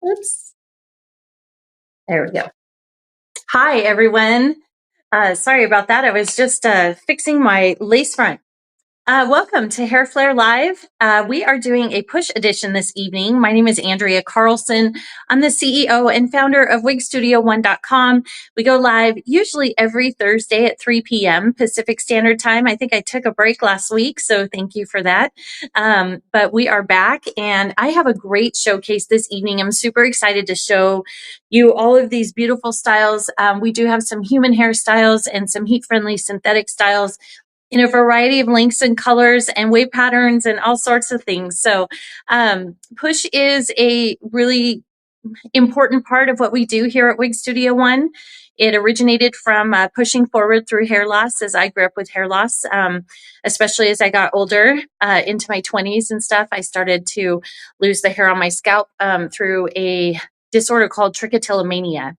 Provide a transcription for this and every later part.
Oops. There we go. Hi, everyone. Sorry about that. I was just fixing my lace front. Welcome to Hair Flair Live. We are doing a push edition this evening. My name is Andrea Carlson. I'm the CEO and founder of WigStudio1.com. We go live usually every Thursday at 3 p.m. Pacific Standard Time. I think I took a break last week, so thank you for that. But we are back, and I have a great showcase this evening. I'm super excited to show you all of these beautiful styles. We do have some human hair styles and some heat-friendly synthetic styles in a variety of lengths and colors and wave patterns and all sorts of things. So push is a really important part of what we do here at Wig Studio One. It originated from pushing forward through hair loss, as I grew up with hair loss, especially as I got older into my 20s and stuff. I started to lose the hair on my scalp through a disorder called trichotillomania.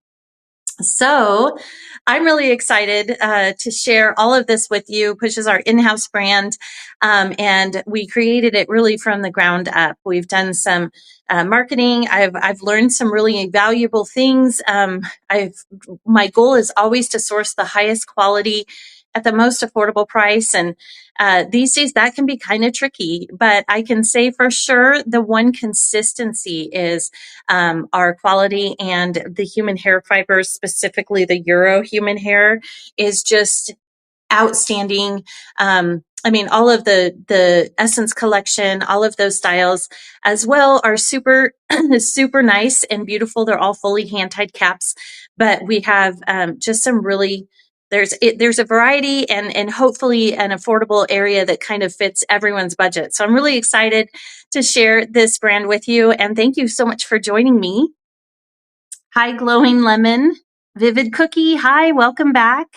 So I'm really excited to share all of this with you. Push is our in-house brand, and we created it really from the ground up. We've done some marketing. I've learned some really valuable things. My goal is always to source the highest quality at the most affordable price, and these days that can be kind of tricky. But I can say for sure the one consistency is our quality, and the human hair fibers, specifically the Euro human hair, is just outstanding. I mean, all of the Essence collection, all of those styles as well are super, super nice and beautiful. They're all fully hand-tied caps, but we have just some really, there's a variety and hopefully an affordable area that kind of fits everyone's budget. So I'm really excited to share this brand with you, and thank you so much for joining me. Hi, Glowing Lemon. Vivid Cookie, hi, welcome back.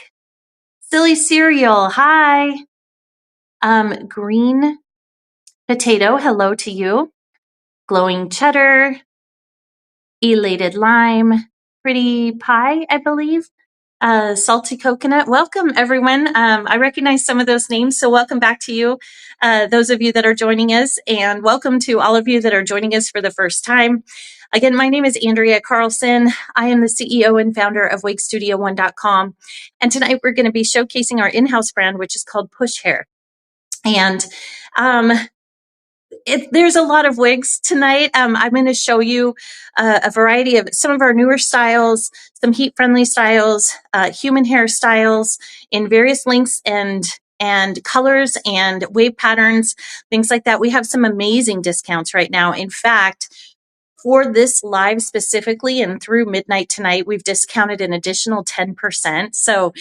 Silly Cereal, hi. Green Potato, hello to you. Glowing Cheddar, Elated Lime, Pretty Pie, I believe. Salty Coconut, welcome everyone. I recognize some of those names, so welcome back to you, those of you that are joining us, and welcome to all of you that are joining us for the first time. Again, my name is Andrea Carlson. I am the CEO and founder of WigStudio1.com, and tonight we're going to be showcasing our in-house brand, which is called Push Hair. And there's a lot of wigs tonight. I'm going to show you a variety of some of our newer styles, some heat-friendly styles, human hair styles in various lengths and colors and wave patterns, things like that. We have some amazing discounts right now. In fact, for this live specifically and through midnight tonight, we've discounted an additional 10%. So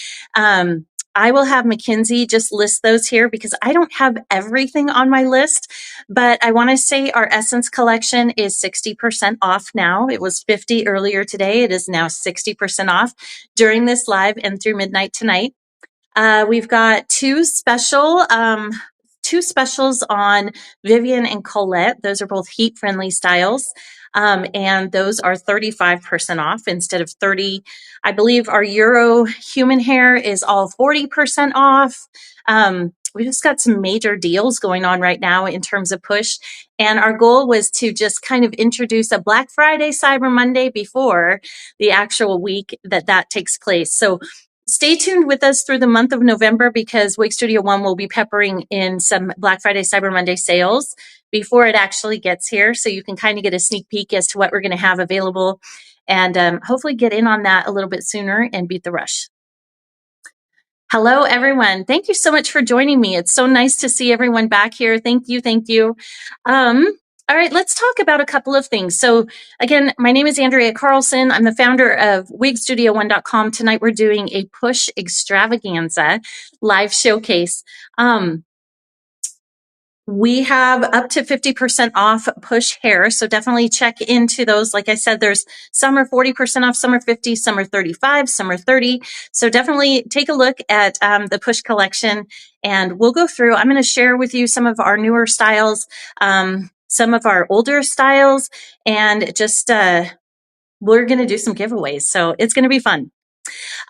I will have Mackenzie just list those here because I don't have everything on my list, but I want to say our Essence collection is 60% off now. It was 50 earlier today. It is now 60% off during this live and through midnight tonight. We've got two specials on Vivian and Colette. Those are both heat-friendly styles. And those are 35% off instead of 30. I believe our Euro human hair is all 40% off. We just got some major deals going on right now in terms of push. And our goal was to just kind of introduce a Black Friday, Cyber Monday before the actual week that takes place. So stay tuned with us through the month of November because Wig Studio One will be peppering in some Black Friday, Cyber Monday sales before it actually gets here. So you can kind of get a sneak peek as to what we're going to have available and hopefully get in on that a little bit sooner and beat the rush. Hello, everyone. Thank you so much for joining me. It's so nice to see everyone back here. Thank you. Thank you. All right, let's talk about a couple of things. So again, my name is Andrea Carlson. I'm the founder of WigStudio1.com. Tonight we're doing a push extravaganza live showcase. We have up to 50% off push hair. So definitely check into those. Like I said, there's some are 40% off, some are 50, some are 35, some are 30. So definitely take a look at the push collection and we'll go through. I'm going to share with you some of our newer styles, some of our older styles, and just we're going to do some giveaways. So it's going to be fun.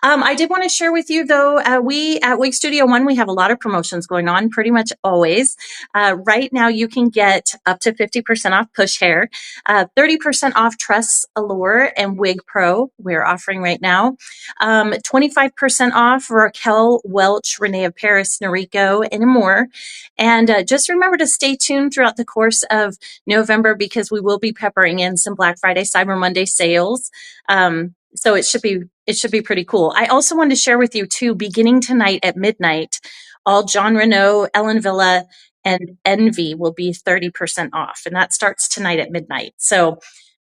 I did want to share with you, though, we at Wig Studio One, we have a lot of promotions going on pretty much always. Right now, you can get up to 50% off Push Hair, 30% off Tress Allure and Wig Pro, we're offering right now, 25% off Raquel Welch, Renee of Paris, Noriko, and more. And just remember to stay tuned throughout the course of November because we will be peppering in some Black Friday, Cyber Monday sales. So it should be pretty cool. I also wanted to share with you too, beginning tonight at midnight, all John Renault, Ellen Villa, and Envy will be 30% off. And that starts tonight at midnight. So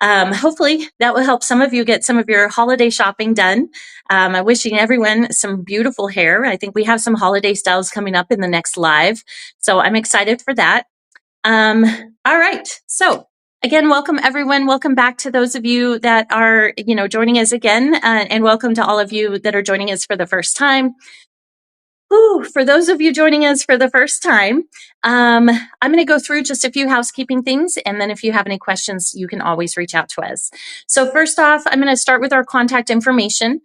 hopefully that will help some of you get some of your holiday shopping done. I'm wishing everyone some beautiful hair. I think we have some holiday styles coming up in the next live. So I'm excited for that. All right. So again, welcome everyone. Welcome back to those of you that are, joining us again, and welcome to all of you that are joining us for the first time. Ooh, for those of you joining us for the first time, I'm going to go through just a few housekeeping things, and then if you have any questions, you can always reach out to us. So first off, I'm going to start with our contact information.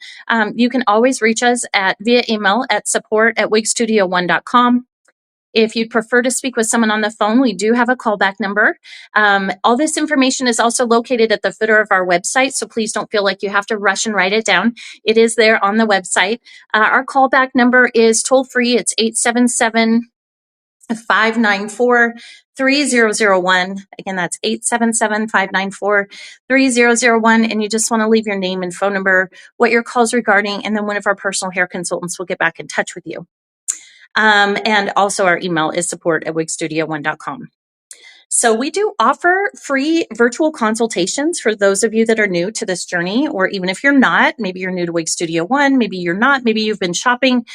You can always reach us via email at support@wigstudio1.com. If you'd prefer to speak with someone on the phone, we do have a callback number. All this information is also located at the footer of our website, so please don't feel like you have to rush and write it down. It is there on the website. Our callback number is toll-free. It's 877-594-3001. Again, that's 877-594-3001. And you just want to leave your name and phone number, what your call's regarding, and then one of our personal hair consultants will get back in touch with you. And also our email is support@wigstudio1.com. So we do offer free virtual consultations for those of you that are new to this journey, or even if you're not, maybe you're new to Wig Studio One, maybe you're not, maybe you've been shopping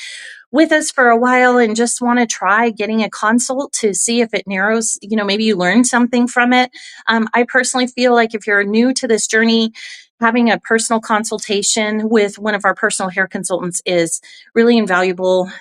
with us for a while and just want to try getting a consult to see if it narrows, maybe you learn something from it. I personally feel like if you're new to this journey, having a personal consultation with one of our personal hair consultants is really invaluable.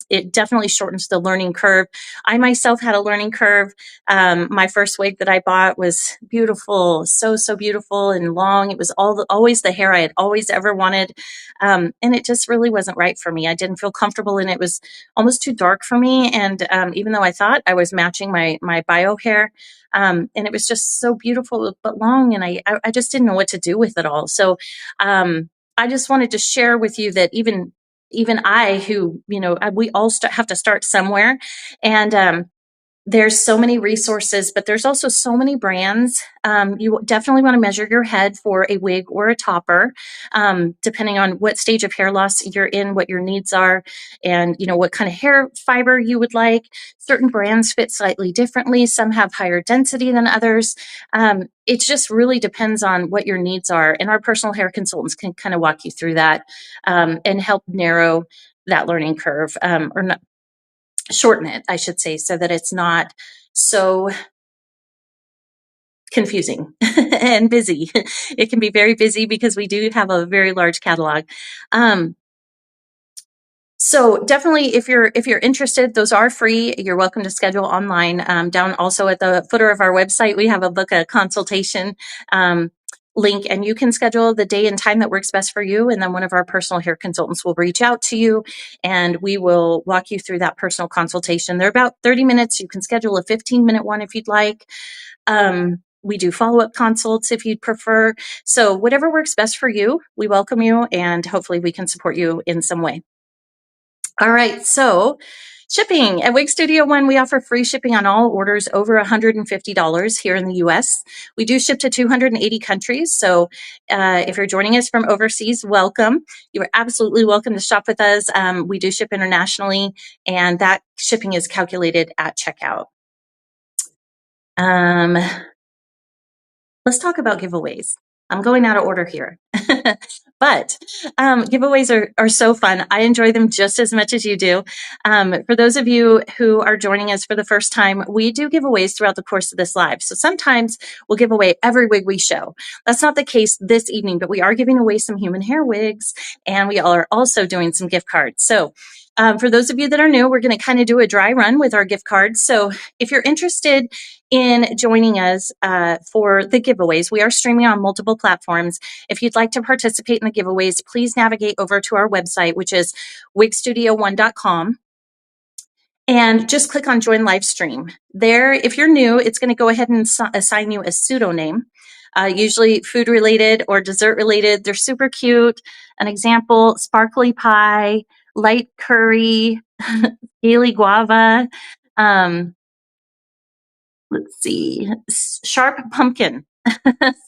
It definitely shortens the learning curve. I myself had a learning curve. My first wig that I bought was beautiful, so beautiful and long. It was always the hair I had always ever wanted. And it just really wasn't right for me. I didn't feel comfortable and it was almost too dark for me. And even though I thought I was matching my bio hair, and it was just so beautiful but long, and I just didn't know what to do with it all. So I just wanted to share with you that even I, who, we all have to start somewhere. And there's so many resources, but there's also so many brands. You definitely want to measure your head for a wig or a topper, depending on what stage of hair loss you're in, what your needs are, and what kind of hair fiber you would like. Certain brands fit slightly differently. Some have higher density than others. It just really depends on what your needs are. And our personal hair consultants can kind of walk you through that and help narrow that learning curve, or not, shorten it, I should say, so that it's not so confusing and busy. It can be very busy because we do have a very large catalog. So definitely, if you're interested, those are free. You're welcome to schedule online. Down also at the footer of our website, we have a book a consultation link, and you can schedule the day and time that works best for you. And then one of our personal hair consultants will reach out to you and we will walk you through that personal consultation. They're about 30 minutes. You can schedule a 15-minute one if you'd like. We do follow-up consults if you'd prefer. So whatever works best for you, we welcome you, and hopefully we can support you in some way. All right, so shipping. At Wig Studio One, we offer free shipping on all orders over $150 here in the US. We do ship to 280 countries, so if you're joining us from overseas, welcome. You are absolutely welcome to shop with us. We do ship internationally, and that shipping is calculated at checkout. Let's talk about giveaways. I'm going out of order here. But giveaways are so fun. I enjoy them just as much as you do. For those of you who are joining us for the first time, we do giveaways throughout the course of this live. So sometimes we'll give away every wig we show. That's not the case this evening, but we are giving away some human hair wigs, and we are also doing some gift cards. So For those of you that are new, we're going to kind of do a dry run with our gift cards. So if you're interested in joining us for the giveaways, we are streaming on multiple platforms. If you'd like to participate in the giveaways, please navigate over to our website, which is wigstudio1.com. And just click on join live stream. There, if you're new, it's going to go ahead and assign you a pseudonym, usually food related or dessert related. They're super cute. An example, sparkly pie, light curry, gaily guava, let's see, sharp pumpkin.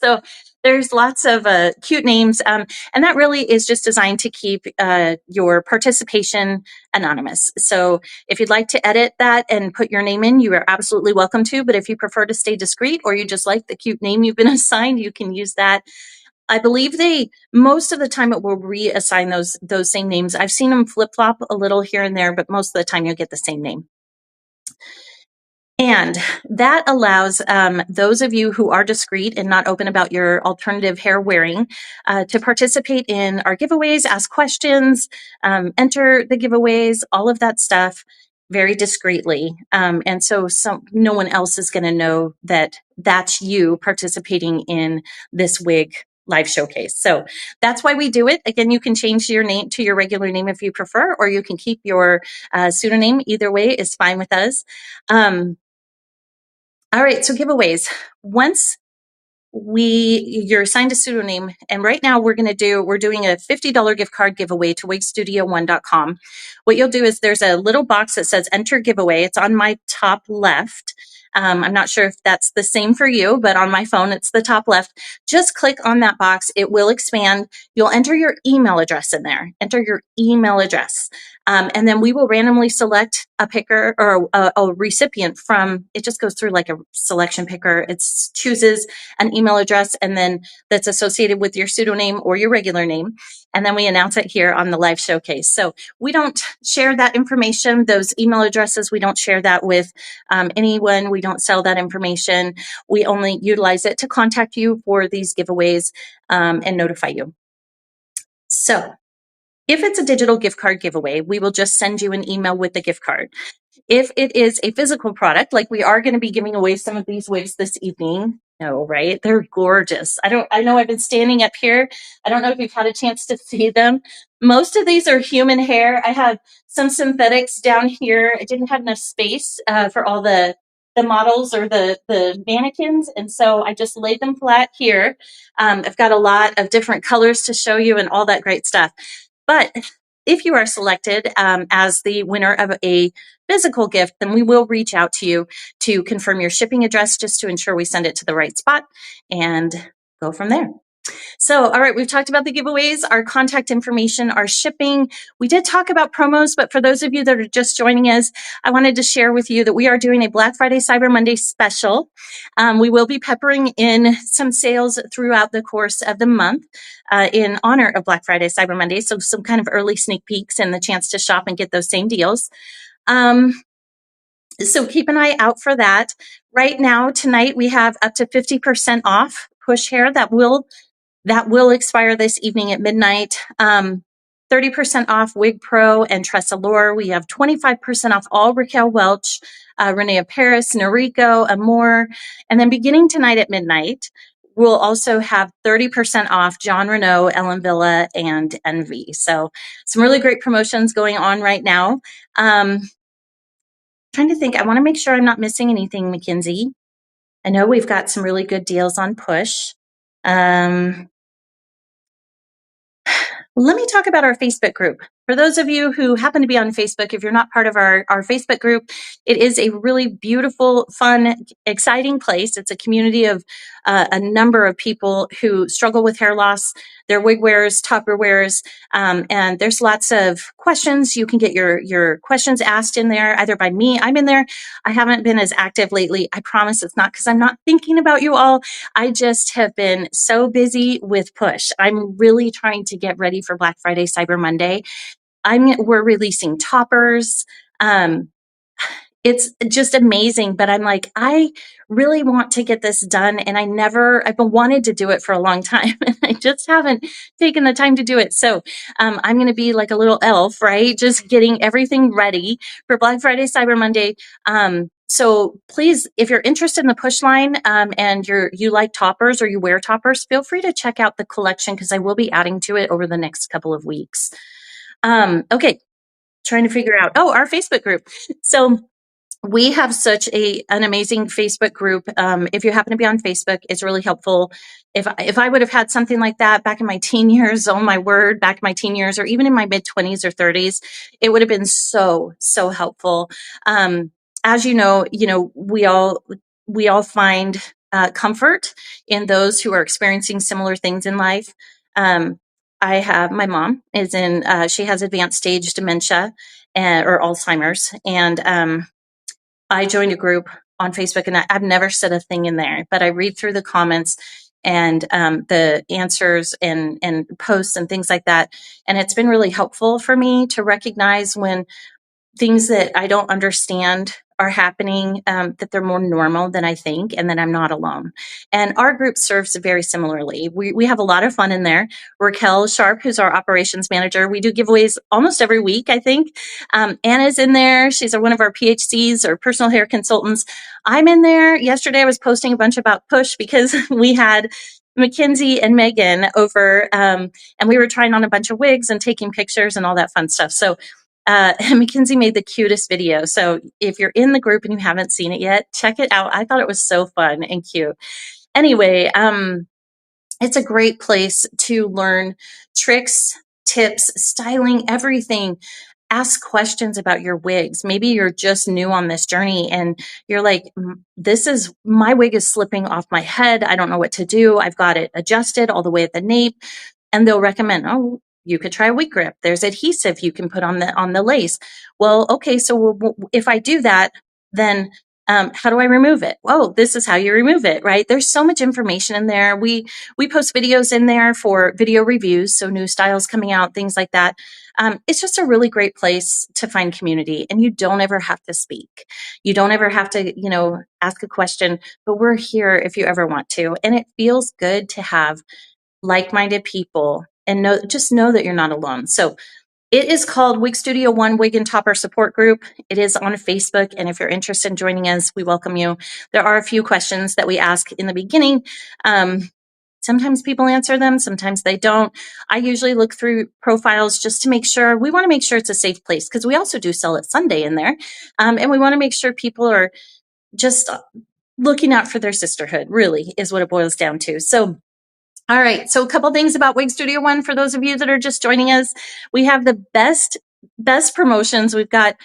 So there's lots of cute names, and that really is just designed to keep your participation anonymous. So if you'd like to edit that and put your name in, you are absolutely welcome to. But if you prefer to stay discreet or you just like the cute name you've been assigned, you can use that. I believe most of the time it will reassign those same names. I've seen them flip flop a little here and there, but most of the time you'll get the same name. And that allows those of you who are discreet and not open about your alternative hair wearing to participate in our giveaways, ask questions, enter the giveaways, all of that stuff very discreetly. And so no one else is going to know that that's you participating in this wig live showcase. So that's why we do it. Again, you can change your name to your regular name if you prefer, or you can keep your pseudonym. Either way is fine with us. All right, so giveaways. Once you're assigned a pseudonym, and right now we're doing a $50 gift card giveaway to wigstudio1.com. What you'll do is there's a little box that says enter giveaway. It's on my top left. I'm not sure if that's the same for you, but on my phone, it's the top left. Just click on that box. It will expand. You'll enter your email address in there. Enter your email address. And then we will randomly select a picker or a recipient from, it just goes through like a selection picker. It chooses an email address and then that's associated with your pseudonym or your regular name. And then we announce it here on the live showcase. So we don't share that information, those email addresses. We don't share that with anyone. We don't sell that information. We only utilize it to contact you for these giveaways and notify you. So if it's a digital gift card giveaway, we will just send you an email with the gift card. If it is a physical product, like we are going to be giving away some of these wigs this evening. No, right? They're gorgeous. I know I've been standing up here. I don't know if you've had a chance to see them. Most of these are human hair. I have some synthetics down here. I didn't have enough space for all the models or the mannequins. And so I just laid them flat here. I've got a lot of different colors to show you and all that great stuff. But if you are selected as the winner of a physical gift, then we will reach out to you to confirm your shipping address just to ensure we send it to the right spot and go from there. So, all right, we've talked about the giveaways, our contact information, our shipping. We did talk about promos, but for those of you that are just joining us, I wanted to share with you that we are doing a Black Friday, Cyber Monday special. We will be peppering in some sales throughout the course of the month in honor of Black Friday, Cyber Monday. So some kind of early sneak peeks and the chance to shop and get those same deals. So keep an eye out for that. Right now, tonight, we have up to 50% off push hair that will expire this evening at midnight. 30% off Wig Pro and Tress Allure. We have 25% off all Raquel Welch, Renee of Paris, Noriko, Amore. And then beginning tonight at midnight, we'll also have 30% off John Renault, Ellen Villa, and Envy. So some really great promotions going on right now. Trying to think, I want to make sure I'm not missing anything, Mackenzie. I know we've got some really good deals on push. Let me talk about our Facebook group. For those of you who happen to be on Facebook, if you're not part of our Facebook group, it is a really beautiful, fun, exciting place. It's a community of a number of people who struggle with hair loss. They're wig wearers, topper wearers, and there's lots of questions. You can get your questions asked in there, either by me. I'm in there. I haven't been as active lately. I promise it's not because I'm not thinking about you all. I just have been so busy with push. I'm really trying to get ready for Black Friday, Cyber Monday. We're releasing toppers. It's it's just amazing. But I'm like, I really want to get this done. And I've been wanted to do it for a long time. And I just haven't taken the time to do it. So I'm going to be like a little elf, right? Just getting everything ready for Black Friday, Cyber Monday. So please, if you're interested in the push line and you like toppers or you wear toppers, feel free to check out the collection because I will be adding to it over the next couple of weeks. Okay, trying to figure out, our Facebook group. So we have such an amazing Facebook group. If you happen to be on Facebook, it's really helpful. If I would have had something like that back in my teen years, oh my word, back in my teen years, or even in my mid 20s or 30s, it would have been so helpful. As you know, we all find comfort in those who are experiencing similar things in life. I have my mom she has advanced stage dementia or Alzheimer's, and I joined a group on Facebook, and I've never said a thing in there, but I read through the comments and the answers and posts and things like that. And it's been really helpful for me to recognize when things that I don't understand are happening, that they're more normal than I think, and that I'm not alone. And our group serves very similarly. We have a lot of fun in there. Raquel Sharp, who's our operations manager, we do giveaways almost every week, I think. Anna's in there. She's one of our PHCs or personal hair consultants. I'm in there. Yesterday, I was posting a bunch about Push because we had Mackenzie and Megan over, and we were trying on a bunch of wigs and taking pictures and all that fun stuff. So Mackenzie made the cutest video. So if you're in the group and you haven't seen it yet, check it out. I thought it was so fun and cute. Anyway, it's a great place to learn tricks, tips, styling, everything. Ask questions about your wigs. Maybe you're just new on this journey and you're like, my wig is slipping off my head. I don't know what to do. I've got it adjusted all the way at the nape. And they'll recommend, you could try a wig grip. There's adhesive you can put on the lace. Well, okay, so if I do that, then how do I remove it? Oh, this is how you remove it, right? There's so much information in there. We post videos in there for video reviews, so new styles coming out, things like that. It's just a really great place to find community, and you don't ever have to speak. You don't ever have to, ask a question, but we're here if you ever want to. And it feels good to have like-minded people and just know that you're not alone. So it is called Wig Studio 1 Wig and Topper Support Group. It is on Facebook. And if you're interested in joining us, we welcome you. There are a few questions that we ask in the beginning. Sometimes people answer them, sometimes they don't. I usually look through profiles just to make sure. We want to make sure it's a safe place because we also do sell it Sunday in there. And we want to make sure people are just looking out for their sisterhood, really, is what it boils down to. So all right. So a couple things about Wig Studio 1 for those of you that are just joining us. We have the best promotions. We've got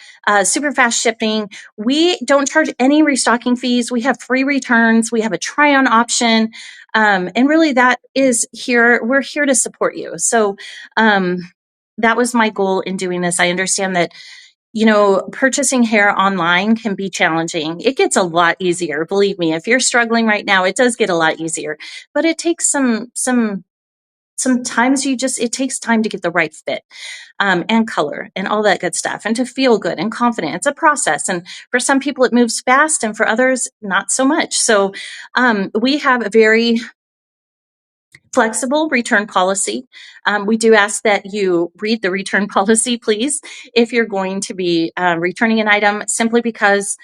super fast shipping. We don't charge any restocking fees. We have free returns. We have a try-on option. And really that is here. We're here to support you. So that was my goal in doing this. I understand that purchasing hair online can be challenging. It gets a lot easier. Believe me, if you're struggling right now, it does get a lot easier, but it takes sometimes it takes time to get the right fit, and color and all that good stuff and to feel good and confident. It's a process. And for some people it moves fast and for others, not so much. So, we have a very flexible return policy. We do ask that you read the return policy, please, if you're going to be returning an item, simply because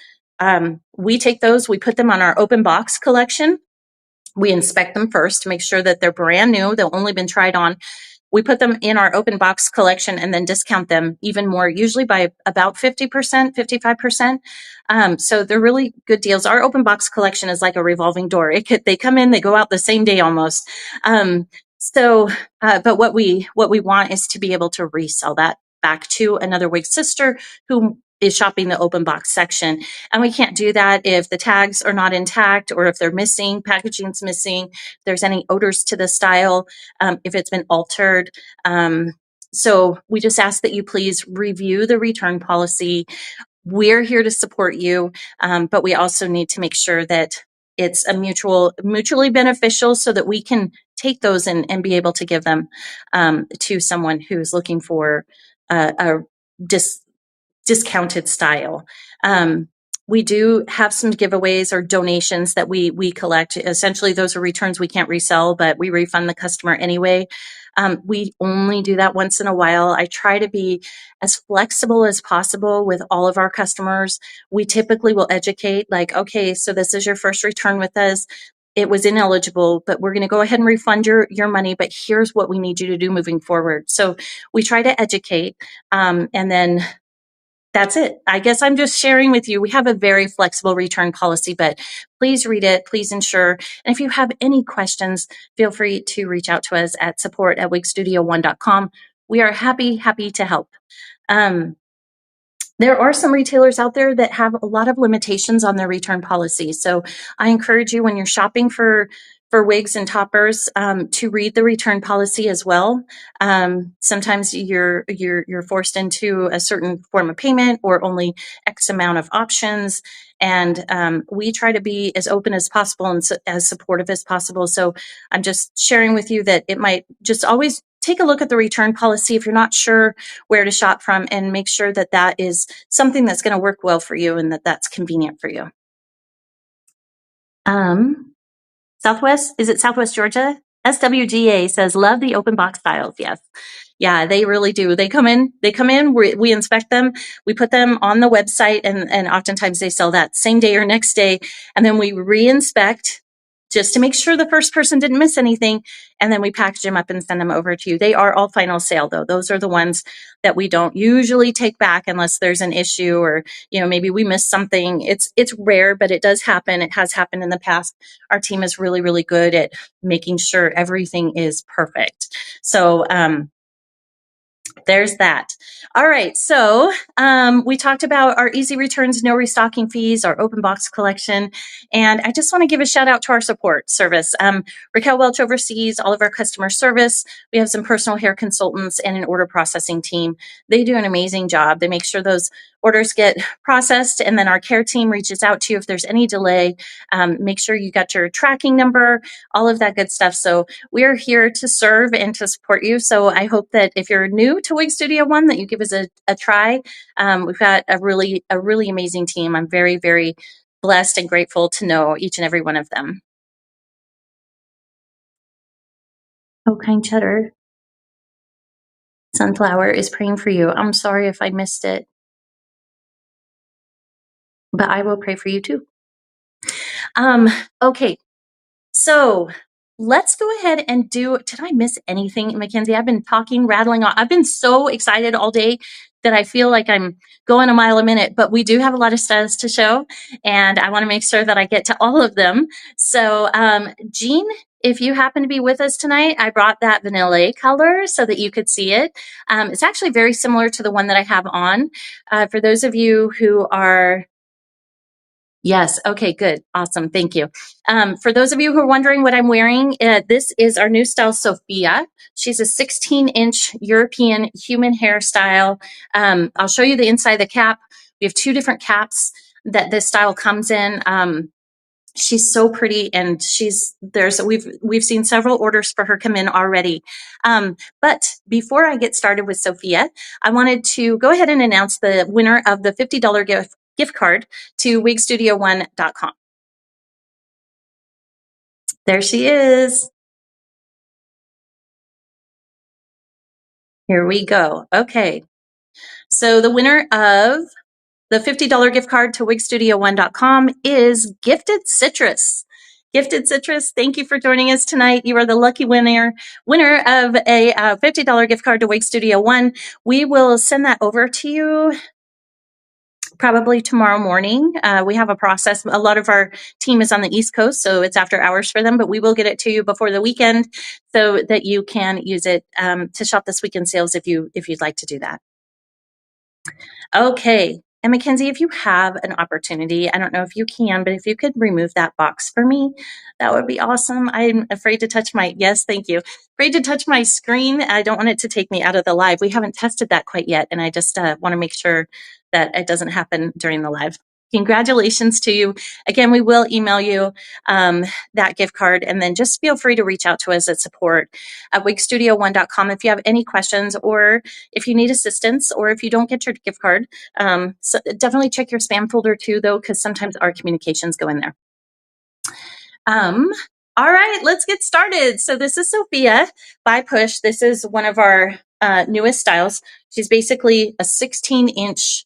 we take those, we put them on our open box collection. We inspect them first to make sure that they're brand new, they've only been tried on. We put them in our open box collection and then discount them even more, usually by about 50%, 55%. So they're really good deals. Our open box collection is like a revolving door. They come in, they go out the same day almost. But what we want is to be able to resell that back to another wig sister who is shopping the open box section. And we can't do that if the tags are not intact or if they're missing, packaging's missing, if there's any odors to the style, if it's been altered. So we just ask that you please review the return policy. We're here to support you, but we also need to make sure that it's a mutually beneficial so that we can take those and be able to give them to someone who's looking for a discounted style. We do have some giveaways or donations that we collect. Essentially, those are returns we can't resell, but we refund the customer anyway. We only do that once in a while. I try to be as flexible as possible with all of our customers. We typically will educate, like, okay, so this is your first return with us. It was ineligible, but we're going to go ahead and refund your money, but here's what we need you to do moving forward. So we try to educate, and then that's it. I guess I'm just sharing with you. We have a very flexible return policy, but please read it. Please ensure. And if you have any questions, feel free to reach out to us at support@wigstudio1.com. We are happy to help. There are some retailers out there that have a lot of limitations on their return policy. So I encourage you when you're shopping for wigs and toppers to read the return policy as well. Sometimes you're forced into a certain form of payment or only X amount of options. And we try to be as open as possible and as supportive as possible. So I'm just sharing with you that it might just always take a look at the return policy if you're not sure where to shop from, and make sure that that is something that's going to work well for you and that that's convenient for you. Southwest, is it Southwest Georgia? SWGA says, love the open box styles. Yes. Yeah, they really do. They come in, we inspect them, we put them on the website, and oftentimes they sell that same day or next day. And then we re-inspect just to make sure the first person didn't miss anything. And then we package them up and send them over to you. They are all final sale though. Those are the ones that we don't usually take back unless there's an issue or, maybe we missed something. It's rare, but it does happen. It has happened in the past. Our team is really, really good at making sure everything is perfect. So, there's that. All right. So we talked about our easy returns, no restocking fees, our open box collection. And I just want to give a shout out to our support service. Raquel Welch oversees all of our customer service. We have some personal hair consultants and an order processing team. They do an amazing job. They make sure those orders get processed, and then our care team reaches out to you if there's any delay. Make sure you got your tracking number, all of that good stuff. So we are here to serve and to support you. So I hope that if you're new to Wig Studio One, that you give us a try. We've got a really amazing team. I'm very, very blessed and grateful to know each and every one of them. Oh, kind cheddar. Sunflower is praying for you. I'm sorry if I missed it, but I will pray for you too. Okay. So let's go ahead and did I miss anything, Mackenzie? I've been talking, rattling on. I've been so excited all day that I feel like I'm going a mile a minute, but we do have a lot of studs to show, and I want to make sure that I get to all of them. So, Jean, if you happen to be with us tonight, I brought that vanilla color so that you could see it. It's actually very similar to the one that I have on. For those of you who are Yes. Okay, good. Awesome. Thank you. For those of you who are wondering what I'm wearing, this is our new style, Sophia. She's a 16-inch European human hairstyle. I'll show you the inside of the cap. We have two different caps that this style comes in. She's so pretty, and we've seen several orders for her come in already. But before I get started with Sophia, I wanted to go ahead and announce the winner of the $50 gift card to wigstudio1.com. There she is. Here we go. Okay. So the winner of the $50 gift card to wigstudio1.com is Gifted Citrus. Gifted Citrus, thank you for joining us tonight. You are the lucky winner of a $50 gift card to Wig Studio One. We will send that over to you probably tomorrow morning. We have a process. A lot of our team is on the East Coast, so it's after hours for them, but we will get it to you before the weekend so that you can use it to shop this weekend sales if you'd like to do that. Okay. And Mackenzie, if you have an opportunity, I don't know if you can, but if you could remove that box for me, that would be awesome. I'm afraid to touch yes, thank you. Afraid to touch my screen. I don't want it to take me out of the live. We haven't tested that quite yet, and I just want to make sure that it doesn't happen during the live. Congratulations to you. Again, we will email you that gift card, and then just feel free to reach out to us at support at wigstudio1.com if you have any questions, or if you need assistance, or if you don't get your gift card. So definitely check your spam folder too, though, because sometimes our communications go in there. All right, let's get started. So this is Sophia by Push. This is one of our newest styles. She's basically a 16-inch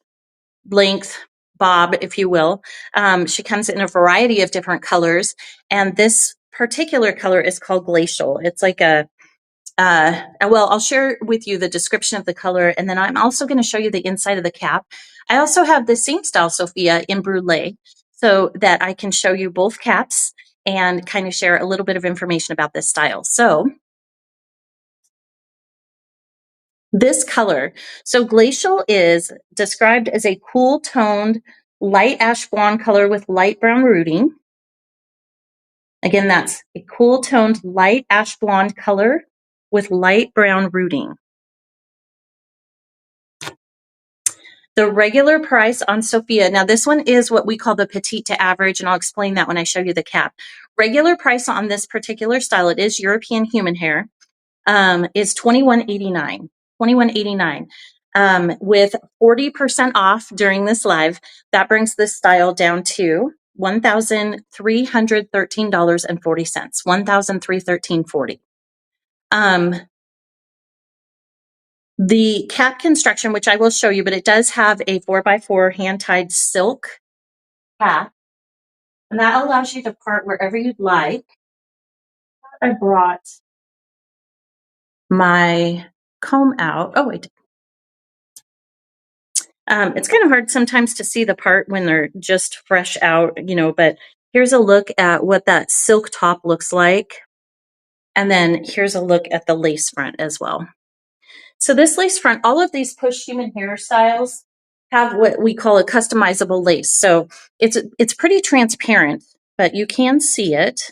length bob, if you will. She comes in a variety of different colors, and this particular color is called Glacial. It's like a well, I'll share with you the description of the color, and then I'm also going to show you the inside of the cap. I also have the same style, Sophia, in Brulee, so that I can show you both caps and kind of share a little bit of information about this style. So this color, so Glacial is described as a cool toned light ash blonde color with light brown rooting. Again, that's a cool toned light ash blonde color with light brown rooting. The regular price on Sophia, now this one is what we call the petite to average, and I'll explain that when I show you the cap. Regular price on this particular style, it is European human hair, is $21.89. $21.89. With 40% off during this live, that brings this style down to $1,313.40. $1,313.40. The cap construction, which I will show you, but it does have a 4x4 hand-tied silk cap, and that allows you to part wherever you'd like. I brought my comb out. Oh, wait. It's kind of hard sometimes to see the part when they're just fresh out, but here's a look at what that silk top looks like. And then here's a look at the lace front as well. So this lace front, all of these Push human hairstyles have what we call a customizable lace. So it's pretty transparent, but you can see it.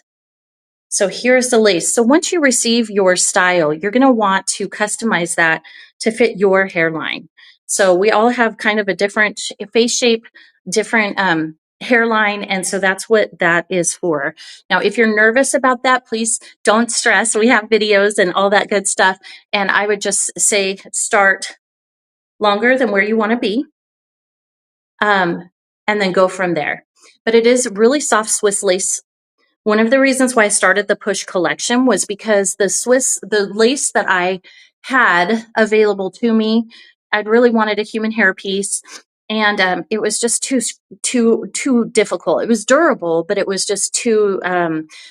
So here's the lace. So once you receive your style, you're going to want to customize that to fit your hairline. So we all have kind of a different face shape, different hairline, and so that's what that is for. Now, if you're nervous about that, please don't stress. We have videos and all that good stuff, and I would just say start longer than where you want to be, and then go from there. But it is really soft Swiss lace. One of the reasons why I started the Push collection was because the lace that I had available to me, I'd really wanted a human hair piece, and it was just too difficult. It was durable, but it was just too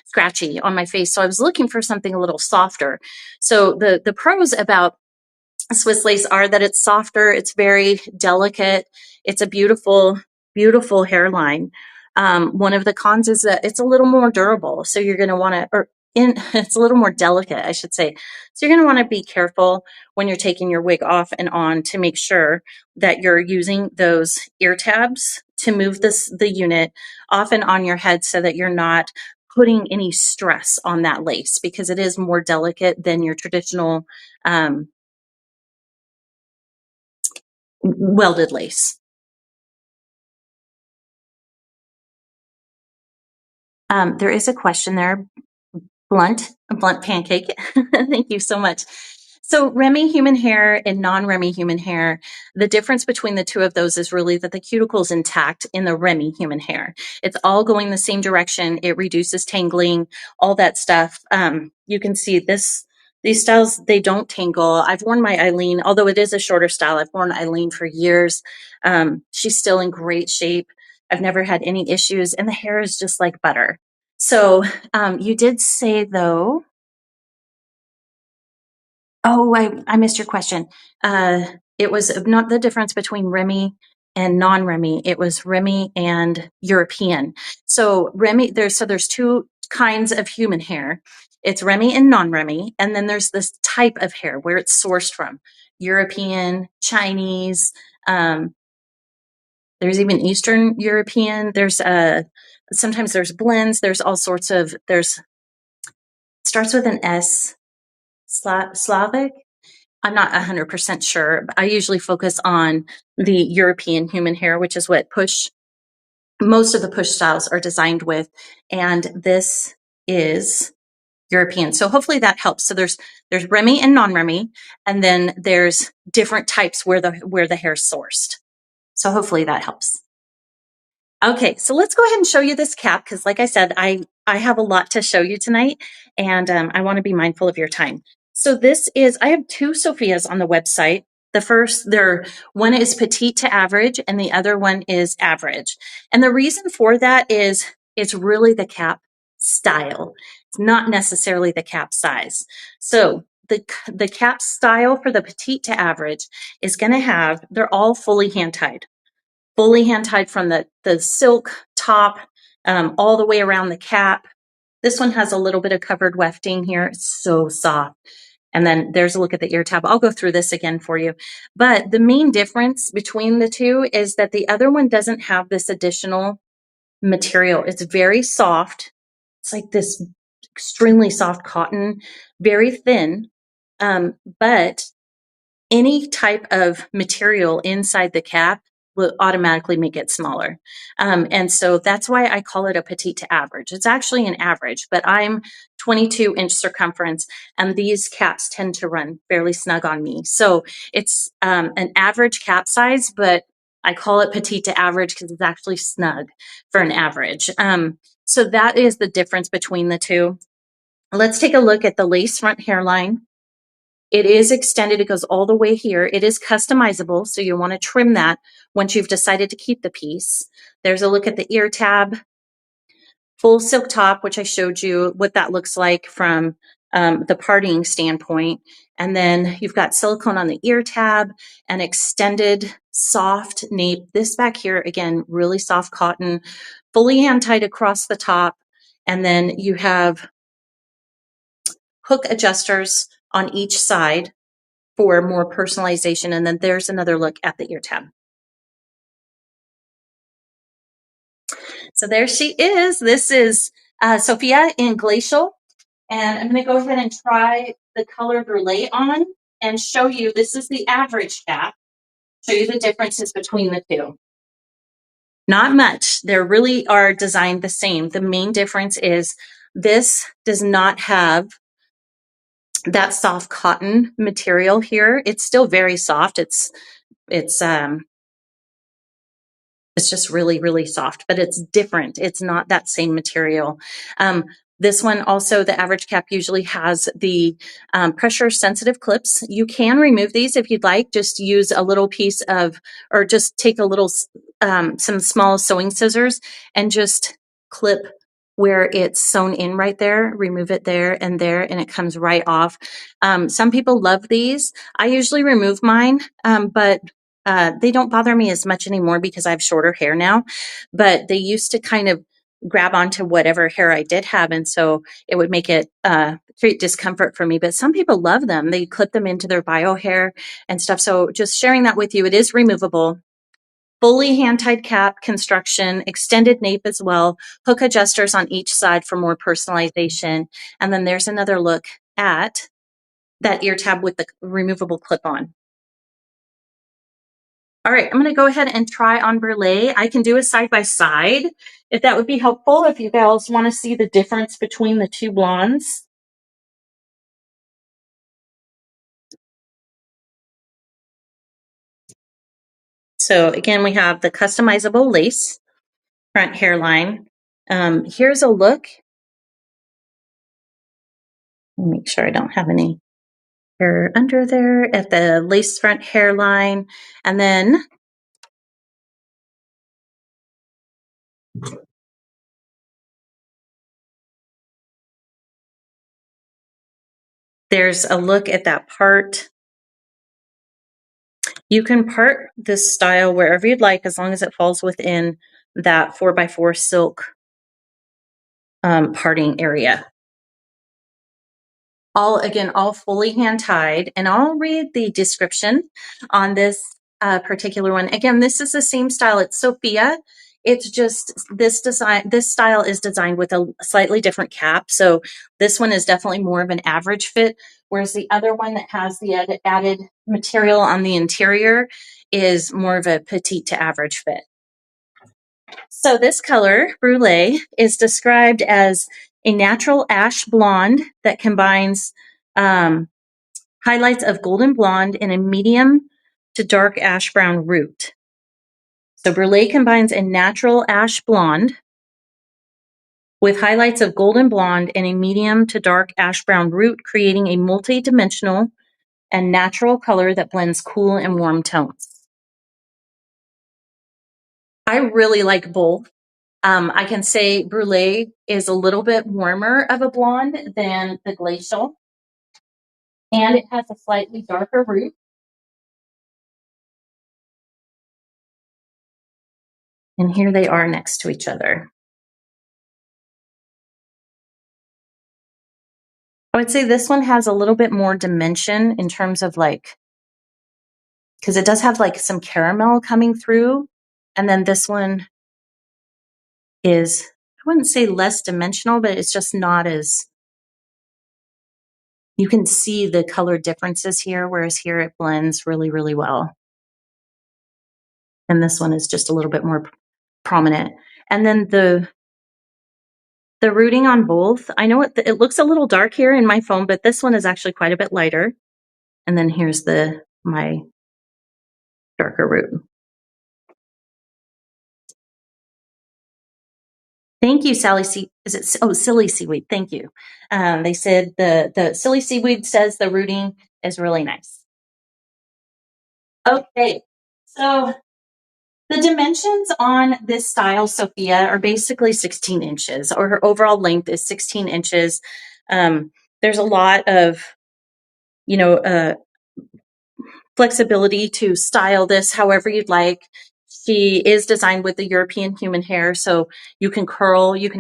scratchy on my face. So I was looking for something a little softer. So the pros about Swiss lace are that it's softer, it's very delicate, it's a beautiful, beautiful hairline. One of the cons is that it's a little more durable, so you're going to want to, it's a little more delicate, I should say. So you're going to want to be careful when you're taking your wig off and on to make sure that you're using those ear tabs to move the unit off and on your head so that you're not putting any stress on that lace, because it is more delicate than your traditional welded lace. There is a question there, a blunt pancake. Thank you so much. So Remy human hair and non-Remy human hair, the difference between the two of those is really that the cuticle is intact in the Remy human hair. It's all going the same direction. It reduces tangling, all that stuff. You can see these styles, they don't tangle. I've worn my Eileen, although it is a shorter style. I've worn Eileen for years. She's still in great shape. I've never had any issues, and the hair is just like butter. So you did say, though, oh, I missed your question. It was not the difference between Remy and non-Remy. It was Remy and European. So there's two kinds of human hair. It's Remy and non-Remy, and then there's this type of hair where it's sourced from: European, Chinese. There's even Eastern European. There's sometimes there's blends. There's all sorts of. It starts with an S. Slavic. I'm not 100% sure. But I usually focus on the European human hair, which is what Push most of the push styles are designed with, and this is European. So hopefully that helps. So there's Remy and non-Remy, and then there's different types where the hair's sourced. So hopefully that helps. Okay, so let's go ahead and show you this cap because, like I said, I have a lot to show you tonight, and I want to be mindful of your time. So I have two Sophias on the website. One is petite to average, and the other one is average. And the reason for that is it's really the cap style. It's not necessarily the cap size. So the cap style for the petite to average is going to have, they're all fully hand tied from the silk top all the way around the cap. This one has a little bit of covered wefting here. It's so soft. And then there's a look at the ear tab. I'll go through this again for you. But the main difference between the two is that the other one doesn't have this additional material. It's very soft. It's like this extremely soft cotton, very thin. But any type of material inside the cap will automatically make it smaller. And so that's why I call it a petite to average. It's actually an average, but I'm 22-inch circumference, and these caps tend to run fairly snug on me. So it's an average cap size, but I call it petite to average because it's actually snug for an average. So that is the difference between the two. Let's take a look at the lace front hairline. It is extended. It goes all the way here. It is customizable, so you want to trim that once you've decided to keep the piece. There's a look at the ear tab. Full silk top, which I showed you what that looks like from the parting standpoint. And then you've got silicone on the ear tab and extended soft nape. This back here, again, really soft cotton, fully hand tied across the top. And then you have hook adjusters on each side for more personalization. And then there's another look at the ear tab. So there she is. This is Sophia in Glacial. And I'm going to go ahead and try the color Brulee on and show you, this is the average cap, show you the differences between the two. Not much. They really are designed the same. The main difference is this does not have that soft cotton material here. It's still very soft. It's just really, really soft, but it's different. It's not that same material. This one also, the average cap usually has the pressure sensitive clips. You can remove these if you'd like. Just use a little piece of, or just take a little, some small sewing scissors and just clip where it's sewn in right there, remove it there, and it comes right off. Some people love these. I usually remove mine, but they don't bother me as much anymore because I have shorter hair now, but they used to kind of grab onto whatever hair I did have. And so it would make it create discomfort for me. But some people love them. They clip them into their bio hair and stuff. So just sharing that with you, it is removable. Fully hand-tied cap construction, extended nape as well, hook adjusters on each side for more personalization. And then there's another look at that ear tab with the removable clip-on. All right, I'm going to go ahead and try on Brulee. I can do a side-by-side if that would be helpful, if you guys want to see the difference between the two blondes. So again, we have the customizable lace front hairline. Here's a look. Make sure I don't have any hair under there at the lace front hairline. And then there's a look at that part. You can part this style wherever you'd like, as long as it falls within that 4x4 silk parting area. All fully hand tied, and I'll read the description on this particular one. Again, this is the same style. It's Sophia. It's just this style is designed with a slightly different cap. So this one is definitely more of an average fit, whereas the other one that has the added material on the interior is more of a petite to average fit. So this color, Brulee, is described as a natural ash blonde that combines highlights of golden blonde in a medium to dark ash brown root. So Brulee combines a natural ash blonde with highlights of golden blonde in a medium to dark ash brown root, creating a multi-dimensional and natural color that blends cool and warm tones. I really like both. I can say Brulee is a little bit warmer of a blonde than the Glacial, and it has a slightly darker root. And here they are next to each other. I would say this one has a little bit more dimension in terms of like, because it does have like some caramel coming through. And then this one is, I wouldn't say less dimensional, but it's just not as, you can see the color differences here, whereas here it blends really, really well. And this one is just a little bit more prominent. And then the rooting on both, I know it looks a little dark here in my phone, but this one is actually quite a bit lighter. And then here's my darker root. Thank you, Sally. Silly Seaweed. Thank you. They said the Silly Seaweed says the rooting is really nice. Okay, so the dimensions on this style, Sophia, are basically 16 inches, or her overall length is 16 inches. There's a lot of, flexibility to style this however you'd like. She is designed with the European human hair, so you can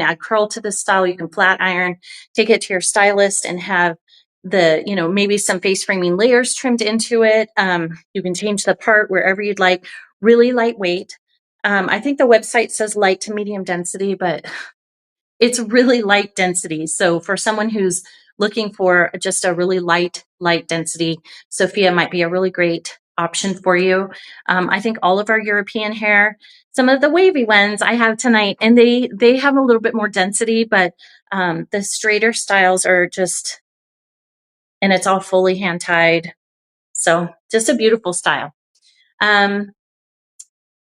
add curl to this style, you can flat iron, take it to your stylist and have the, maybe some face framing layers trimmed into it. You can change the part wherever you'd like, really lightweight. I think the website says light to medium density, but it's really light density. So for someone who's looking for just a really light density, Sophia might be a really great option for you. I think all of our European hair, some of the wavy ones I have tonight, and they have a little bit more density, but the straighter styles are just, and it's all fully hand tied. So just a beautiful style. Trying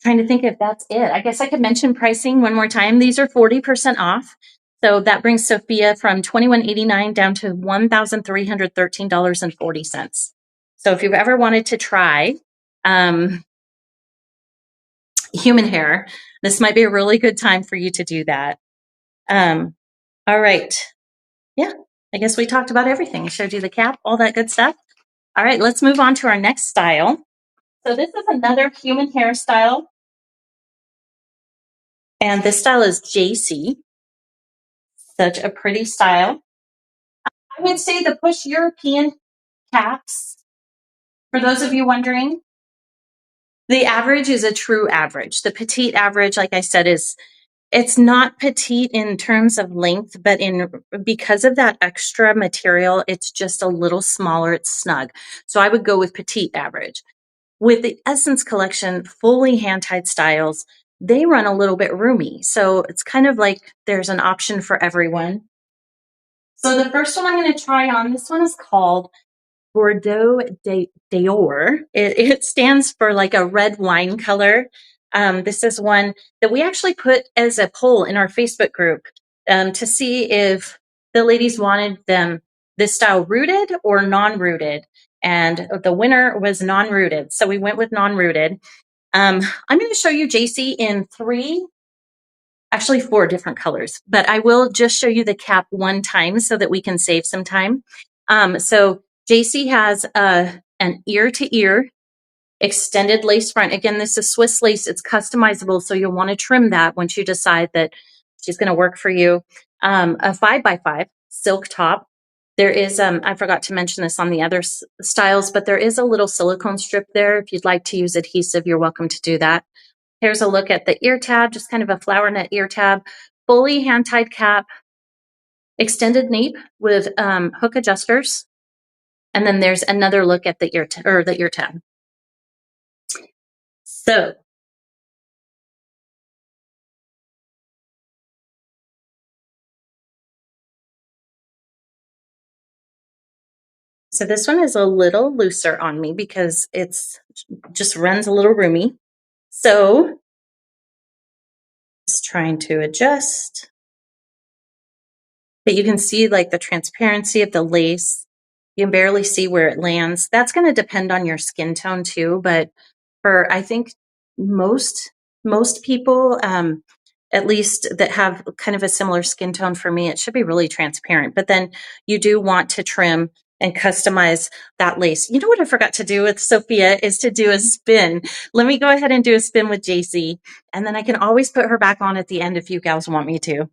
to think if that's it. I guess I could mention pricing one more time. These are 40% off. So that brings Sophia from $21.89 down to $1,313.40. So if you've ever wanted to try human hair, this might be a really good time for you to do that. All right. Yeah, I guess we talked about everything. I showed you the cap, all that good stuff. All right, let's move on to our next style. So this is another human hair style. And this style is JC. Such a pretty style. I would say the push European caps, for those of you wondering, the average is a true average. The petite average, like I said, it's not petite in terms of length, but because of that extra material, it's just a little smaller, it's snug. So I would go with petite average. With the Essence collection, fully hand-tied styles, they run a little bit roomy. So it's kind of like there's an option for everyone. So the first one I'm going to try on, this one is called Bordeaux d'Or. It stands for like a red wine color. This is one that we actually put as a poll in our Facebook group to see if the ladies wanted this style rooted or non-rooted. And the winner was non-rooted. So we went with non-rooted. I'm going to show you JC in actually 4 different colors, but I will just show you the cap one time so that we can save some time. So JC has an ear-to-ear extended lace front. Again, this is Swiss lace. It's customizable, so you'll want to trim that once you decide that she's going to work for you. A 5x5 silk top. There is, I forgot to mention this on the other styles, but there is a little silicone strip there. If you'd like to use adhesive, you're welcome to do that. Here's a look at the ear tab, just kind of a flower net ear tab, fully hand-tied cap, extended nape with hook adjusters. And then there's another look at the ear tab. So So this one is a little looser on me because it's just runs a little roomy. So just trying to adjust. But you can see like the transparency of the lace. You can barely see where it lands. That's going to depend on your skin tone too. But for, I think most people, at least that have kind of a similar skin tone for me, it should be really transparent. But then you do want to trim and customize that lace. You know what I forgot to do with Sophia is to do a spin. Let me go ahead and do a spin with JC, and then I can always put her back on at the end if you gals want me to.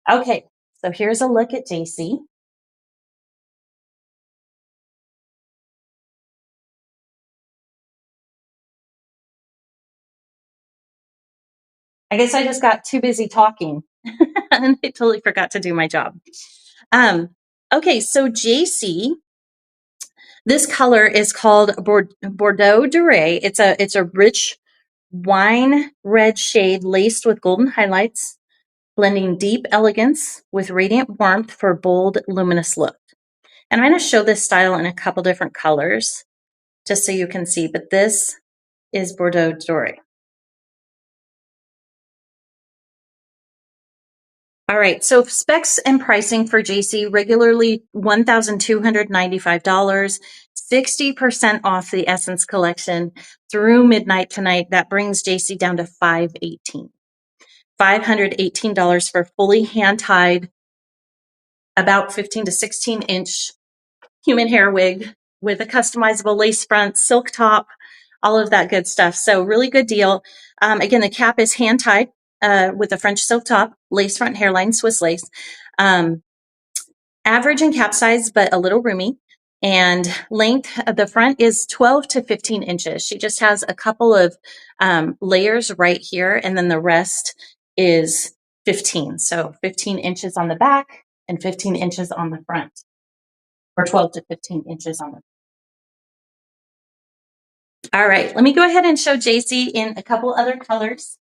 Okay, so here's a look at JC. I guess I just got too busy talking and I totally forgot to do my job. Okay, so JC, this color is called Bordeaux Doré. It's a rich wine red shade laced with golden highlights, blending deep elegance with radiant warmth for a bold, luminous look. And I'm going to show this style in a couple different colors just so you can see, but this is Bordeaux Doré. All right, so specs and pricing for JC regularly $1,295, 60% off the Essence collection through midnight tonight. That brings JC down to $518. $518 for fully hand-tied, about 15 to 16 inch human hair wig with a customizable lace front, silk top, all of that good stuff. So really good deal. Again, the cap is hand tied with a French silk top, lace front hairline, Swiss lace. Average in cap size, but a little roomy. And length of the front is 12 to 15 inches. She just has a couple of layers right here, and then the rest is 15. So 15 inches on the back and 15 inches on the front, or 12 to 15 inches on the front. All right, let me go ahead and show JC in a couple other colors.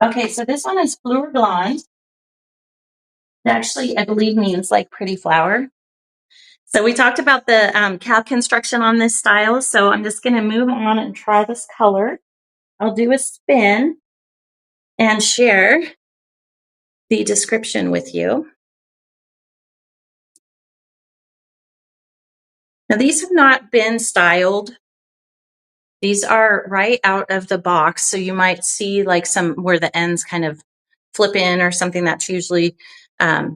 Okay, so this one is Fleur Blonde. It actually, I believe, means like pretty flower. So we talked about the cap construction on this style, so I'm just going to move on and try this color. I'll do a spin and share the description with you. Now, these have not been styled. These are right out of the box, so you might see like some where the ends kind of flip in or something. That's usually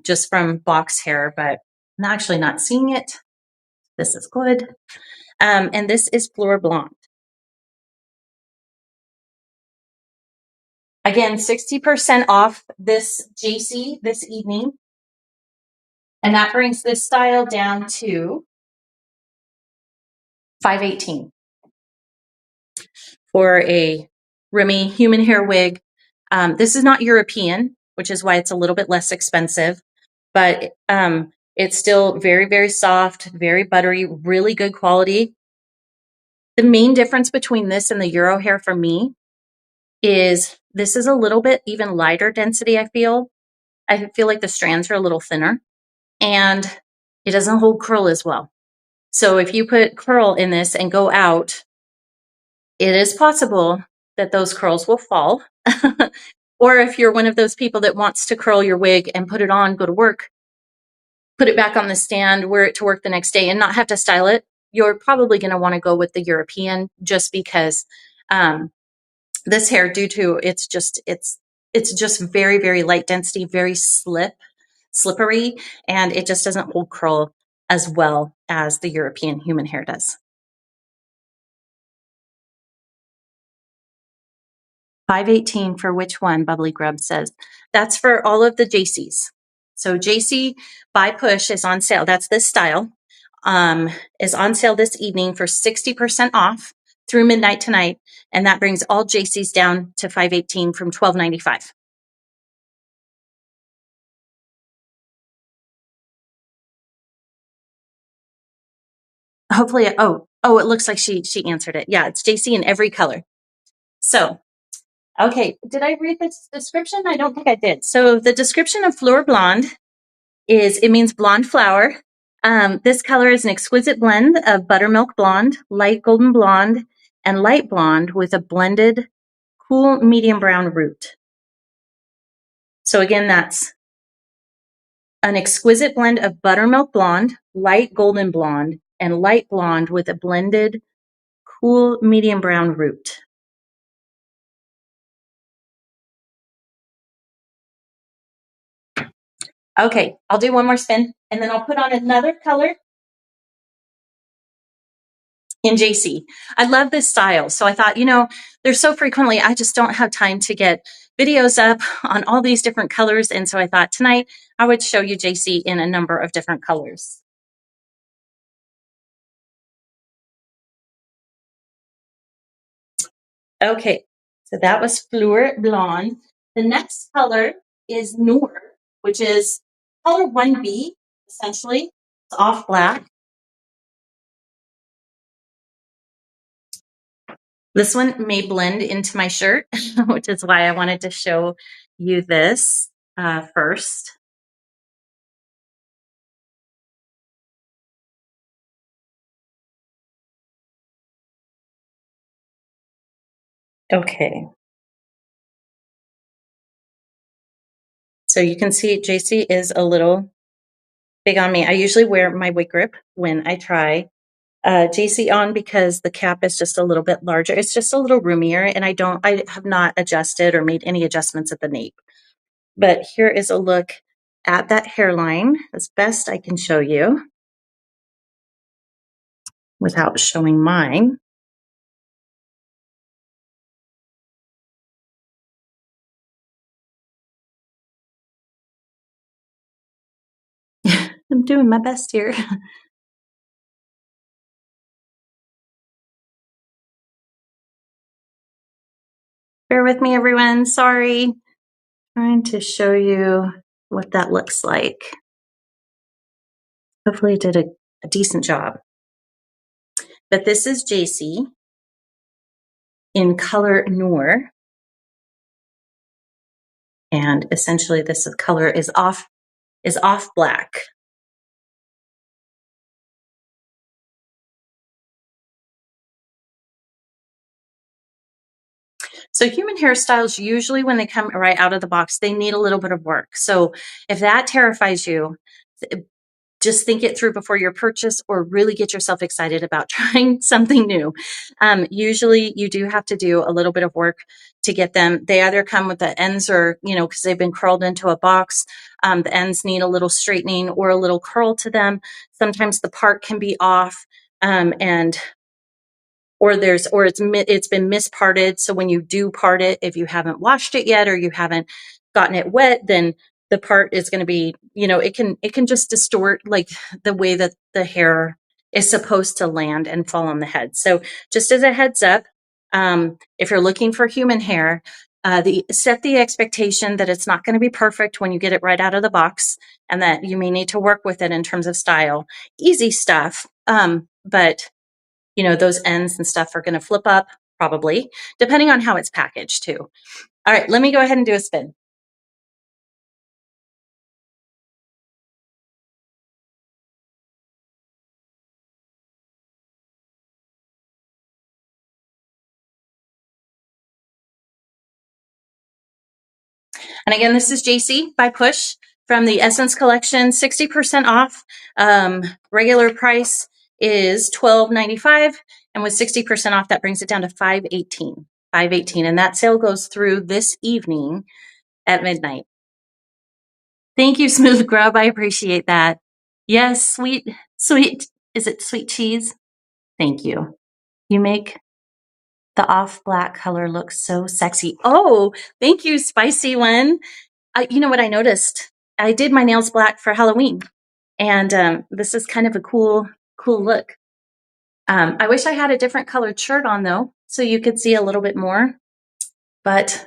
just from box hair, but I'm actually not seeing it. This is good. And this is Fleur Blonde. Again, 60% off this JC this evening. And that brings this style down to $518 for a Remy human hair wig. This is not European, which is why it's a little bit less expensive, but it's still very, very soft, very buttery, really good quality. The main difference between this and the Euro hair for me is this is a little bit even lighter density, I feel. I feel like the strands are a little thinner, and it doesn't hold curl as well. So if you put curl in this and go out, it is possible that those curls will fall. Or if you're one of those people that wants to curl your wig and put it on, go to work, put it back on the stand, wear it to work the next day and not have to style it, you're probably going to want to go with the European just because this hair, due to it's just very, very light density, very slippery, and it just doesn't hold curl as well as the European human hair does. $518 for which one? Bubbly Grub says. That's for all of the JCs. So JC by Push is on sale. That's this style. Is on sale this evening for 60% off through midnight tonight. And that brings all JCs down to $518 from $12.95. hopefully, it looks like she answered it. Yeah, it's JC in every color. So, okay, did I read the description? I don't think I did. So the description of Fleur Blonde it means blonde flower. This color is an exquisite blend of buttermilk blonde, light golden blonde, and light blonde with a blended cool medium brown root. So again, that's an exquisite blend of buttermilk blonde, light golden blonde, and light blonde with a blended cool medium brown root. Okay, I'll do one more spin and then I'll put on another color in JC. I love this style. So I thought, there's so frequently, I just don't have time to get videos up on all these different colors. And so I thought tonight I would show you JC in a number of different colors. Okay, so that was Fleur Blonde. The next color is Noir, which is color 1B, essentially. It's off black. This one may blend into my shirt, which is why I wanted to show you this first. Okay. So you can see JC is a little big on me. I usually wear my wig grip when I try JC on because the cap is just a little bit larger. It's just a little roomier, and I have not adjusted or made any adjustments at the nape. But here is a look at that hairline as best I can show you without showing mine. I'm doing my best here. Bear with me, everyone. Sorry. Trying to show you what that looks like. Hopefully I did a decent job. But this is JC in color Noir. And essentially this color is off black. So human hairstyles, usually when they come right out of the box, they need a little bit of work. So if that terrifies you, just think it through before your purchase, or really get yourself excited about trying something new. Usually you do have to do a little bit of work to get them. They either come with the ends or, because they've been curled into a box, the ends need a little straightening or a little curl to them. Sometimes the part can be off, or it's been misparted. So when you do part it, if you haven't washed it yet or you haven't gotten it wet, then the part is going to be, it can just distort like the way that the hair is supposed to land and fall on the head. So just as a heads up, if you're looking for human hair, set the expectation that it's not going to be perfect when you get it right out of the box, and that you may need to work with it in terms of style. Easy stuff, but those ends and stuff are going to flip up probably, depending on how it's packaged too. All right, let me go ahead and do a spin. And again, this is JC by Push from the Essence collection, 60% off. Regular price is $12.95, and with 60% off, that brings it down to $5.18. $5.18, and that sale goes through this evening at midnight. Thank you, Smooth Grub. I appreciate that. Yes, sweet. Is it sweet cheese? Thank you. You make the off black color look so sexy. Oh, thank you, spicy one. You know what I noticed? I did my nails black for Halloween, and this is kind of a cool look. I wish I had a different colored shirt on though, so you could see a little bit more, but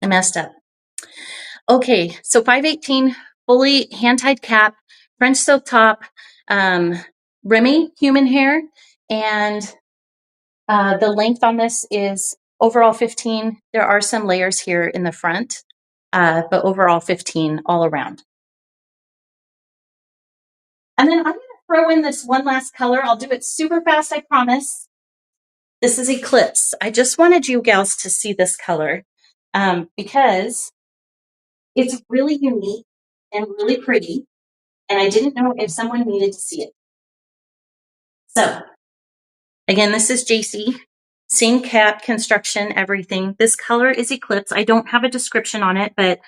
I messed up. Okay, so 518, fully hand-tied cap, French silk top, Remy human hair, and the length on this is overall 15. There are some layers here in the front, but overall 15 all around. And then I'm going to throw in this one last color. I'll do it super fast, I promise. This is Eclipse. I just wanted you gals to see this color because it's really unique and really pretty, and I didn't know if someone needed to see it. So, again, this is JC. Same cap, construction, everything. This color is Eclipse. I don't have a description on it, but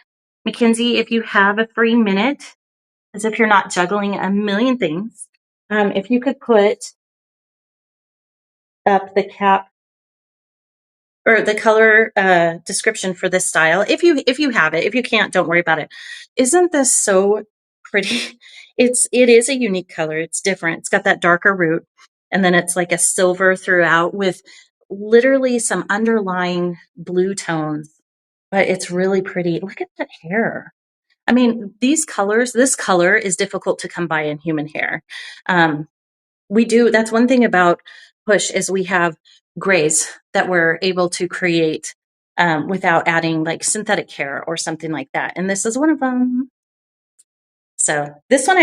Mackenzie, if you have a free minute, as if you're not juggling a million things, if you could put up the cap or the color description for this style, if you have it. If you can't, don't worry about it. Isn't this so pretty? It is a unique color. It's different. It's got that darker root, and then it's like a silver throughout with literally some underlying blue tones. But it's really pretty. Look at that hair. I mean, these colors. This color is difficult to come by in human hair. That's one thing about Push is we have grays that we're able to create without adding like synthetic hair or something like that. And this is one of them. So this one,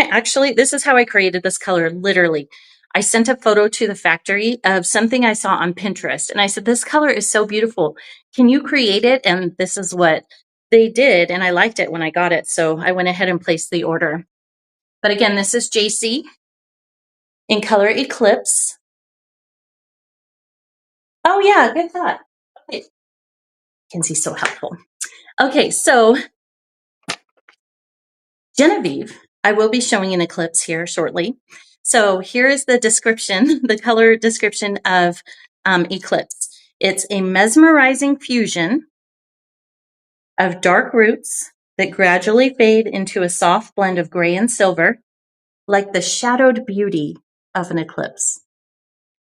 this is how I created this color. Literally, I sent a photo to the factory of something I saw on Pinterest. And I said, this color is so beautiful. Can you create it? And this is what they did. And I liked it when I got it. So I went ahead and placed the order. But again, this is JC in color Eclipse. Oh yeah, good thought. Okay. Kenzie's so helpful. Okay, so Genevieve, I will be showing an Eclipse here shortly. So here is the description, the color description of Eclipse. It's a mesmerizing fusion of dark roots that gradually fade into a soft blend of gray and silver, like the shadowed beauty of an eclipse.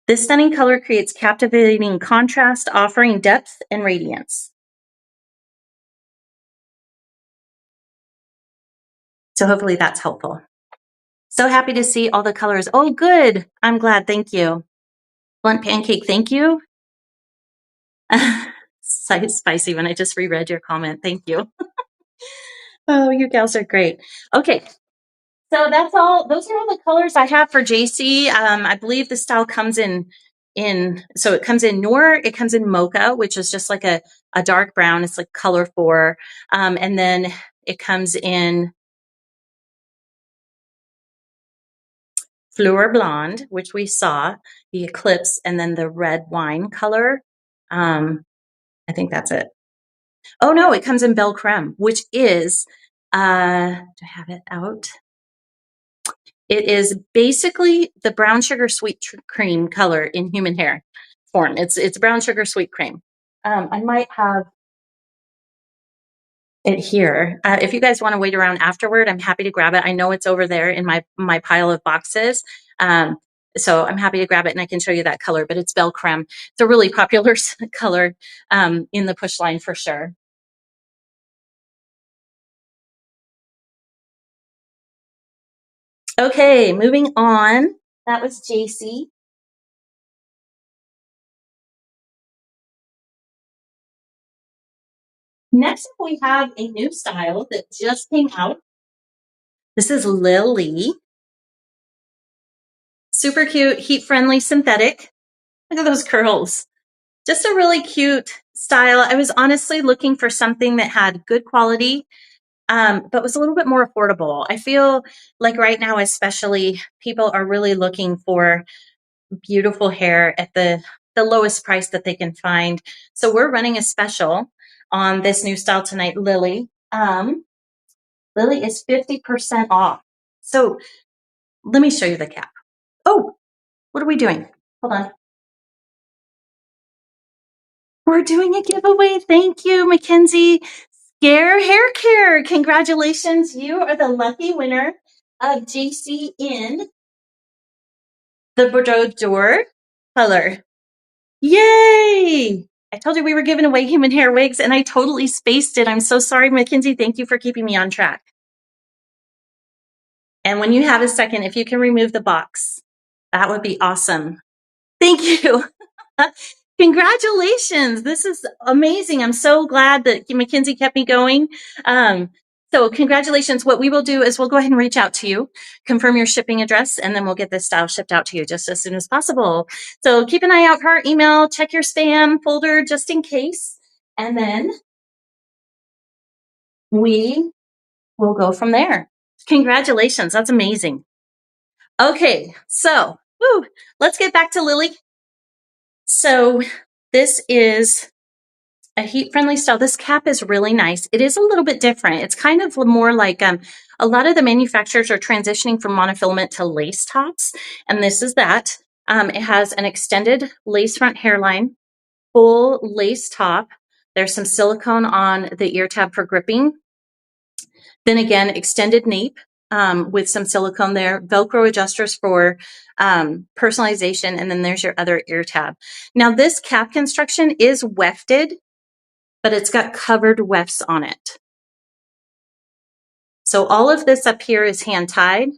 This stunning color creates captivating contrast, offering depth and radiance. So hopefully that's helpful. So happy to see all the colors. Oh, good. I'm glad. Thank you. Blunt Pancake, thank you. Spicy when I just reread your comment. Thank you. Oh, you gals are great. Okay. So that's all. Those are all the colors I have for JC. I believe the style comes so it comes in Noir, it comes in Mocha, which is just like a dark brown. It's like color 4. And then it comes in Fleur Blonde, which we saw, the Eclipse, and then the red wine color. I think that's it. Oh no, it comes in Belle Creme, which is, do I have it out? It is basically the brown sugar sweet cream color in human hair form. It's brown sugar sweet cream. I might have it here. If you guys want to wait around afterward, I'm happy to grab it. I know it's over there in my pile of boxes. So I'm happy to grab it and I can show you that color, but it's Belle Creme. It's a really popular color in the Push line for sure. Okay, moving on. That was JC. Next up, we have a new style that just came out. This is Lily. Super cute, heat-friendly synthetic. Look at those curls. Just a really cute style. I was honestly looking for something that had good quality, but was a little bit more affordable. I feel like right now, especially, people are really looking for beautiful hair at the lowest price that they can find. So we're running a special on this new style tonight, Lily. Lily is 50% off. So let me show you the cap. Oh, what are we doing? Hold on. We're doing a giveaway. Thank you, Mackenzie. Scare Hair Care. Congratulations. You are the lucky winner of JC in the Bordeaux d'Or color. Yay! I told you we were giving away human hair wigs and I totally spaced it. I'm so sorry, Mackenzie. Thank you for keeping me on track. And when you have a second, if you can remove the box. That would be awesome. Thank you. Congratulations. This is amazing. I'm so glad that Mackenzie kept me going. So congratulations. What we will do is we'll go ahead and reach out to you, confirm your shipping address, and then we'll get this style shipped out to you just as soon as possible. So keep an eye out for our email, check your spam folder just in case, and then we will go from there. Congratulations. That's amazing. Okay, so let's get back to Lily. So this is a heat-friendly style. This cap is really nice. It is a little bit different. It's kind of more like a lot of the manufacturers are transitioning from monofilament to lace tops, and this is that. It has an extended lace front hairline, full lace top. There's some silicone on the ear tab for gripping. Then again, extended nape with some silicone there, Velcro adjusters for personalization, and then there's your other ear tab. Now this cap construction is wefted, but it's got covered wefts on it. So all of this up here is hand tied.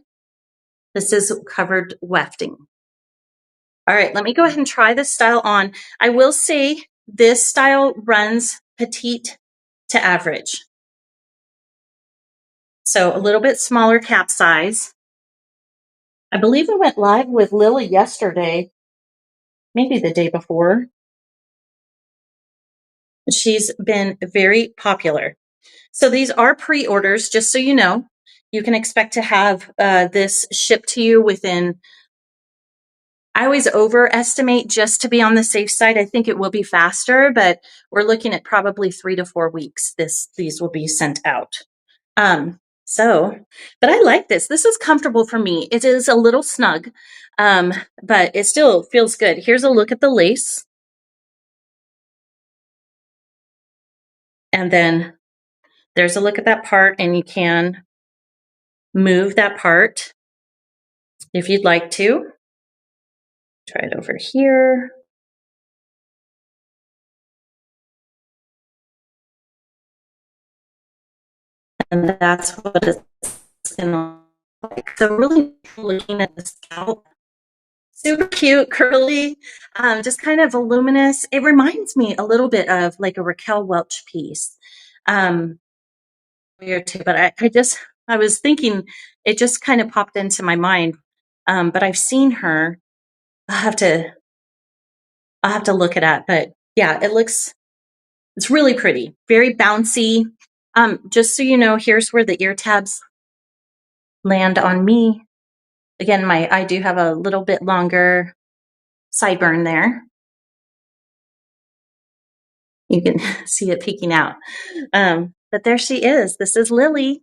This is covered wefting. All right, let me go ahead and try this style on. I will say this style runs petite to average. So a little bit smaller cap size. I believe we went live with Lily yesterday, maybe the day before. She's been very popular. So these are pre-orders, just so you know. You can expect to have this shipped to you within, I always overestimate just to be on the safe side. I think it will be faster, but we're looking at probably 3 to 4 weeks. These will be sent out. But I like this. This is comfortable for me. It is a little snug, but it still feels good. Here's a look at the lace. And then there's a look at that part, and you can move that part if you'd like to. Try it over here. And that's what it's going to look like. So really looking at the scalp. Super cute, curly, just kind of voluminous. It reminds me a little bit of like a Raquel Welch piece. Weird too, but I was thinking, it just kind of popped into my mind. But I've seen her. I'll have to look it up. But yeah, it's really pretty, very bouncy. Just so you know, here's where the ear tabs land on me. Again, I do have a little bit longer sideburn there. You can see it peeking out. But there she is. This is Lily.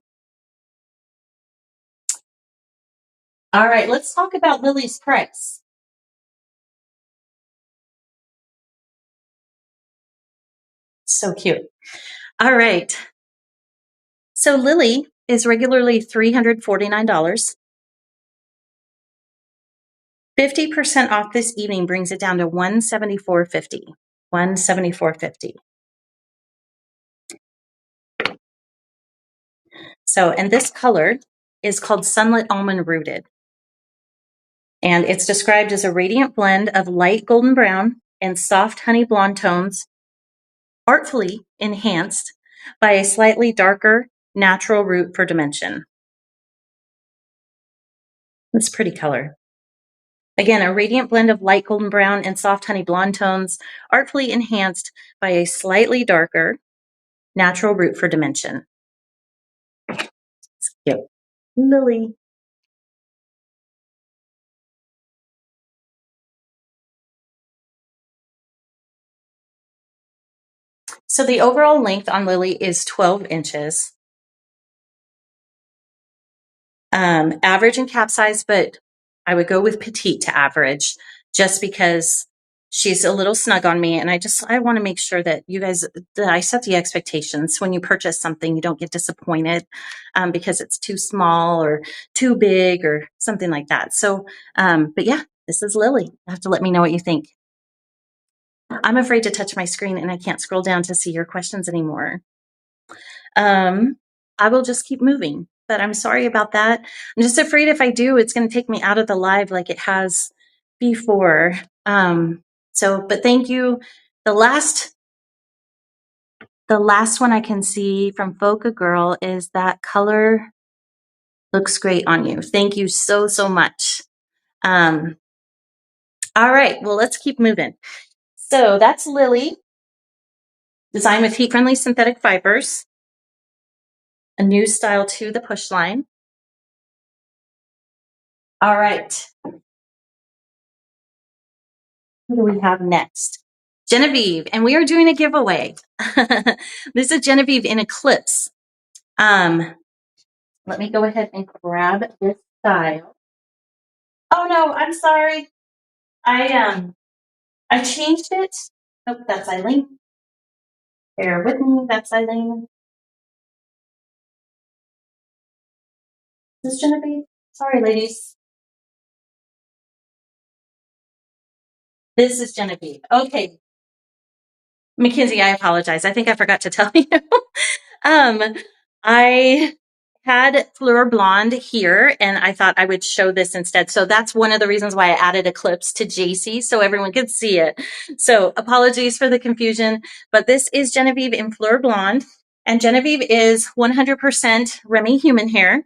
All right, let's talk about Lily's price. So cute. All right. So Lily is regularly $349. 50% off this evening brings it down to $174.50. $174.50. So, and this color is called Sunlit Almond Rooted. And it's described as a radiant blend of light golden brown and soft honey blonde tones, artfully enhanced by a slightly darker natural root for dimension. It's a pretty color. Again, a radiant blend of light golden brown and soft honey blonde tones, artfully enhanced by a slightly darker natural root for dimension. It's cute. Lily. So the overall length on Lily is 12 inches. Average in cap size, but I would go with petite to average just because she's a little snug on me. And I want to make sure that you guys, that I set the expectations. When you purchase something, you don't get disappointed because it's too small or too big or something like that. So, but yeah, this is Lily. You have to let me know what you think. I'm afraid to touch my screen and I can't scroll down to see your questions anymore. I will just keep moving, but I'm sorry about that. I'm just afraid if I do, it's going to take me out of the live like it has before. But thank you. The last one I can see from Foca Girl is that color looks great on you. Thank you so, so much. All right, well, let's keep moving. So that's Lily, designed with heat-friendly synthetic fibers, a new style to the push line. All right. Who do we have next? Genevieve, and we are doing a giveaway. This is Genevieve in Eclipse. Let me go ahead and grab this style. Oh no, I'm sorry. I changed it. Nope, that's Eileen. Bear with me, that's Eileen. Is this Genevieve? Sorry, ladies. This is Genevieve. Okay. Mackenzie, I apologize. I think I forgot to tell you. I had Fleur Blonde here, and I thought I would show this instead. So that's one of the reasons why I added Eclipse to JC, so everyone could see it. So apologies for the confusion, but this is Genevieve in Fleur Blonde, and Genevieve is 100% Remy human hair.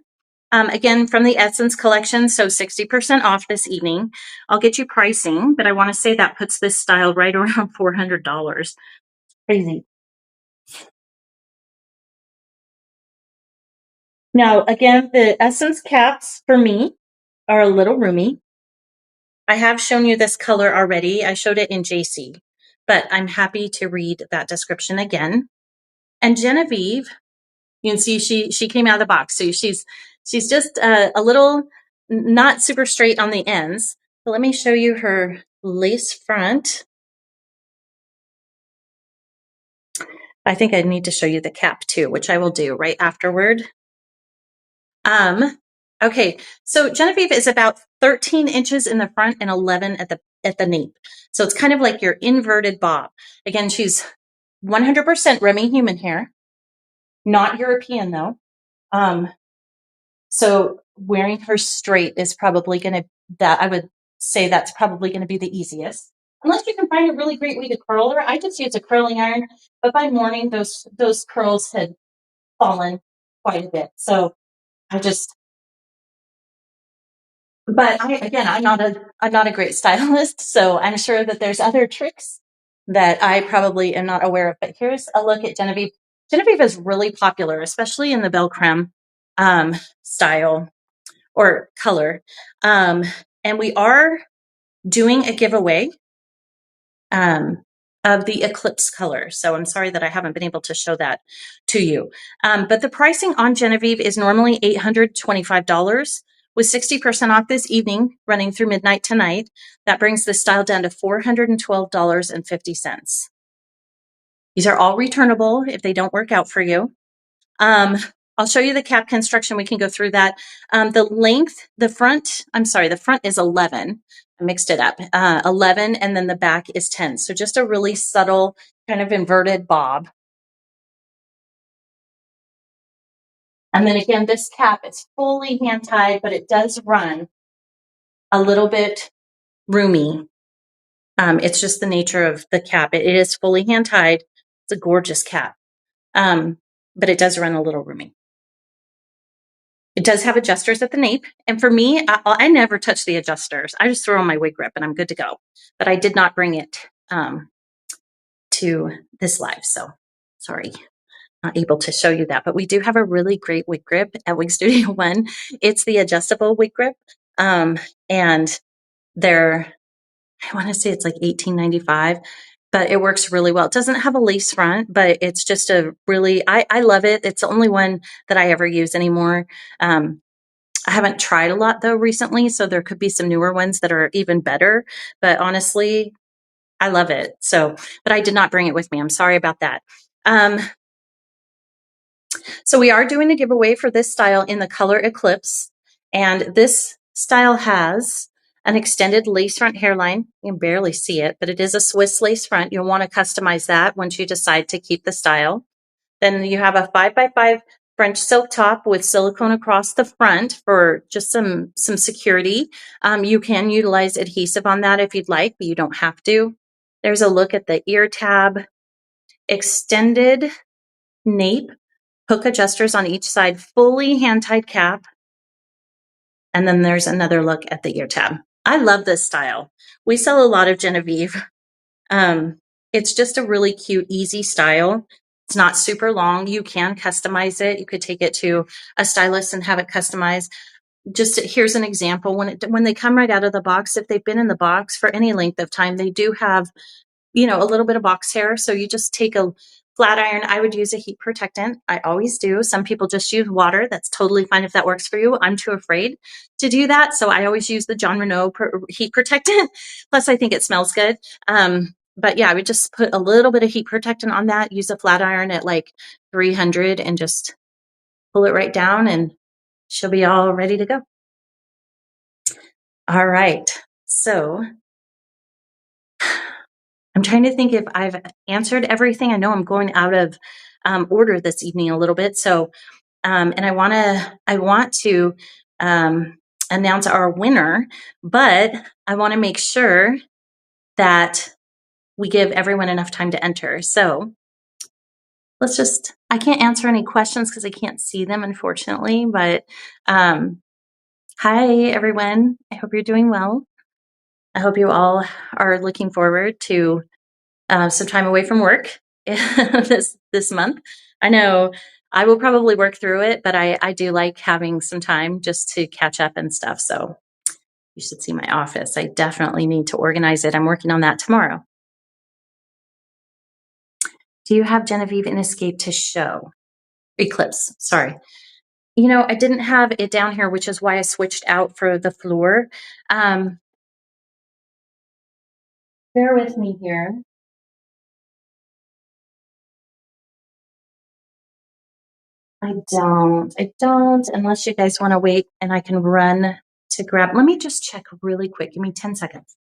Again, from the Essence collection, so 60% off this evening. I'll get you pricing, but I want to say that puts this style right around $400. Crazy. Now, again, the Essence caps for me are a little roomy. I have shown you this color already. I showed it in JC, but I'm happy to read that description again. And Genevieve, you can see she came out of the box. So she's just a little not super straight on the ends. But let me show you her lace front. I think I need to show you the cap too, which I will do right afterward. Okay, so Genevieve is about 13 inches in the front and 11 at the nape. So it's kind of like your inverted bob. Again, she's 100% Remy human hair, not European though. So wearing her straight is probably I would say that's probably going to be the easiest. Unless you can find a really great way to curl her. I just use a curling iron, but by morning those curls had fallen quite a bit. So I'm not a great stylist, so I'm sure that there's other tricks that I probably am not aware of. But here's a look at Genevieve. Genevieve is really popular, especially in the belle creme style or color. And we are doing a giveaway of the Eclipse color. So I'm sorry that I haven't been able to show that to you. But the pricing on Genevieve is normally $825 with 60% off this evening running through midnight tonight. That brings the style down to $412.50. These are all returnable if they don't work out for you. I'll show you the cap construction. We can go through that. The front is 11. I mixed it up. 11, and then the back is 10. So just a really subtle kind of inverted bob. And then again, this cap is fully hand tied, but it does run a little bit roomy. It's just the nature of the cap. It is fully hand tied. It's a gorgeous cap. But it does run a little roomy. It does have adjusters at the nape. And for me, I never touch the adjusters. I just throw on my wig grip and I'm good to go. But I did not bring it to this live. So sorry, not able to show you that. But we do have a really great wig grip at Wig Studio One. It's the adjustable wig grip. And I want to say it's like $18.95. But it works really well. It doesn't have a lace front, but it's just I love it. It's the only one that I ever use anymore. I haven't tried a lot though recently, so there could be some newer ones that are even better. But honestly, I love it. But I did not bring it with me. I'm sorry about that. So we are doing a giveaway for this style in the color Eclipse. And this style has an extended lace front hairline. You can barely see it, but it is a Swiss lace front. You'll want to customize that once you decide to keep the style. Then you have a 5x5 French silk top with silicone across the front for just some security. You can utilize adhesive on that if you'd like, but you don't have to. There's a look at the ear tab, extended nape, hook adjusters on each side, fully hand-tied cap. And then there's another look at the ear tab. I love this style. We sell a lot of Genevieve. It's just a really cute, easy style. It's not super long. You can customize it. You could take it to a stylist and have it customized. Just here's an example. When they come right out of the box, if they've been in the box for any length of time, they do have, you know, a little bit of box hair. So you just take a flat iron. I would use a heat protectant. I always do. Some people just use water. That's totally fine if that works for you. I'm too afraid to do that. So I always use the John Renault heat protectant. Plus, I think it smells good. But yeah, I would just put a little bit of heat protectant on that, use a flat iron at like 300 and just pull it right down and she'll be all ready to go. All right. So I'm trying to think if I've answered everything. I know I'm going out of order this evening a little bit. So, and I want to announce our winner, but I want to make sure that we give everyone enough time to enter. So I can't answer any questions because I can't see them, unfortunately, but hi, everyone. I hope you're doing well. I hope you all are looking forward to some time away from work this month. I know I will probably work through it, but I do like having some time just to catch up and stuff. So you should see my office. I definitely need to organize it. I'm working on that tomorrow. Do you have Genevieve in Escape to show? Eclipse, sorry. You know, I didn't have it down here, which is why I switched out for the floor. Bear with me here. I don't, unless you guys want to wait and I can run to grab. Let me just check really quick. Give me 10 seconds.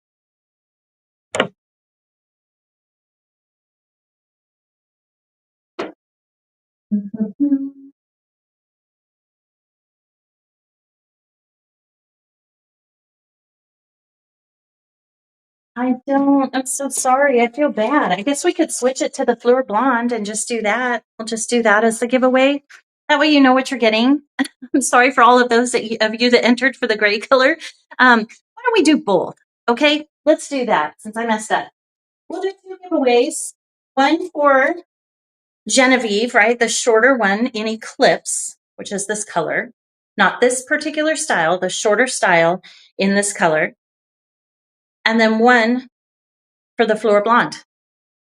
I don't. I'm so sorry. I feel bad. I guess we could switch it to the Fleur Blonde and just do that. We'll just do that as the giveaway. That way you know what you're getting. I'm sorry for all of those of you that entered for the gray color. Why don't we do both? Okay, let's do that since I messed up. We'll do 2 giveaways. One for Genevieve, right? The shorter one in Eclipse, which is this color. Not this particular style, the shorter style in this color. And then one for the Fleur Blonde.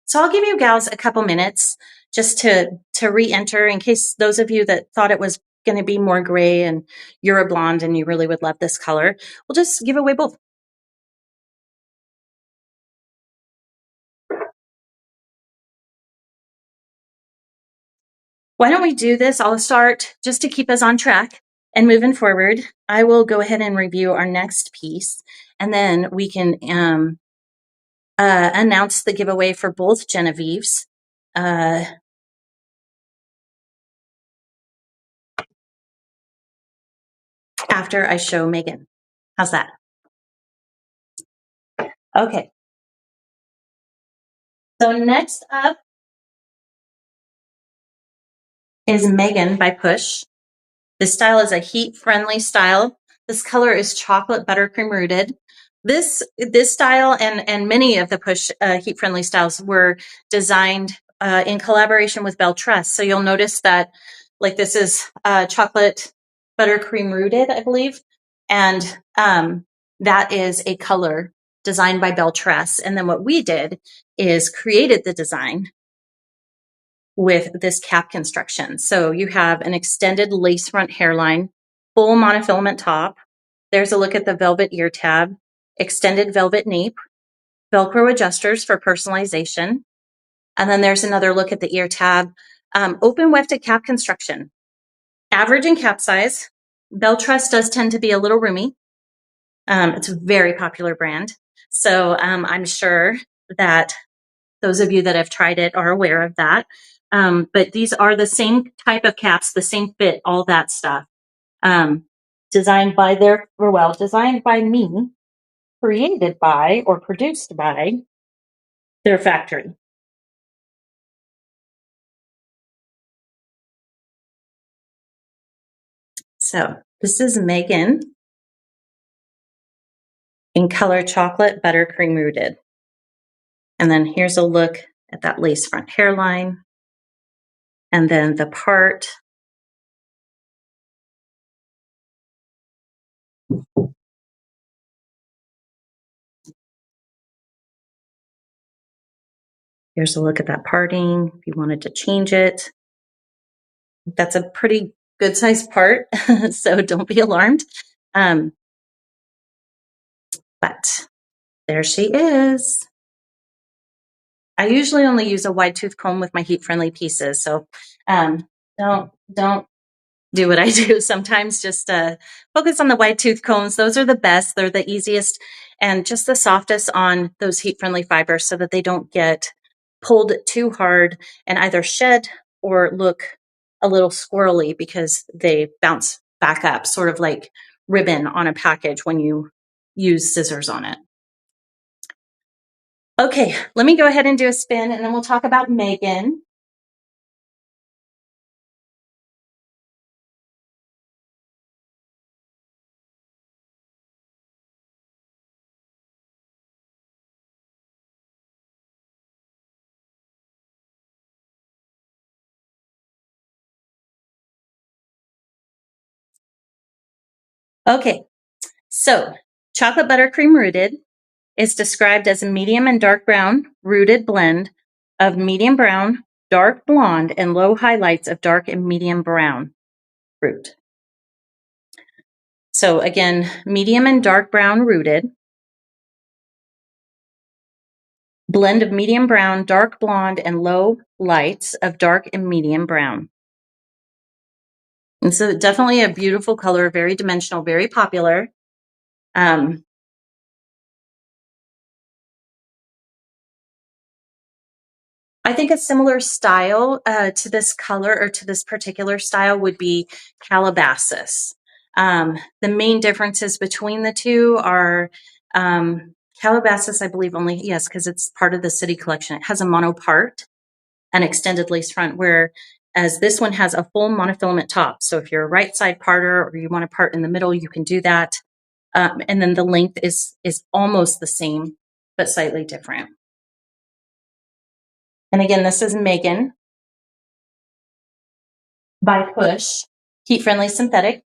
So I'll give you gals a couple minutes just to re-enter in case those of you that thought it was going to be more gray and you're a blonde and you really would love this color. We'll just give away both. Why don't we do this? I'll start just to keep us on track and moving forward. I will go ahead and review our next piece and then we can announce the giveaway for both Genevieves. After I show Megan. How's that? Okay. So next up is Megan by Push. This style is a heat-friendly style. This color is chocolate buttercream rooted. This style and many of the Push heat-friendly styles were designed in collaboration with Belle Tress. So you'll notice that like this is chocolate buttercream rooted, I believe. And that is a color designed by Belle Tress. And then what we did is created the design with this cap construction. So you have an extended lace front hairline, full monofilament top. There's a look at the velvet ear tab, extended velvet nape, Velcro adjusters for personalization. And then there's another look at the ear tab, open wefted cap construction. Average in cap size. Belle Tress does tend to be a little roomy. It's a very popular brand. So I'm sure that those of you that have tried it are aware of that. But these are the same type of caps, the same fit, all that stuff. Designed by me, created by or produced by their factory. So this is Megan in color chocolate buttercream rooted. And then here's a look at that lace front hairline. And then the part. Here's a look at that parting if you wanted to change it. That's a pretty good sized part, so don't be alarmed. But there she is. I usually only use a wide tooth comb with my heat friendly pieces, so don't do what I do. Sometimes just focus on the wide tooth combs. Those are the best. They're the easiest and just the softest on those heat friendly fibers so that they don't get pulled too hard and either shed or look a little squirrely because they bounce back up, sort of like ribbon on a package when you use scissors on it. Okay, let me go ahead and do a spin and then we'll talk about Megan. Okay, so chocolate buttercream rooted is described as a medium and dark brown rooted blend of medium brown, dark blonde, and low highlights of dark and medium brown root. So again, medium and dark brown rooted, blend of medium brown, dark blonde, and low lights of dark and medium brown. And so definitely a beautiful color, very dimensional, very popular. I think a similar style to this color or to this particular style would be Calabasas. The main differences between the two are Calabasas, I believe only, yes, because it's part of the city collection. It has a mono part, an extended lace front, whereas this one has a full monofilament top. So if you're a right side parter or you want a part in the middle, you can do that. And then the length is almost the same, but slightly different. And again, this is Megan by Push, heat friendly synthetic.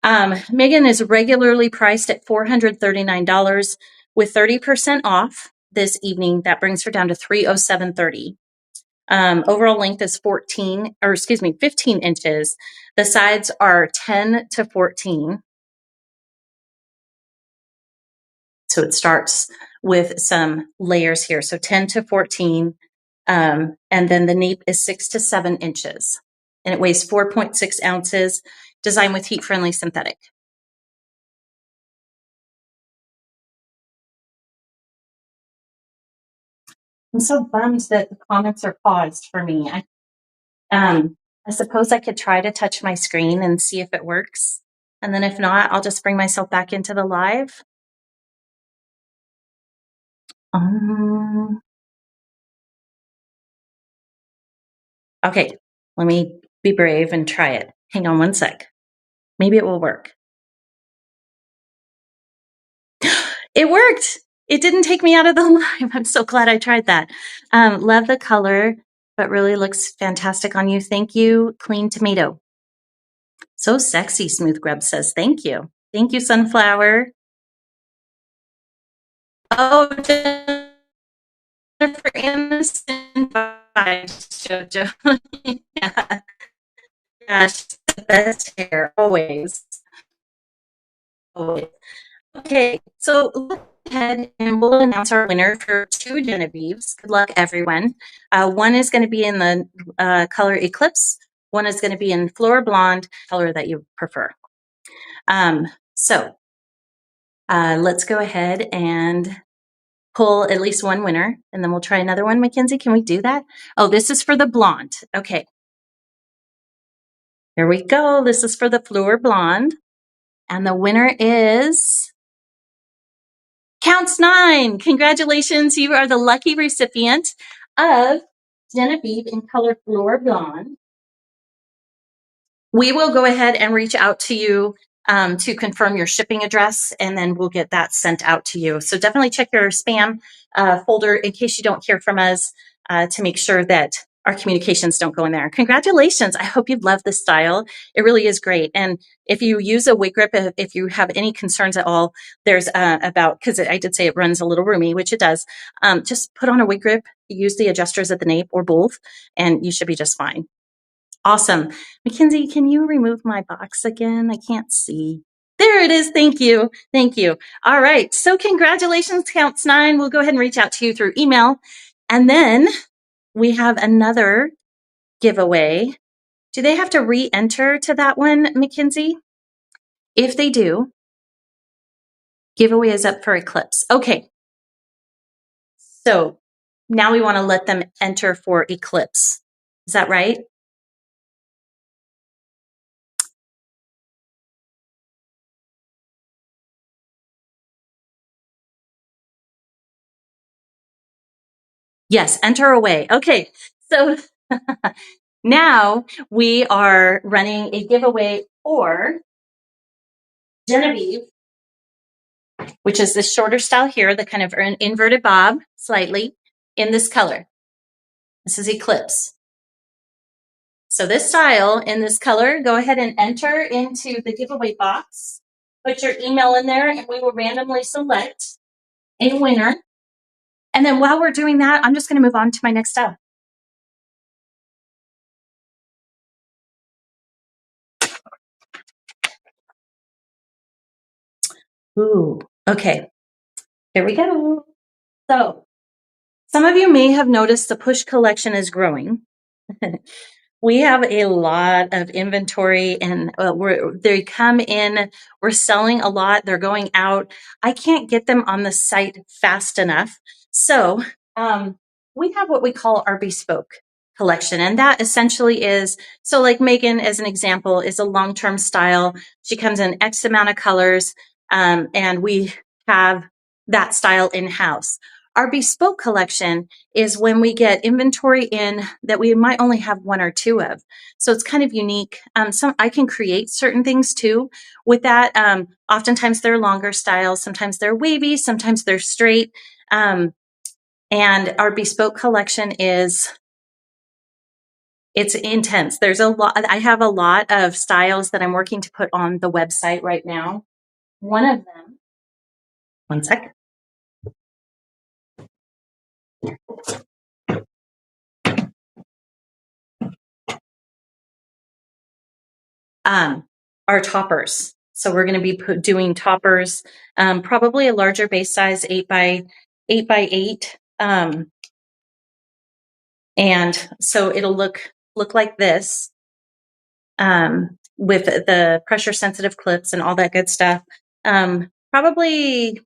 Megan is regularly priced at $439 with 30% off this evening. That brings her down to $307.30. Overall length is 15 inches. The sides are 10 to 14. So it starts with some layers here. So 10 to 14. And then the nape is 6 to 7 inches. And it weighs 4.6 ounces, designed with heat-friendly synthetic. I'm so bummed that the comments are paused for me. I suppose I could try to touch my screen and see if it works. And then if not, I'll just bring myself back into the live. Okay, let me be brave and try it. Hang on one sec. Maybe it will work. It worked. It didn't take me out of the live. I'm so glad I tried that. Love the color, but really looks fantastic on you. Thank you, Clean Tomato. So sexy, Smooth Grub says. Thank you. Thank you, Sunflower. Oh, Jennifer Aniston vibes, JoJo. Yeah. Yeah, she's the best hair, always. Always. Okay, so let's go ahead and we'll announce our winner for 2 Genevieves. Good luck, everyone. One is going to be in the color Eclipse. One is going to be in Flora Blonde, color that you prefer. So let's go ahead and pull at least one winner, and then we'll try another one. Mackenzie, can we do that? Oh, this is for the blonde. Okay. Here we go. This is for the Fleur Blonde. And the winner is Counts 9. Congratulations. You are the lucky recipient of Genevieve in color Fleur Blonde. We will go ahead and reach out to you to confirm your shipping address, and then we'll get that sent out to you. So definitely check your spam folder in case you don't hear from us to make sure that our communications don't go in there. Congratulations. I hope you love this style. It really is great. And if you use a wig grip, if you have any concerns at all, there's because I did say it runs a little roomy, which it does. Just put on a wig grip, use the adjusters at the nape or both, and you should be just fine. Awesome. Mackenzie, can you remove my box again? I can't see. There it is. Thank you. Thank you. All right. So congratulations, Counts 9. We'll go ahead and reach out to you through email. And then we have another giveaway. Do they have to re-enter to that one, Mackenzie? If they do, giveaway is up for Eclipse. Okay. So now we want to let them enter for Eclipse. Is that right? Yes, enter away. Okay, so now we are running a giveaway for Genevieve, which is this shorter style here, the kind of inverted bob slightly in this color. This is Eclipse. So this style in this color, go ahead and enter into the giveaway box. Put your email in there and we will randomly select a winner. And then while we're doing that, I'm just going to move on to my next style. Ooh, okay. Here we go. So some of you may have noticed the push collection is growing. We have a lot of inventory and they come in, we're selling a lot, they're going out. I can't get them on the site fast enough. So we have what we call our bespoke collection. And that essentially is, so like Megan, as an example, is a long-term style. She comes in X amount of colors and we have that style in-house. Our bespoke collection is when we get inventory in that we might only have one or two of. So it's kind of unique. I can create certain things too with that. Oftentimes they're longer styles. Sometimes they're wavy. Sometimes they're straight. And our bespoke collection it's intense. There's a lot. I have a lot of styles that I'm working to put on the website right now. One of them, one sec. Are toppers. So we're going to be doing toppers, probably a larger base size, 8 by 8. And so it'll look like this with the pressure sensitive clips and all that good stuff. Probably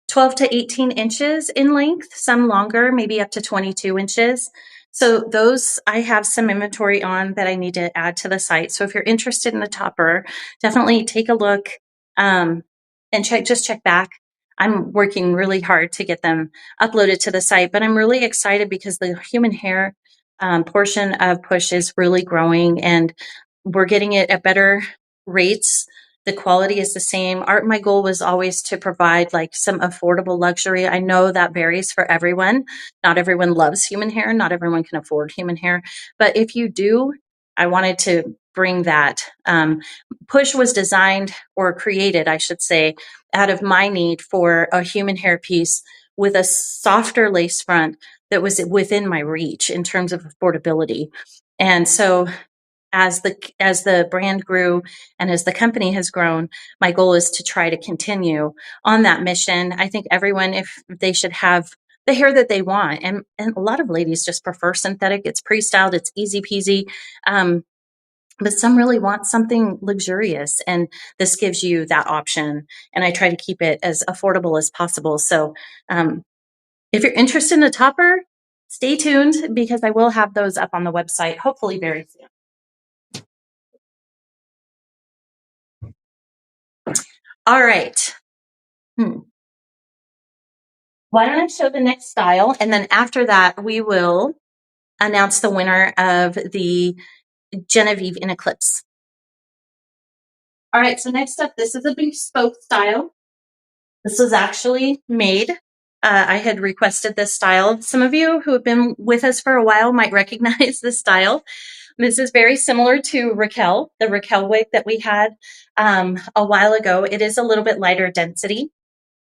12 to 18 inches in length, some longer, maybe up to 22 inches. So those I have some inventory on that I need to add to the site. So if you're interested in the topper, definitely take a look and check back. I'm working really hard to get them uploaded to the site, but I'm really excited because the human hair portion of Push is really growing and we're getting it at better rates. The quality is the same. My goal was always to provide like some affordable luxury. I know that varies for everyone. Not everyone loves human hair. Not everyone can afford human hair. But if you do, I wanted to bring that. Push was designed or created, I should say, out of my need for a human hair piece with a softer lace front that was within my reach in terms of affordability. And so as the brand grew and as the company has grown, my goal is to try to continue on that mission. I think everyone, if they should have the hair that they want, and a lot of ladies just prefer synthetic. It's pre-styled, it's easy peasy. But some really want something luxurious, and this gives you that option. And I try to keep it as affordable as possible. So If you're interested in a topper, stay tuned because I will have those up on the website, hopefully very soon. All right. Why don't I show the next style? And then after that, we will announce the winner of the Genevieve in Eclipse. All right, so next up, this is a bespoke style. This was actually made. I had requested this style. Some of you who have been with us for a while might recognize this style. This is very similar to Raquel, the Raquel wig that we had a while ago. It is a little bit lighter density.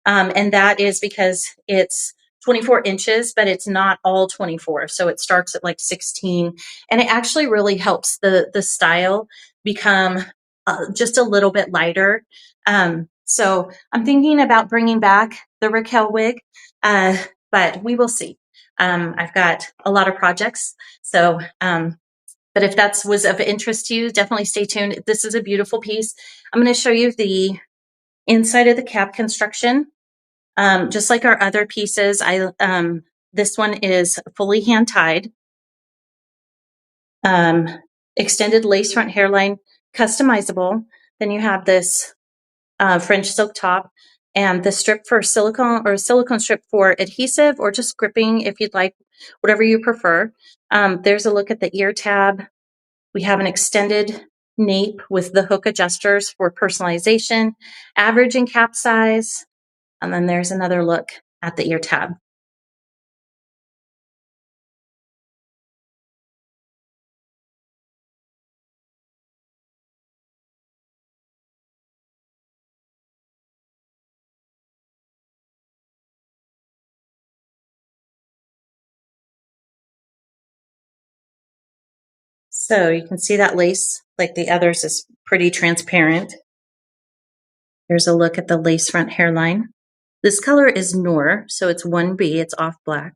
And that is because it's 24 inches, but it's not all 24. So it starts at like 16. And it actually really helps the style become just a little bit lighter. So I'm thinking about bringing back the Raquel wig, but we will see. I've got a lot of projects. So, but if that was of interest to you, definitely stay tuned. This is a beautiful piece. I'm going to show you the inside of the cap construction. Just like our other pieces, this one is fully hand tied. Extended lace front hairline, customizable. Then you have this French silk top and the strip for silicone or silicone strip for adhesive or just gripping if you'd like, whatever you prefer. There's a look at the ear tab. We have an extended nape with the hook adjusters for personalization, average and cap size. And then there's another look at the ear tab. So you can see that lace, like the others, is pretty transparent. Here's a look at the lace front hairline. This color is Noir, so it's 1B, it's off black.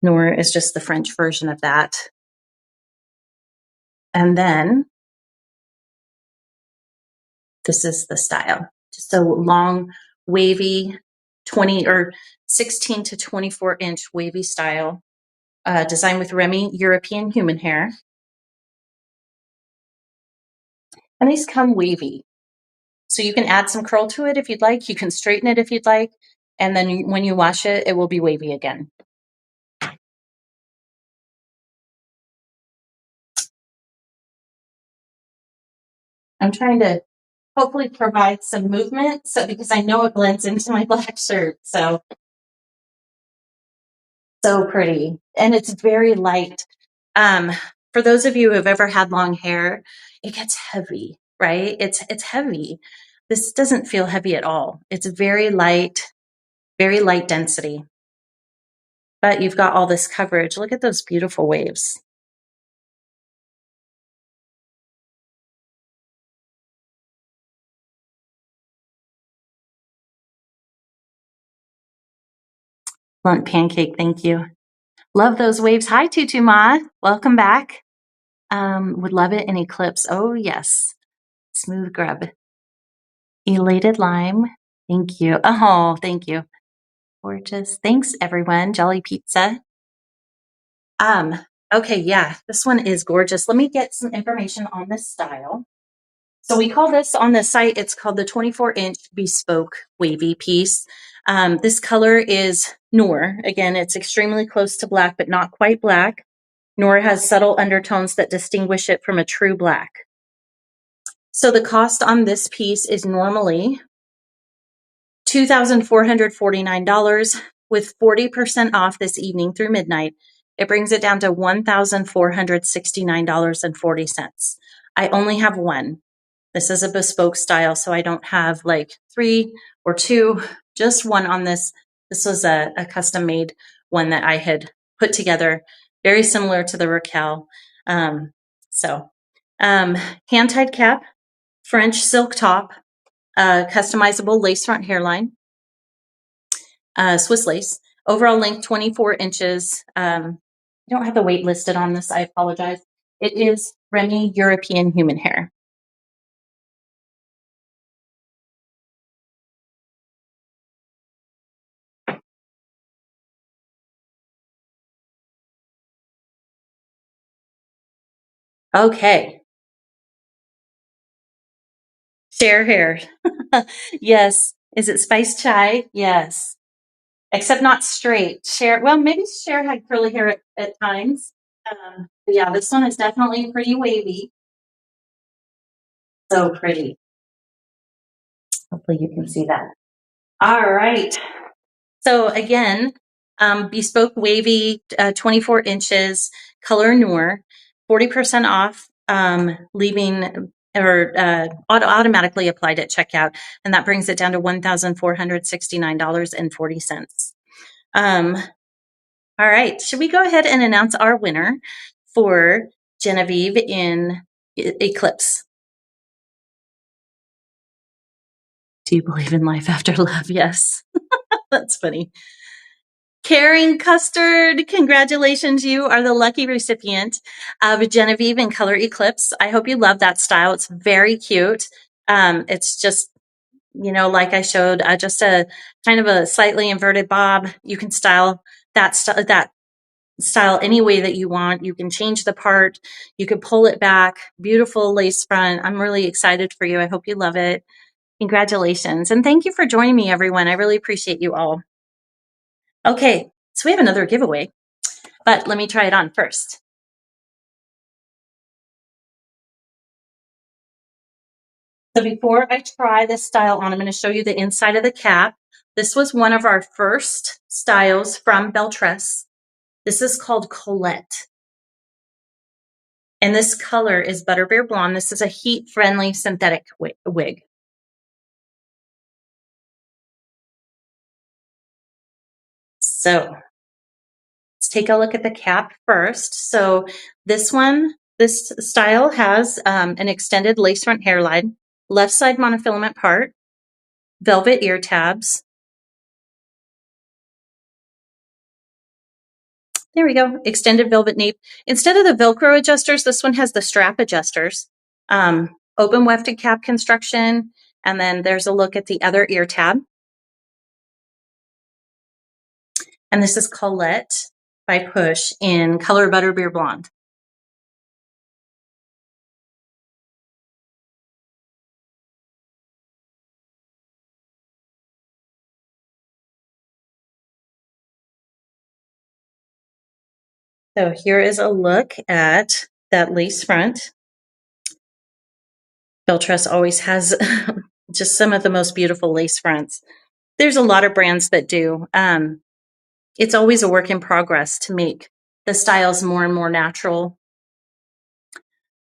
Noir is just the French version of that. And then this is the style. Just a long, wavy 20 or 16 to 24 inch wavy style, designed with Remy European human hair. And these come wavy. So you can add some curl to it if you'd like. You can straighten it if you'd like. And then when you wash it, it will be wavy again. I'm trying to hopefully provide some movement because I know it blends into my black shirt. So pretty. And it's very light. For those of you who have ever had long hair, it gets heavy, right? It's heavy. This doesn't feel heavy at all. It's very light density. But you've got all this coverage. Look at those beautiful waves. Blunt pancake, thank you. Love those waves. Hi, Tutu Ma. Welcome back. Would love it in Eclipse. Oh, yes. Smooth grub. Elated lime. Thank you. Oh, thank you. Gorgeous. Thanks, everyone. Jolly Pizza. Okay, yeah, this one is gorgeous. Let me get some information on this style. So we call this on the site, it's called the 24-inch bespoke wavy piece. This color is Noir. Again, it's extremely close to black, but not quite black. Noir has subtle undertones that distinguish it from a true black. So the cost on this piece is normally $2,449 with 40% off this evening through midnight. It brings it down to $1,469.40. I only have one. This is a bespoke style, so I don't have like 3 or 2, just one on this. This was a custom made one that I had put together, very similar to the Raquel. Hand-tied cap, French silk top, customizable lace front hairline, Swiss lace. Overall length 24 inches. I don't have the weight listed on this. I apologize. It is Remy European human hair. Okay. Share hair. Yes. Is it spice chai? Yes. Except not straight. Cher, well, maybe Cher had curly hair at times. But yeah, this one is definitely pretty wavy. So pretty. Hopefully you can see that. All right. So again, bespoke wavy, 24 inches, color noir, 40% off, leaving or automatically applied at checkout, and that brings it down to $1,469.40. All right, should we go ahead and announce our winner for Genevieve in Eclipse? Do you believe in life after love? Yes. That's funny. Caring Custard, congratulations. You are the lucky recipient of Genevieve in Color Eclipse. I hope you love that style. It's very cute. It's just, like I showed, just a kind of a slightly inverted bob. You can style that style any way that you want. You can change the part. You can pull it back. Beautiful lace front. I'm really excited for you. I hope you love it. Congratulations. And thank you for joining me, everyone. I really appreciate you all. Okay, so we have another giveaway, but let me try it on first. So before I try this style on, I'm going to show you the inside of the cap. This was one of our first styles from Beltress. This is called Colette. And this color is Butterbeer Blonde. This is a heat-friendly synthetic wig. So let's take a look at the cap first. So this style has an extended lace front hairline, left side monofilament part, velvet ear tabs. There we go. Extended velvet nape. Instead of the Velcro adjusters, this one has the strap adjusters. Open wefted cap construction. And then there's a look at the other ear tab. And this is Colette by Push in color Butterbeer Blonde. So here is a look at that lace front. Beltress always has just some of the most beautiful lace fronts. There's a lot of brands that do. It's always a work in progress to make the styles more and more natural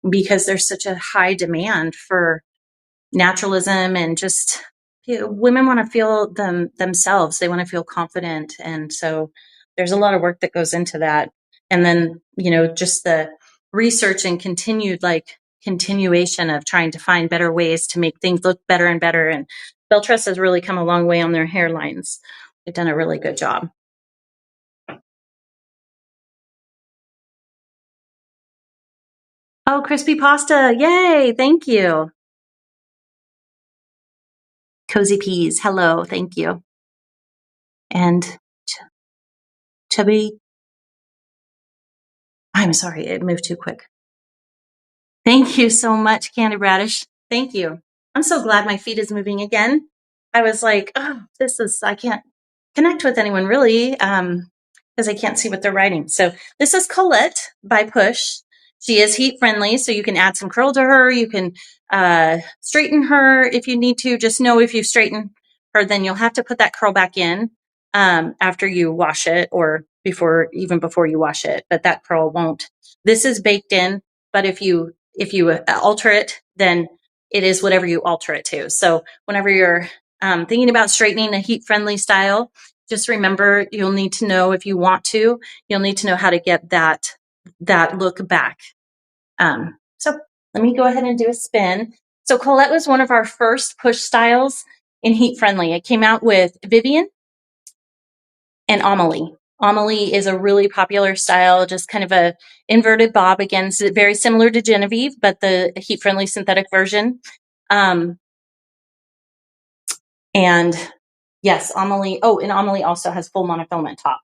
because there's such a high demand for naturalism and just women want to feel themselves. They want to feel confident. And so there's a lot of work that goes into that. And then, just the research and continuation of trying to find better ways to make things look better and better. And Beltress has really come a long way on their hairlines. They've done a really good job. Oh, crispy pasta. Yay. Thank you. Cozy Peas. Hello. Thank you. And Chubby. I'm sorry. It moved too quick. Thank you so much, Candy Radish. Thank you. I'm so glad my feed is moving again. I was like, oh, I can't connect with anyone really because I can't see what they're writing. So this is Colette by Push. She is heat friendly, so you can add some curl to her. You can straighten her if you need to. Just know if you straighten her, then you'll have to put that curl back in after you wash it or even before you wash it. But that curl won't. This is baked in, but if you alter it, then it is whatever you alter it to. So whenever you're thinking about straightening a heat-friendly style, just remember you'll need to know if you want to, you'll need to know how to get that look back. So let me go ahead and do a spin. So Colette was one of our first Push styles in heat-friendly. It came out with Vivian and Amelie. Amelie is a really popular style, just kind of a inverted bob. Again, it's very similar to Genevieve, but the heat-friendly synthetic version. And yes, Amelie. Oh, and Amelie also has full monofilament top.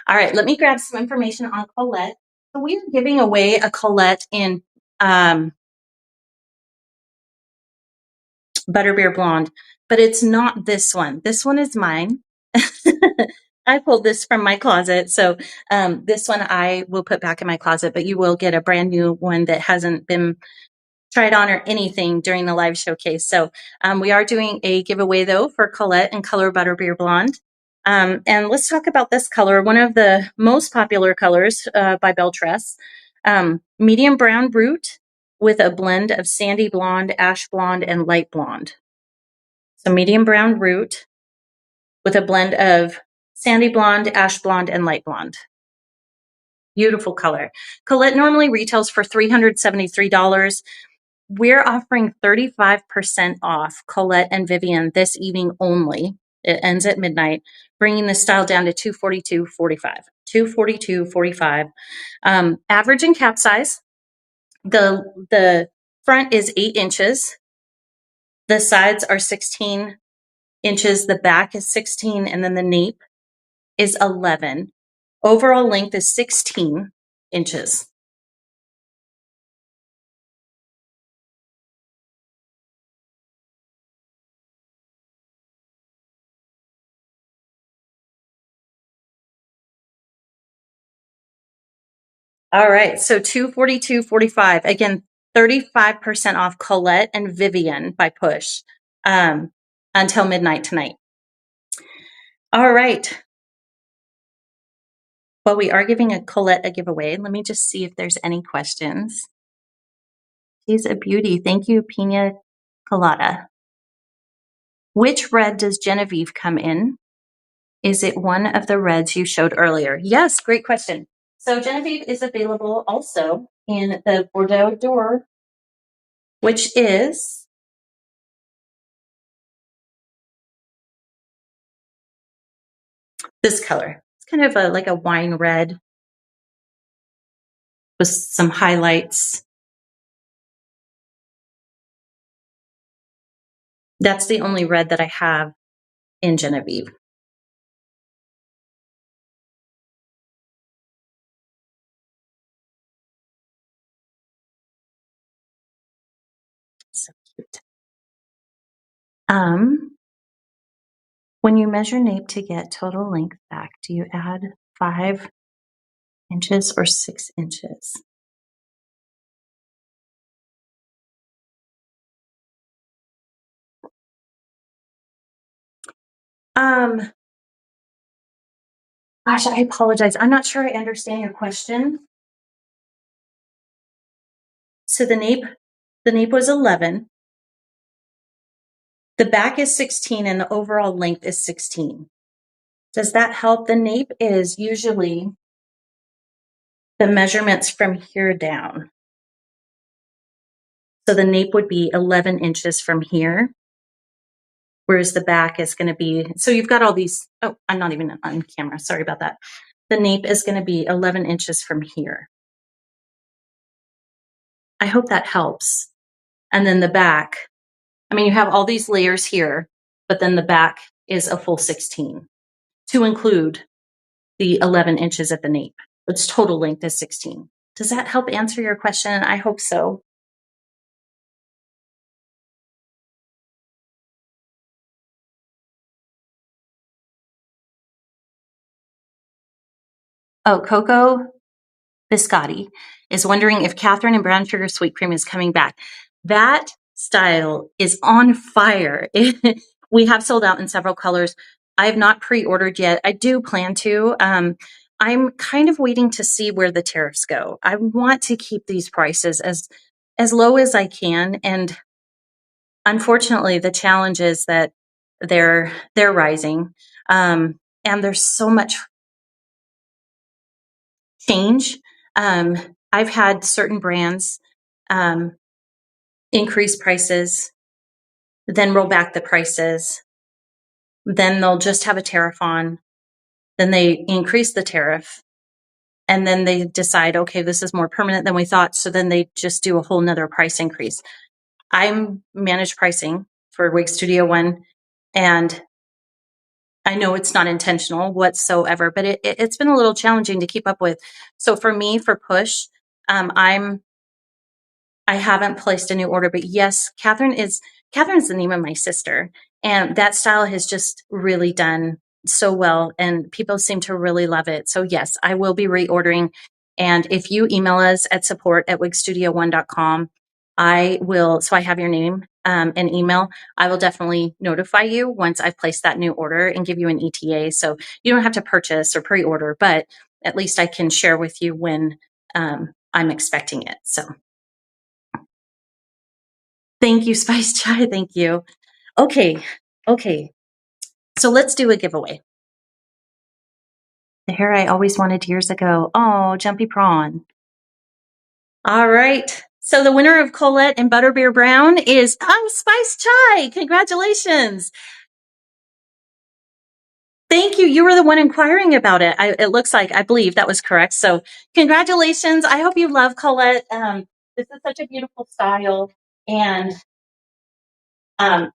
All right, let me grab some information on Colette. So we are giving away a Colette in Butterbeer Blonde, but it's not this one. This one is mine. I pulled this from my closet. So this one I will put back in my closet, but you will get a brand new one that hasn't been tried on or anything during the live showcase. So we are doing a giveaway though for Colette and color Butterbeer Blonde. And let's talk about this color, one of the most popular colors by Beltress. Medium brown root with a blend of sandy blonde, ash blonde, and light blonde. So medium brown root with a blend of sandy blonde, ash blonde, and light blonde. Beautiful color. Colette normally retails for $373. We're offering 35% off Colette and Vivian this evening only. It ends at midnight, bringing the style down to $242.45. $242.45. Average and cap size. The front is 8 inches. The sides are 16 inches. The back is 16, and then the nape is 11. Overall length is 16 inches. All right, so $242.45. Again, 35% off Colette and Vivian by push until midnight tonight. All right. Well, we are giving a Colette a giveaway. Let me just see if there's any questions. She's a beauty. Thank you, Pina Colada. Which red does Genevieve come in? Is it one of the reds you showed earlier? Yes, great question. So Genevieve is available also in the Bordeaux Door, which is this color. It's kind of like a wine red with some highlights. That's the only red that I have in Genevieve. So cute. When you measure nape to get total length back, do you add 5 inches or 6 inches? Gosh, I apologize. I'm not sure I understand your question. So the nape was 11. The back is 16 and the overall length is 16. Does that help? The nape is usually the measurements from here down. So the nape would be 11 inches from here, whereas the back is going to be, so you've got all these, oh, I'm not even on camera. Sorry about that. The nape is going to be 11 inches from here. I hope that helps. And then the back, I mean, you have all these layers here, but then the back is a full 16 to include the 11 inches at the nape. Its total length is 16. Does that help answer your question? I hope so. Oh, Coco Biscotti is wondering if Catherine and Brown Sugar Sweet Cream is coming back. That style is on fire. We have sold out in several colors. I have not pre-ordered yet. I do plan to. I'm kind of waiting to see where the tariffs go. I want to keep these prices as low as I can. And unfortunately, the challenge is that they're rising. And there's so much change. I've had certain brands increase prices, then roll back the prices, then they'll just have a tariff on, then they increase the tariff, and then they decide, okay, this is more permanent than we thought, so then they just do a whole nother price increase. I'm managed pricing for Wig Studio One, and I know it's not intentional whatsoever, but it's been a little challenging to keep up with. So for me, for push, I haven't placed a new order, but yes, Catherine's the name of my sister, and that style has just really done so well, and people seem to really love it. So yes, I will be reordering. And if you email us at support@wigstudio1.com, I will. So I have your name and email. I will definitely notify you once I've placed that new order and give you an ETA. So you don't have to purchase or pre-order, but at least I can share with you when I'm expecting it. So. Thank you, Spice Chai. Thank you. Okay. Okay. So let's do a giveaway. The hair I always wanted years ago. Oh, Jumpy Prawn. All right. So the winner of Colette and Butterbeer Brown is Spice Chai. Congratulations. Thank you. You were the one inquiring about it. It looks like, I believe that was correct. So congratulations. I hope you love Colette. This is such a beautiful style. And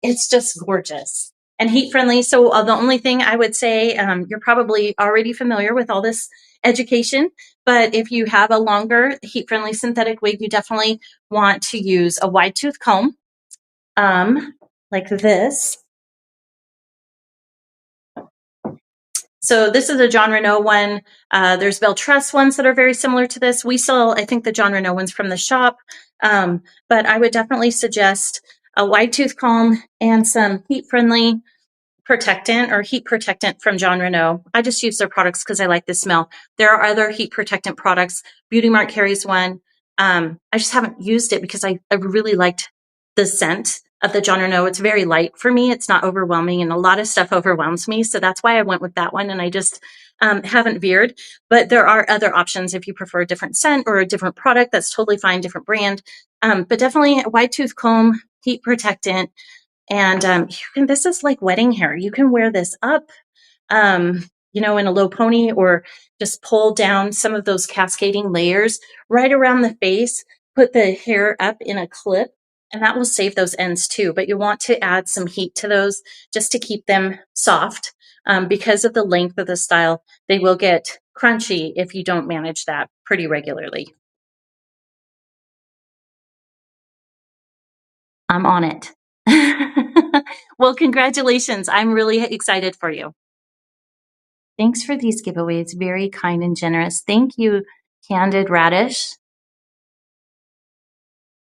it's just gorgeous and heat friendly. So the only thing I would say, you're probably already familiar with all this education, but if you have a longer heat friendly synthetic wig, you definitely want to use a wide tooth comb, like this. So this is a John Renault one. There's Belle Tress ones that are very similar to this. We sell, I think, the John Renault ones from the shop, but I would definitely suggest a wide tooth comb and some heat friendly protectant or heat protectant from John Renault. I just use their products because I like the smell. There are other heat protectant products. Beauty Mark carries one. I just haven't used it because I really liked the scent of the John Renault. It's very light for me. It's not overwhelming, and a lot of stuff overwhelms me. So that's why I went with that one, and I just haven't veered. But there are other options if you prefer a different scent or a different product. That's totally fine, different brand. But definitely a wide tooth comb, heat protectant, and this is like wedding hair. You can wear this up, in a low pony, or just pull down some of those cascading layers right around the face, put the hair up in a clip, and that will save those ends too. But you want to add some heat to those just to keep them soft. Because of the length of the style, they will get crunchy if you don't manage that pretty regularly. I'm on it. Well, congratulations. I'm really excited for you. Thanks for these giveaways. Very kind and generous. Thank you, Candid Radish.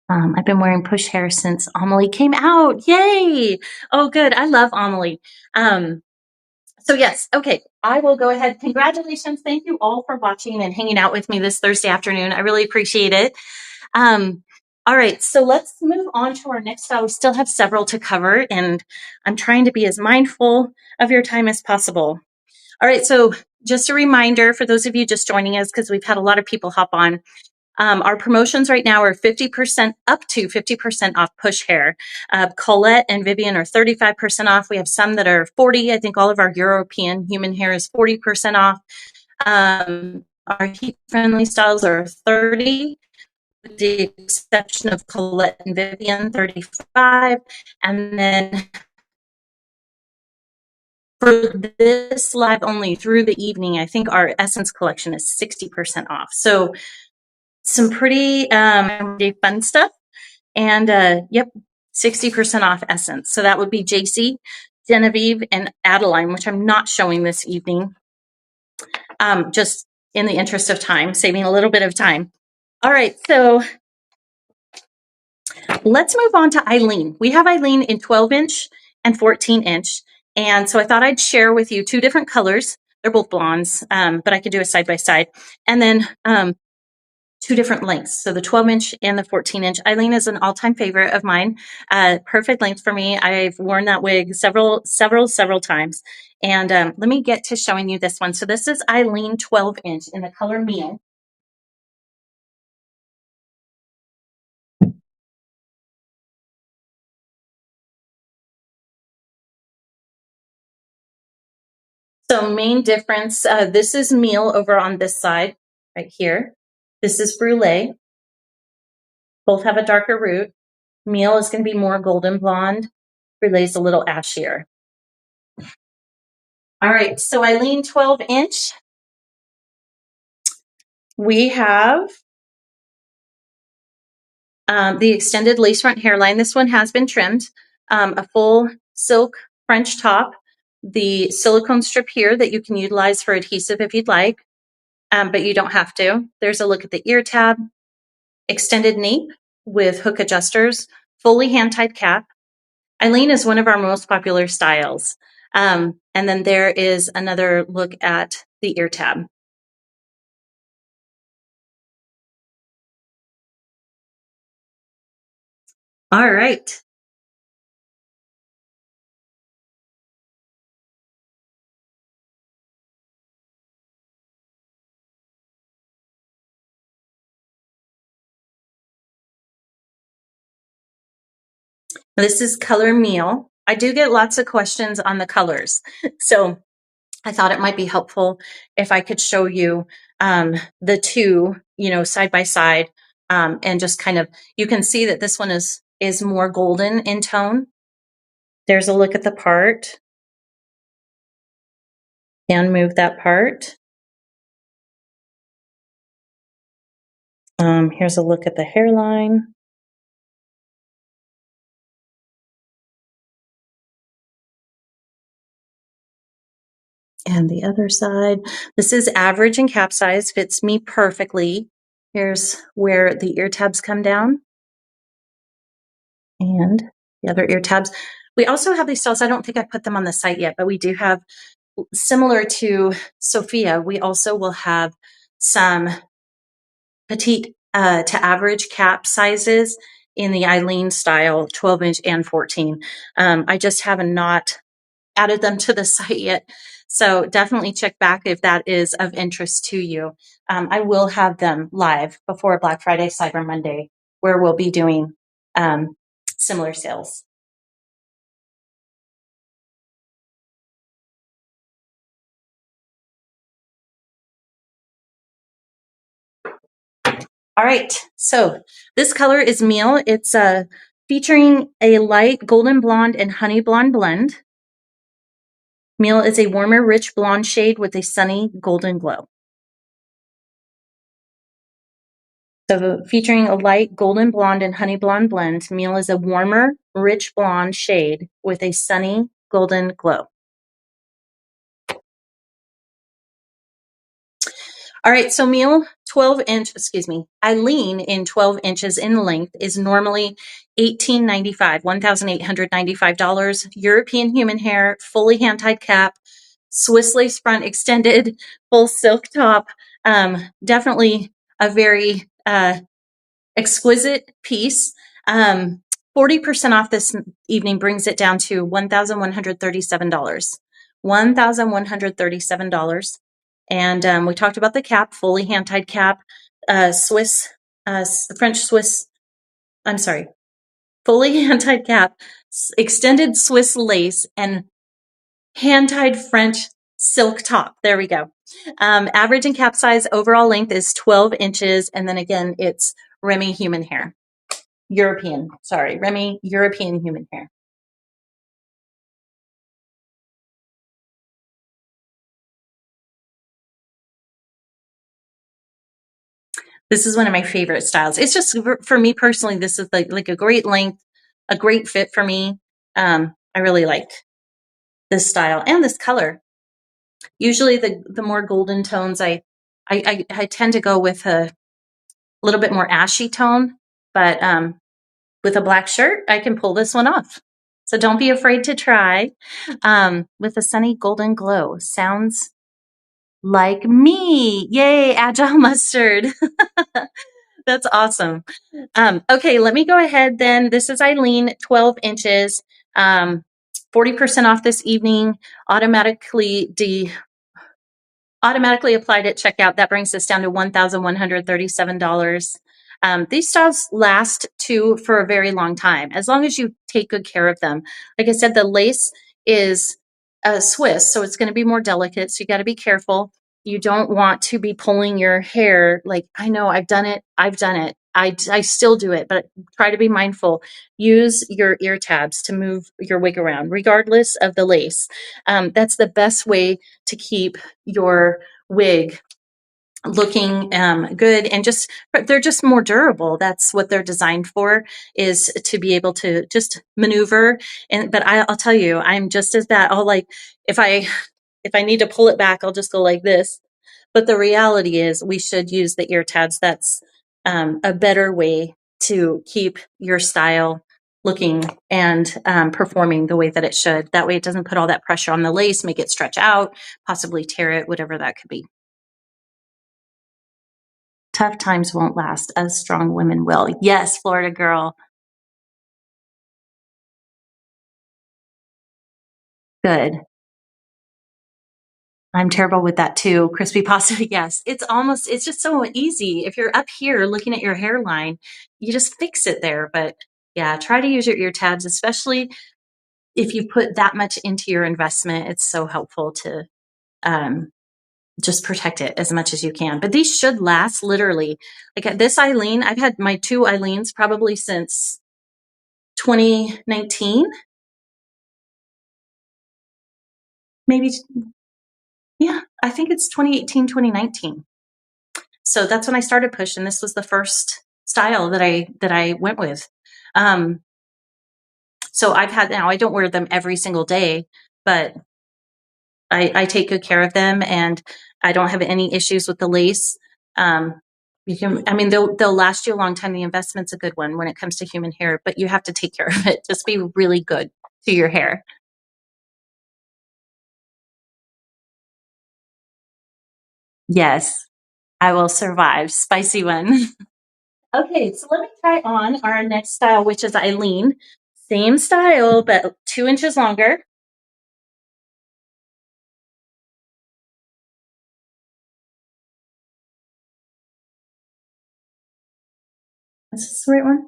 I've been wearing push hair since Amelie came out. Yay! Oh, good. I love Amelie. So yes, okay. I will go ahead. Congratulations. Thank you all for watching and hanging out with me this Thursday afternoon. I really appreciate it. All right, so let's move on to our next style. We still have several to cover, and I'm trying to be as mindful of your time as possible. All right, so just a reminder for those of you just joining us, because we've had a lot of people hop on. Our promotions right now are 50% up to 50% off push hair. Colette and Vivian are 35% off. We have some that are 40. I think all of our European human hair is 40% off. Our heat-friendly styles are 30, with the exception of Colette and Vivian, 35. And then for this live only through the evening, I think our Essence collection is 60% off. So some pretty fun stuff. And yep, 60% off Essence. So that would be JC, Genevieve, and Adeline, which I'm not showing this evening, just in the interest of time, saving a little bit of time. All right, so let's move on to Eileen. We have Eileen in 12-inch and 14-inch. And so I thought I'd share with you two different colors. They're both blondes, but I could do a side-by-side. And then two different lengths. So the 12-inch and the 14-inch. Eileen is an all-time favorite of mine. Perfect length for me. I've worn that wig several times. And let me get to showing you this one. So this is Eileen 12-inch in the color Meal. So main difference, this is Meal over on this side right here. This is Brulee. Both have a darker root. Meal is going to be more golden blonde. Brulee is a little ashier. All right, so Eileen 12-inch. We have the extended lace front hairline. This one has been trimmed. A full silk French top. The silicone strip here that you can utilize for adhesive if you'd like, but you don't have to. There's a look at the ear tab. Extended nape with hook adjusters. Fully hand-tied cap. Eileen is one of our most popular styles. And then there is another look at the ear tab. All right. This is color meal. I do get lots of questions on the colors. So I thought it might be helpful if I could show you the two, side by side, and just kind of, you can see that this one is more golden in tone. There's a look at the part. And move that part. Here's a look at the hairline. And the other side. This is average and cap size, fits me perfectly. Here's where the ear tabs come down. And the other ear tabs. We also have these styles. I don't think I put them on the site yet, but we do have, similar to Sophia, we also will have some petite to average cap sizes in the Eileen style, 12-inch and 14. I just have not added them to the site yet. So definitely check back if that is of interest to you. I will have them live before Black Friday, Cyber Monday, where we'll be doing similar sales. All right, so this color is Meal. It's featuring a light golden blonde and honey blonde blend. Meal is a warmer, rich blonde shade with a sunny golden glow. So featuring a light golden blonde and honey blonde blend, Meal is a warmer, rich blonde shade with a sunny golden glow. All right, so Meal 12-inch, Eileen in 12 inches in length is normally $1,895, $1,895. European human hair, fully hand-tied cap, Swiss lace front extended, full silk top. Definitely a very exquisite piece. 40% off this evening brings it down to $1,137. $1,137. And we talked about the cap, fully hand-tied cap, fully hand-tied cap, extended Swiss lace, and hand-tied French silk top. There we go. Average and cap size overall length is 12 inches. And then again, it's Remy human hair. Remy European human hair. This is one of my favorite styles. It's just, for me personally, this is like a great length, a great fit for me. I really like this style and this color. Usually the more golden tones, I tend to go with a little bit more ashy tone, but with a black shirt, I can pull this one off. So don't be afraid to try. With a sunny golden glow. Sounds like me. Yay, Agile Mustard. That's awesome. Okay, let me go ahead then. This is Eileen, 12 inches, 40% off this evening, automatically applied at checkout. That brings us down to $1,137. These styles last for a very long time, as long as you take good care of them. Like I said, the lace is Swiss, so it's going to be more delicate. So you got to be careful. You don't want to be pulling your hair. Like, I know I've done it. I still do it, but try to be mindful. Use your ear tabs to move your wig around, regardless of the lace. That's the best way to keep your wig looking good, and they're just more durable. That's what they're designed for, is to be able to just maneuver. But I'll tell you, I'm just as bad. I'll like, if I need to pull it back, I'll just go like this. But the reality is we should use the ear tabs. That's a better way to keep your style looking and performing the way that it should. That way it doesn't put all that pressure on the lace, make it stretch out, possibly tear it, whatever that could be. Tough times won't last, as strong women will. Yes, Florida girl. Good. I'm terrible with that too. Crispy pasta, yes. It's just so easy. If you're up here looking at your hairline, you just fix it there. But yeah, try to use your ear tabs, especially if you put that much into your investment. It's so helpful to just protect it as much as you can. But these should last literally. Like this Eileen, I've had my 2 Eileens probably since 2019, maybe. Yeah, I think it's 2018, 2019. So that's when I started Push, and this was the first style that I went with. So I've had, now I don't wear them every single day, but I take good care of them, and I don't have any issues with the lace. They'll last you a long time. The investment's a good one when it comes to human hair, but you have to take care of it. Just be really good to your hair. Yes, I will survive. Spicy one. Okay, so let me try on our next style, which is Eileen. Same style, but 2 inches longer. Is this the right one?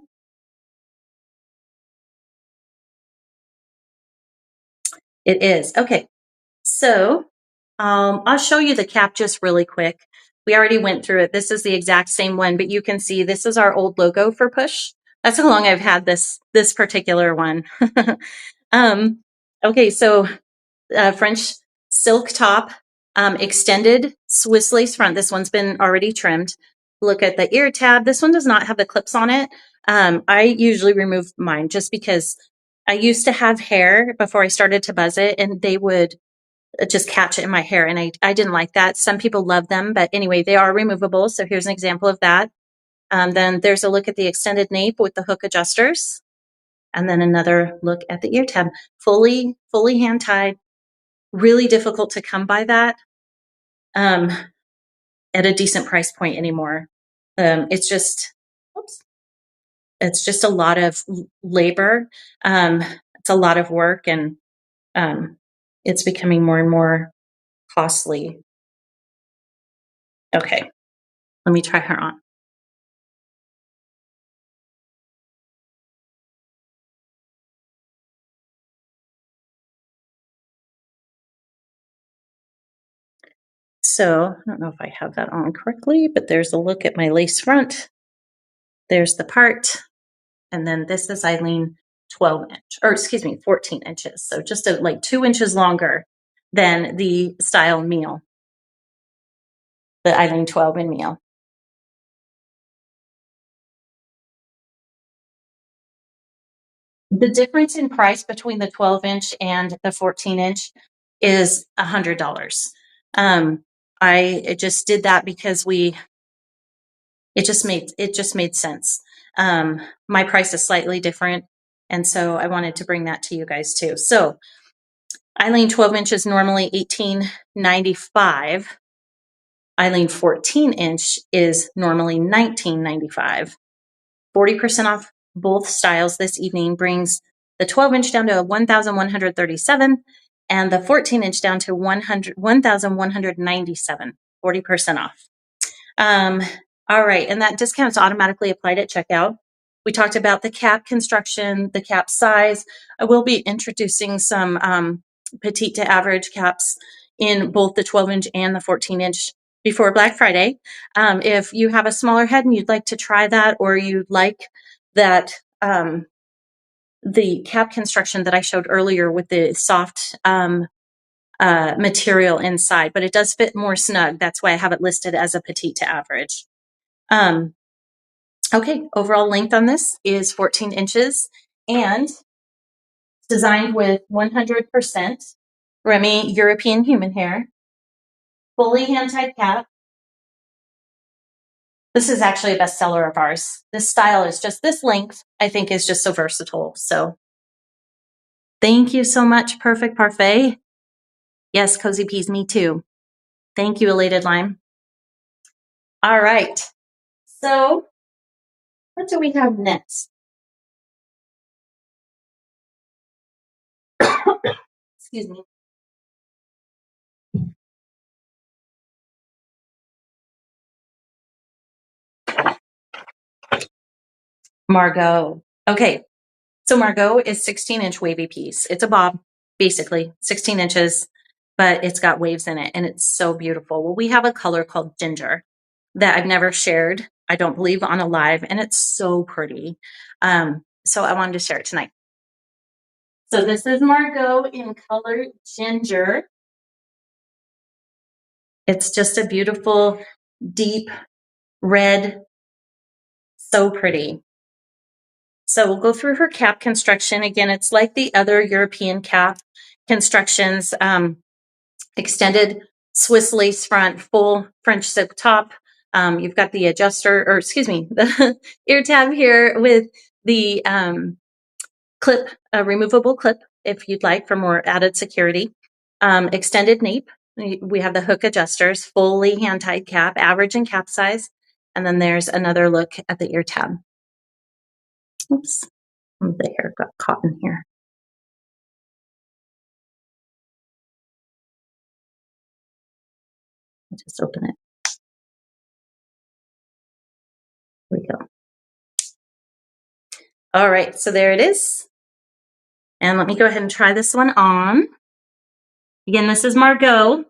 It is. Okay, so I'll show you the cap just really quick. We already went through it. This is the exact same one, but you can see this is our old logo for Push. That's how long I've had this particular one. Okay, so French silk top, extended Swiss lace front. This one's been already trimmed. Look at the ear tab. This one does not have the clips on it. I usually remove mine just because I used to have hair before I started to buzz it, and they would just catch it in my hair, and I didn't like that. Some people love them, but anyway, they are removable. So here's an example of that. Then there's a look at the extended nape with the hook adjusters, and then another look at the ear tab, fully hand tied. Really difficult to come by that at a decent price point anymore. It's just, it's just a lot of labor. It's a lot of work, and it's becoming more and more costly. Okay, let me try her on. So I don't know if I have that on correctly, but there's a look at my lace front. There's the part. And then this is Eileen 12 inch, or excuse me, 14 inches. So just like 2 inches longer than the style meal, the Eileen 12 in meal. The difference in price between the 12 inch and the 14 inch is $100. I just did that because it just made sense. My price is slightly different, and so I wanted to bring that to you guys too. So Eileen 12 inch is normally $18.95. Eileen 14 inch is normally $19.95. 40% off both styles this evening brings the 12 inch down to $1,137 and the 14 inch down to $1,197. 40% off. All right, and that discount is automatically applied at checkout. We talked about the cap construction, the cap size. I will be introducing some petite to average caps in both the 12 inch and the 14 inch before Black Friday. If you have a smaller head and you'd like to try that, or you'd like that, the cap construction that I showed earlier with the soft material inside, but it does fit more snug. That's why I have it listed as a petite to average. Okay, overall length on this is 14 inches and designed with 100% Remy European human hair, fully hand-tied cap. This is actually a bestseller of ours. This style is just this length, I think, is just so versatile. So thank you so much, Perfect Parfait. Yes, Cozy Peas, me too. Thank you, Elated Lime. All right. So what do we have next? Excuse me. Margot. Okay. So Margot is 16-inch wavy piece. It's a bob, basically, 16 inches, but it's got waves in it, and it's so beautiful. Well, we have a color called Ginger that I've never shared, I don't believe, on a live, and it's so pretty. So I wanted to share it tonight. So this is Margot in color Ginger. It's just a beautiful, deep red, so pretty. So we'll go through her cap construction. Again, it's like the other European cap constructions, extended Swiss lace front, full French silk top. You've got the adjuster, or excuse me, the ear tab here with the clip, a removable clip, if you'd like, for more added security. Extended nape. We have the hook adjusters, fully hand-tied cap, average and cap size. And then there's another look at the ear tab. Oops, the hair got caught in here. I'll just open it. Here we go. All right, so there it is. And let me go ahead and try this one on. Again, this is Margot.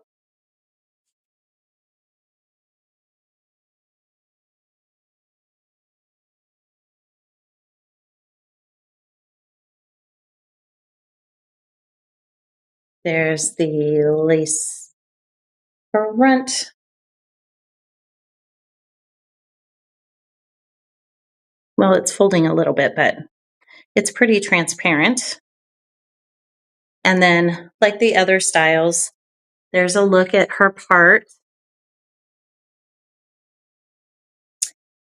There's the lace front. Well, it's folding a little bit, but it's pretty transparent. And then, like the other styles, there's a look at her part.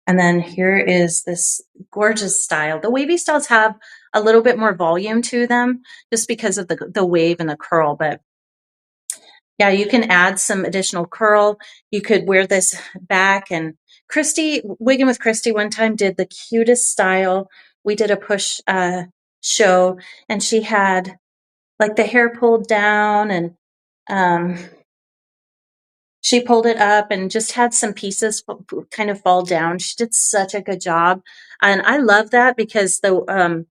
And then here is this gorgeous style. The wavy styles have a little bit more volume to them just because of the wave and the curl, but yeah, you can add some additional curl. You could wear this back. And Christy, Wigging with Christy one time did the cutest style. We did a push show, and she had like the hair pulled down, and she pulled it up and just had some pieces kind of fall down. She did such a good job. And I love that because the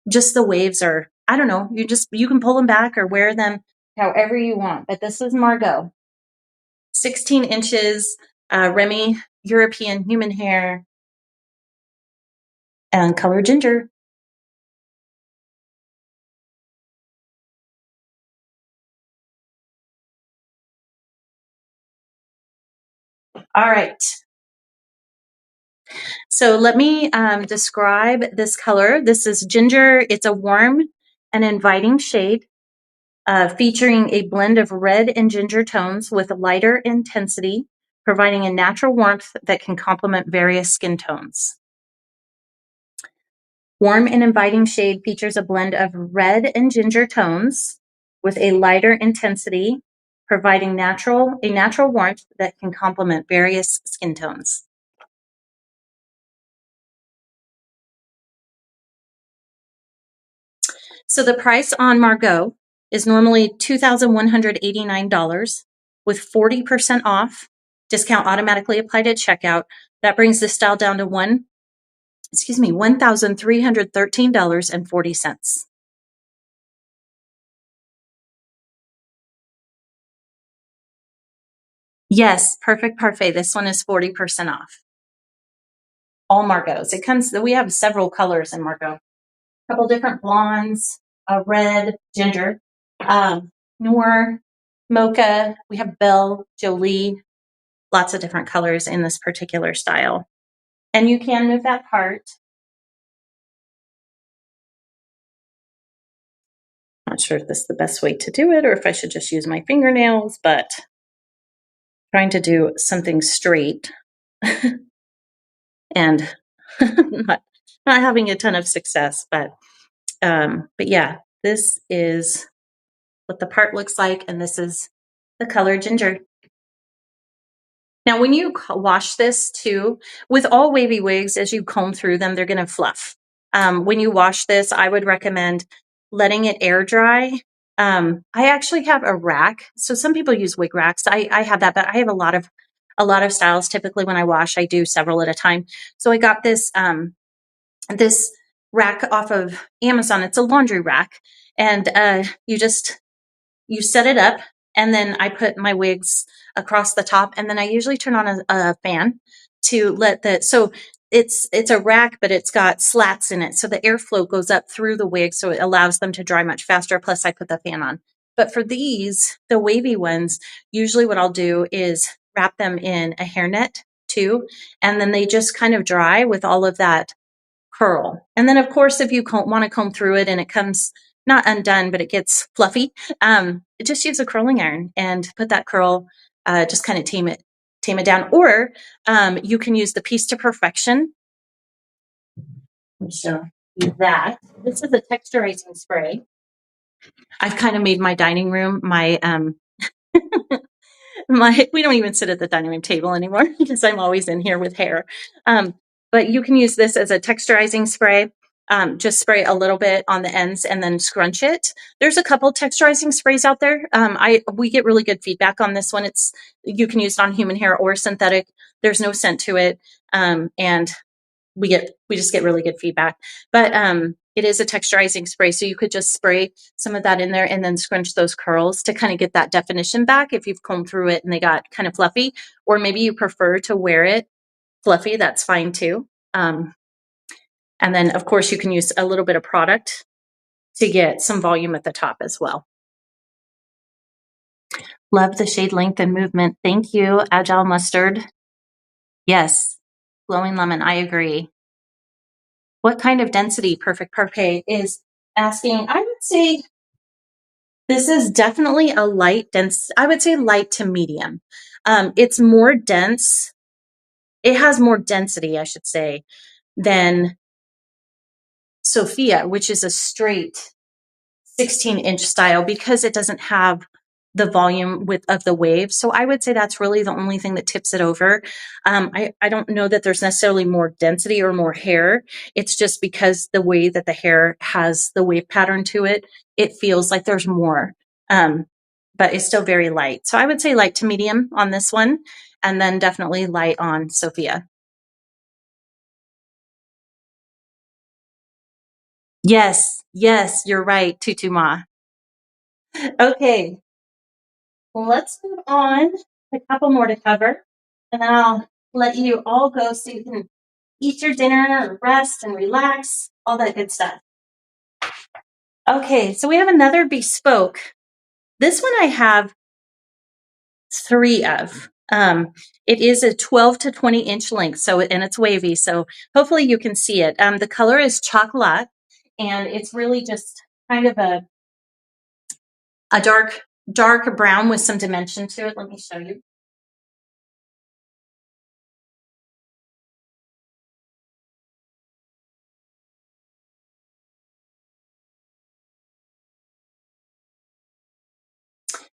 just the waves are, I don't know, you can pull them back or wear them however you want. But this is Margot. 16 inches, Remy European human hair, and color Ginger. All right. So let me describe this color. This is Ginger. It's a warm and inviting shade featuring a blend of red and ginger tones with lighter intensity, providing a natural warmth that can complement various skin tones. Warm and inviting shade features a blend of red and ginger tones with a lighter intensity, providing a natural warmth that can complement various skin tones. So the price on Margot is normally $2,189 with 40% off, discount automatically applied at checkout. That brings the style down to $1,313.40. Yes, perfect parfait. This one is 40% off. All Margot's. It comes, we have several colors in Margot. A couple different blondes, red, ginger, noir, mocha. We have Belle, Jolie, lots of different colors in this particular style. And you can move that part. Not sure if this is the best way to do it or if I should just use my fingernails, but trying to do something straight and not having a ton of success. But yeah, this is what the part looks like, and this is the color ginger. Now, when you wash this too, with all wavy wigs, as you comb through them, they're going to fluff. When you wash this, I would recommend letting it air dry. I actually have a rack. So some people use wig racks. I have that, but I have a lot of styles. Typically when I wash, I do several at a time. So I got this, this rack off of Amazon. It's a laundry rack, and you set it up, and then I put my wigs across the top, and then I usually turn on a fan to let so it's a rack, but it's got slats in it, so the airflow goes up through the wig, so it allows them to dry much faster. Plus I put the fan on. But for these, the wavy ones, usually what I'll do is wrap them in a hairnet too, and then they just kind of dry with all of that curl. And then of course, if you want to comb through it and it comes not undone, but it gets fluffy, just use a curling iron and put that curl, just kind of tame it down. Or you can use the Piece to Perfection. Let me show you that. This is a texturizing spray. I've kind of made my dining room my we don't even sit at the dining room table anymore because I'm always in here with hair. But you can use this as a texturizing spray. Just spray a little bit on the ends and then scrunch it. There's a couple texturizing sprays out there. We get really good feedback on this one. You can use it on human hair or synthetic. There's no scent to it, and we just get really good feedback. But it is a texturizing spray, so you could just spray some of that in there and then scrunch those curls to kind of get that definition back if you've combed through it and they got kind of fluffy. Or maybe you prefer to wear it fluffy, that's fine too. And then of course you can use a little bit of product to get some volume at the top as well. Love the shade length and movement. Thank you, Agile Mustard. Yes, glowing lemon, I agree. What kind of density Perfect Parfait is asking? I would say this is definitely a light dense. I would say light to medium. It's more dense. It has more density, I should say, than Sophia, which is a straight 16-inch style because it doesn't have the volume of the wave. So I would say that's really the only thing that tips it over. I don't know that there's necessarily more density or more hair. It's just because the way that the hair has the wave pattern to it, it feels like there's more, but it's still very light. So I would say light to medium on this one, and then definitely light on Sophia. Yes, you're right, Tutu Ma. Okay, let's move on. A couple more to cover, and then I'll let you all go so you can eat your dinner, rest and relax, all that good stuff. Okay, so we have another bespoke. This one I have 3 of. It is a 12 to 20-inch length, and it's wavy, so hopefully you can see it. The color is chocolate, and it's really just kind of a dark brown with some dimension to it. Let me show you.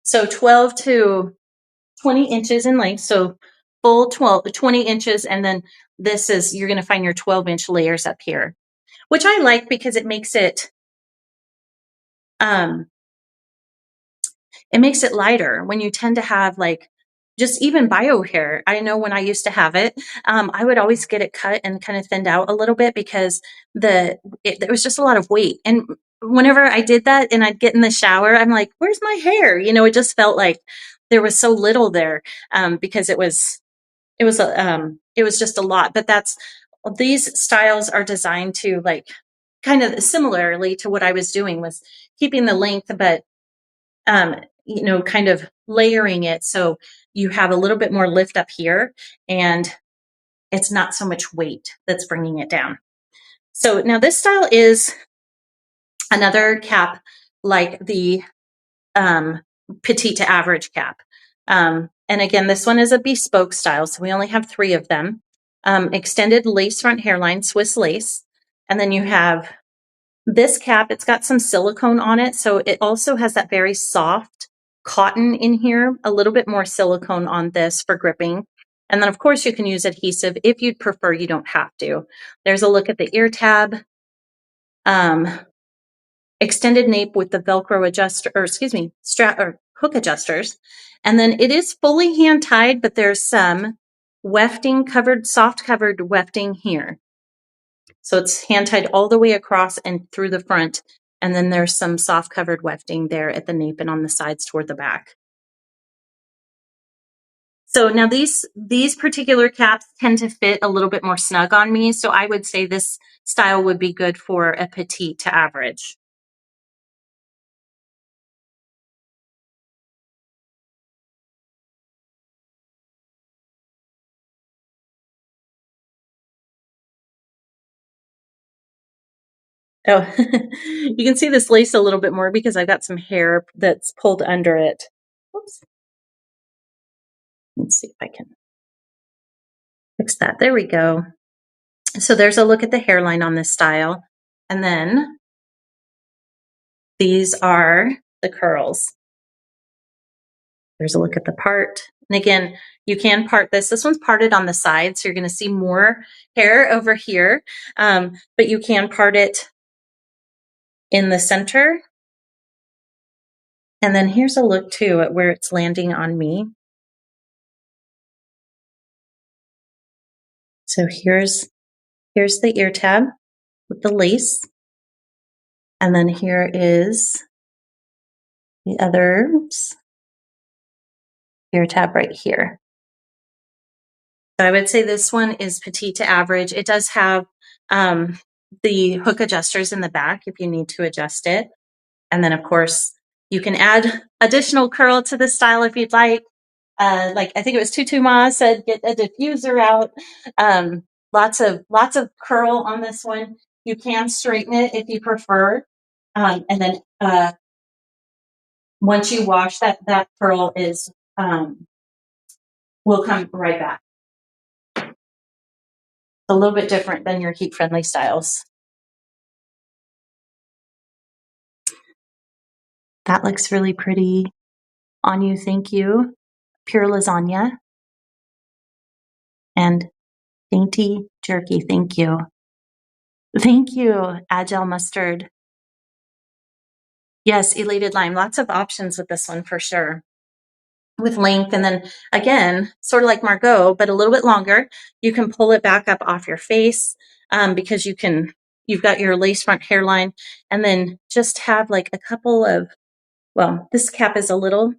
So 12 to 20 inches in length, so full 20 inches, and then you're going to find your 12-inch layers up here, which I like because it makes it lighter when you tend to have like just even bio hair. I know when I used to have it, I would always get it cut and kind of thinned out a little bit because there was just a lot of weight. And whenever I did that and I'd get in the shower, I'm like, where's my hair? It just felt like there was so little there because it was just a lot. But these styles are designed to like kind of similarly to what I was doing, was keeping the length, but kind of layering it so you have a little bit more lift up here and it's not so much weight that's bringing it down. So now this style is another cap like the petite to average cap. And again, this one is a bespoke style, so we only have 3 of them. Extended lace front hairline, Swiss lace. And then you have this cap. It's got some silicone on it, so it also has that very soft cotton in here, a little bit more silicone on this for gripping. And then, of course, you can use adhesive if you'd prefer. You don't have to. There's a look at the ear tab. Extended nape with the Velcro adjuster, or excuse me, strap or hook adjusters. And then it is fully hand tied, but there's some wefting covered, soft covered wefting here. So it's hand tied all the way across and through the front. And then there's some soft covered wefting there at the nape and on the sides toward the back. So now these particular caps tend to fit a little bit more snug on me. So I would say this style would be good for a petite to average. Oh, you can see this lace a little bit more because I've got some hair that's pulled under it. Oops. Let's see if I can fix that. There we go. So there's a look at the hairline on this style. And then these are the curls. There's a look at the part. And again, you can part this. This one's parted on the side, so you're going to see more hair over here. But you can part it in the center. And then here's a look too at where it's landing on me. So here's the ear tab with the lace. And then here is the other ear tab right here. So I would say this one is petite to average. It does have the hook adjusters in the back if you need to adjust it. And then of course you can add additional curl to the style if you'd like. Like I think it was Tutu Ma said, get a diffuser out. Lots of curl on this one. You can straighten it if you prefer. And then once you wash that curl is will come right back. It's a little bit different than your heat friendly styles. That looks really pretty on you. Thank you. Pure lasagna and dainty jerky. Thank you. Thank you. Agile mustard. Yes, elated lime. Lots of options with this one for sure. With length, and then again, sort of like Margot, but a little bit longer. You can pull it back up off your face because you've got your lace front hairline, and then just have like a couple of, well, this cap is a little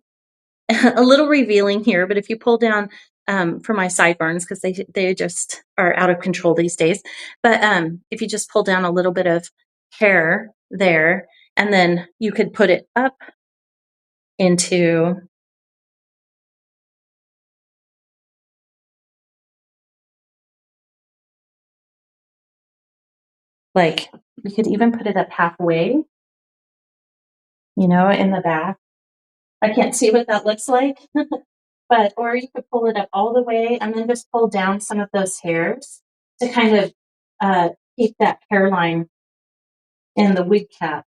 revealing here, but if you pull down for my sideburns, because they just are out of control these days, but if you just pull down a little bit of hair there, and then you could put it up into like, you could even put it up halfway, in the back. I can't see what that looks like, but, or you could pull it up all the way and then just pull down some of those hairs to kind of keep that hairline in the wig cap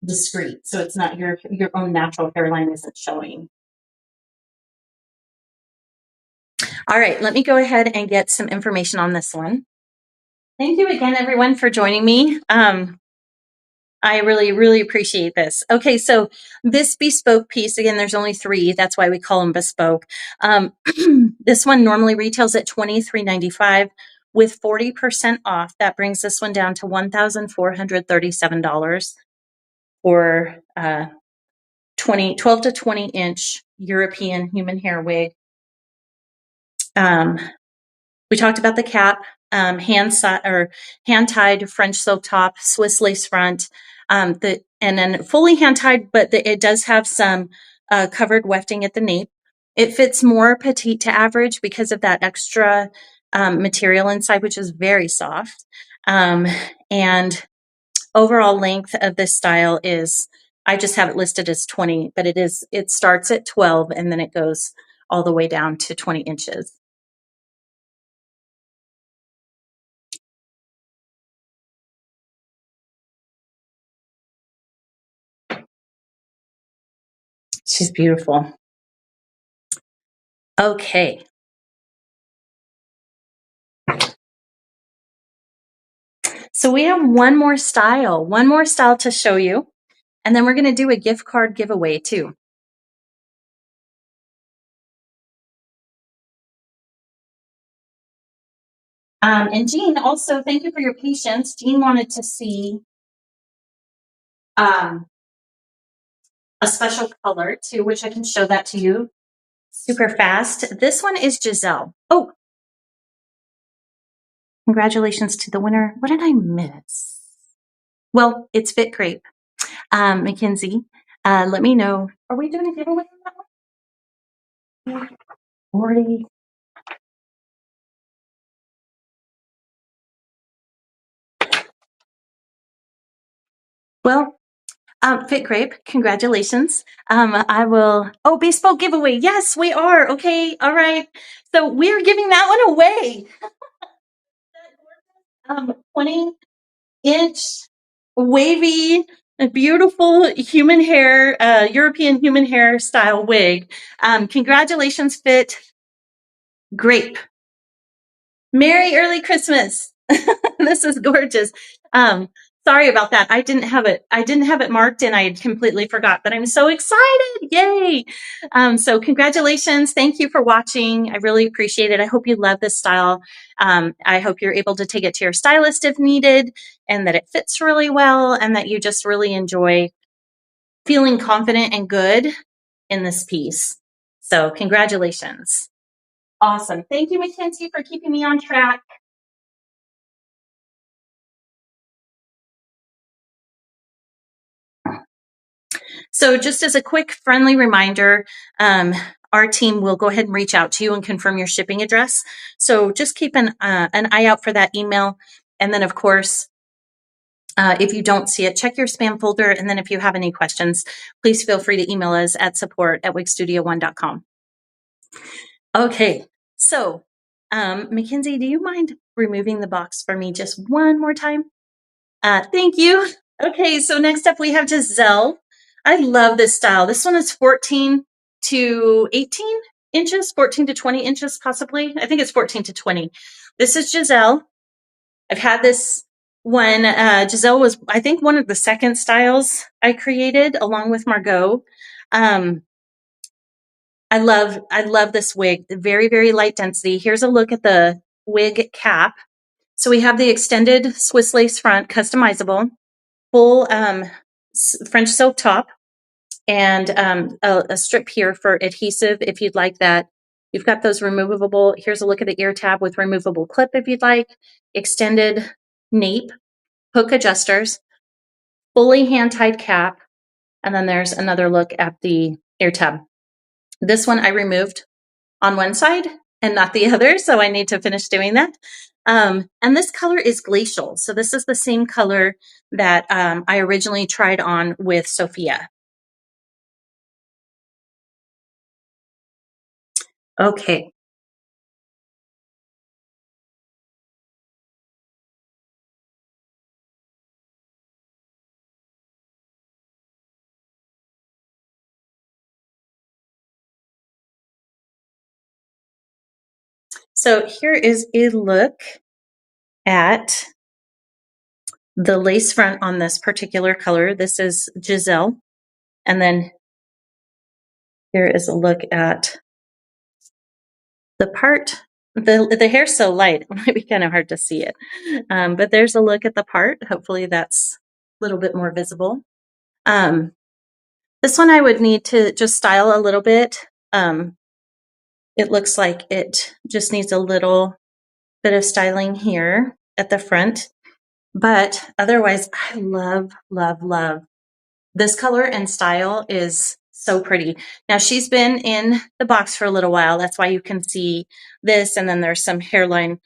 discreet, so it's not your own natural hairline isn't showing. All right, let me go ahead and get some information on this one. Thank you again, everyone, for joining me. I really, really appreciate this. Okay, so this bespoke piece, again, there's only 3. That's why we call them bespoke. This one normally retails at $23.95 with 40% off. That brings this one down to $1,437 for 12 to 20 inch European human hair wig. We talked about the cap, hand tied French silk top, Swiss lace front, and then fully hand tied, but it does have some covered wefting at the nape. It fits more petite to average because of that extra material inside, which is very soft. And overall length of this style is, I just have it listed as 20, but it starts at 12 and then it goes all the way down to 20 inches. She's beautiful. Okay. So we have one more style to show you. And then we're going to do a gift card giveaway too. And Jean, also, thank you for your patience. Jean wanted to see a special color too, which I can show that to you super fast. This one is Giselle. Oh, congratulations to the winner. What did I miss? Well, it's Fit Grape. Mackenzie, let me know. Are we doing a giveaway on that one? 40. Well, Fit Grape, congratulations. I will, oh, baseball giveaway. Yes, we are. Okay. All right. So we're giving that one away. 20-inch wavy, beautiful human hair, European human hair style wig. Congratulations, Fit Grape. Merry early Christmas. This is gorgeous. Sorry about that. I didn't have it marked and I had completely forgot, but I'm so excited. Yay. So congratulations. Thank you for watching. I really appreciate it. I hope you love this style. I hope you're able to take it to your stylist if needed and that it fits really well and that you just really enjoy feeling confident and good in this piece. So congratulations. Awesome. Thank you, Mackenzie, for keeping me on track. So just as a quick friendly reminder, our team will go ahead and reach out to you and confirm your shipping address. So just keep an eye out for that email. And then, of course, if you don't see it, check your spam folder. And then if you have any questions, please feel free to email us at support@wigstudio1.com. Okay, so Mackenzie, do you mind removing the box for me just one more time? Thank you. Okay, so next up we have Giselle. I love this style. This one is 14 to 18 inches, 14 to 20 inches possibly. I think it's 14 to 20. This is Giselle. I've had this one. Giselle was, I think, one of the second styles I created along with Margot. I love this wig. Very, very light density. Here's a look at the wig cap. So we have the extended Swiss lace front, customizable, full French silk top, and a strip here for adhesive if you'd like that. You've got those removable. Here's a look at the ear tab with removable clip if you'd like. Extended nape, hook adjusters, fully hand-tied cap, and then there's another look at the ear tab. This one I removed on one side and not the other, so I need to finish doing that. And this color is Glacial. So this is the same color that I originally tried on with Sophia. Okay. So here is a look at the lace front on this particular color. This is Giselle. And then here is a look at the part. The hair's so light, it might be kind of hard to see it. But there's a look at the part. Hopefully that's a little bit more visible. This one I would need to just style a little bit. It looks like it just needs a little bit of styling here at the front. But otherwise, I love, love, love. This color and style is so pretty. Now she's been in the box for a little while. That's why you can see this. And then there's some hairline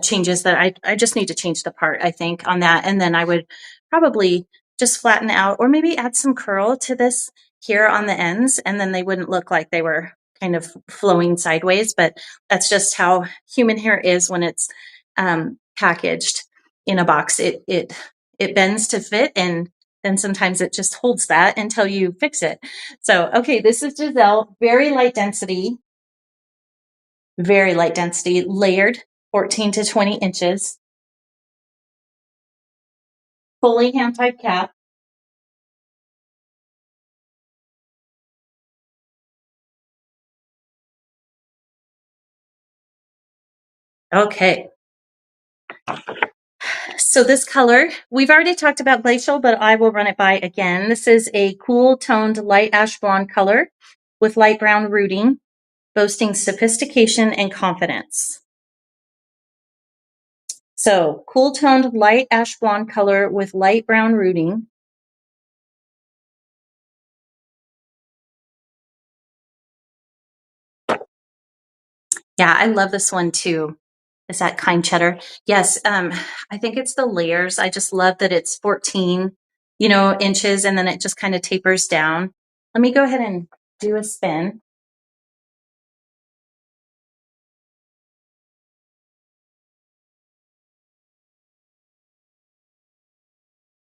changes that I just need to change the part, I think, on that. And then I would probably just flatten out or maybe add some curl to this here on the ends. And then they wouldn't look like they were kind of flowing sideways, but that's just how human hair is when it's packaged in a box. It bends to fit, and then sometimes it just holds that until you fix it. So, okay, this is Giselle, very light density, layered, 14 to 20 inches, fully hand-tied cap. Okay. So this color, we've already talked about glacial, but I will run it by again. This is a cool toned light ash blonde color with light brown rooting, boasting sophistication and confidence. So cool toned light ash blonde color with light brown rooting. Yeah, I love this one too. Is that kind cheddar? Yes. I think it's the layers. I just love that it's 14, inches, and then it just kind of tapers down. Let me go ahead and do a spin.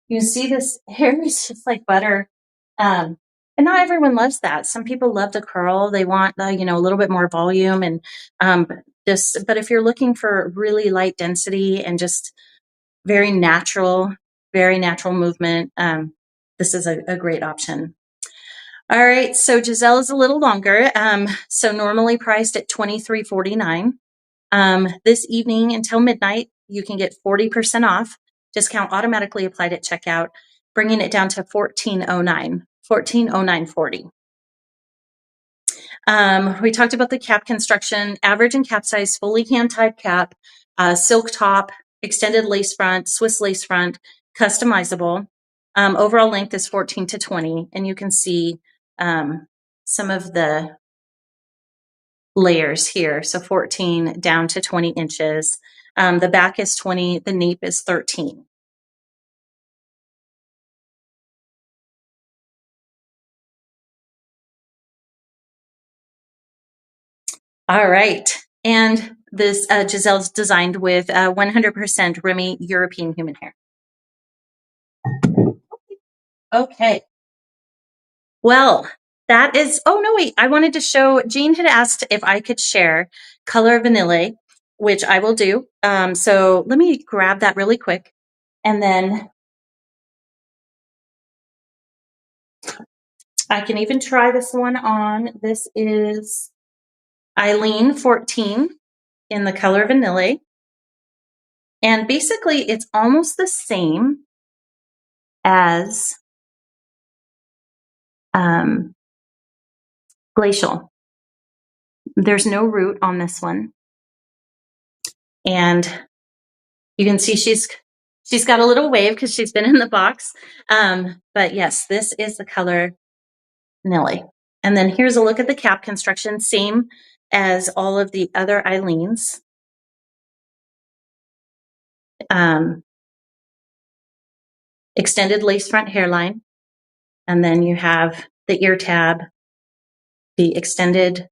You see this hair is just like butter. And not everyone loves that. Some people love the curl. They want the, a little bit more volume and but if you're looking for really light density and just very natural movement, this is a great option. All right, so Giselle is a little longer. So normally priced at $23.49. This evening until midnight, you can get 40% off. Discount automatically applied at checkout, bringing it down to $14.09.40. We talked about the cap construction, average and cap size, fully hand-tied cap, silk top, extended lace front, Swiss lace front, customizable. Overall length is 14 to 20, and you can see some of the layers here. So 14 down to 20 inches. The back is 20, the nape is 13. All right. And this Giselle's designed with 100% Remy European human hair. Okay. Well, that is, oh no, wait, I wanted to show, Jean had asked if I could share Color Vanilla, which I will do. So let me grab that really quick. And then I can even try this one on. This is Eileen 14 in the color Vanilla. And basically it's almost the same as Glacial. There's no root on this one. And you can see she's got a little wave because she's been in the box. But yes, this is the color Nilly. And then here's a look at the cap construction, same as all of the other Eileen's. Extended lace front hairline. And then you have the ear tab, the extended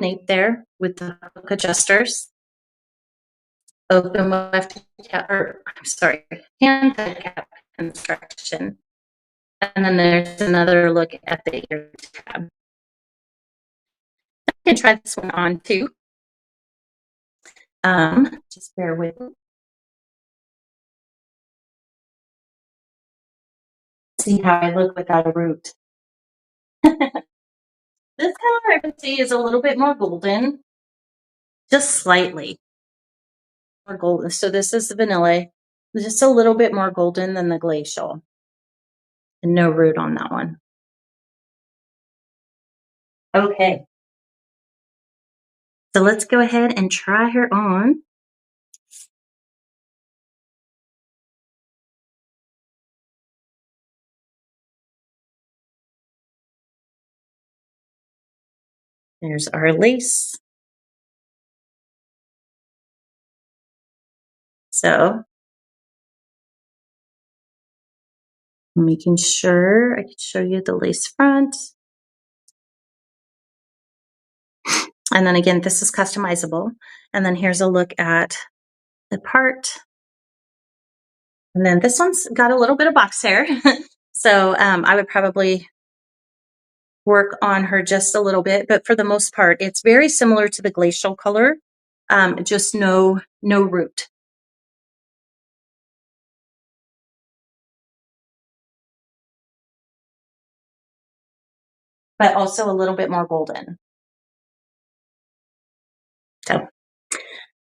nape there with the hook adjusters. Open left cap, or I'm sorry, hand cap construction. And then there's another look at the ear tab. I can try this one on too. Just bear with me. See how I look without a root. This color I would say is a little bit more golden, just slightly more golden. So this is the vanilla. just a little bit more golden than the glacial. And no root on that one. Okay. So let's go ahead and try her on. There's our lace. So making sure I can show you the lace front. And then again, this is customizable. And then here's a look at the part. And then this one's got a little bit of box hair. So I would probably work on her just a little bit, but for the most part, it's very similar to the glacial color, just no root. But also a little bit more golden. So,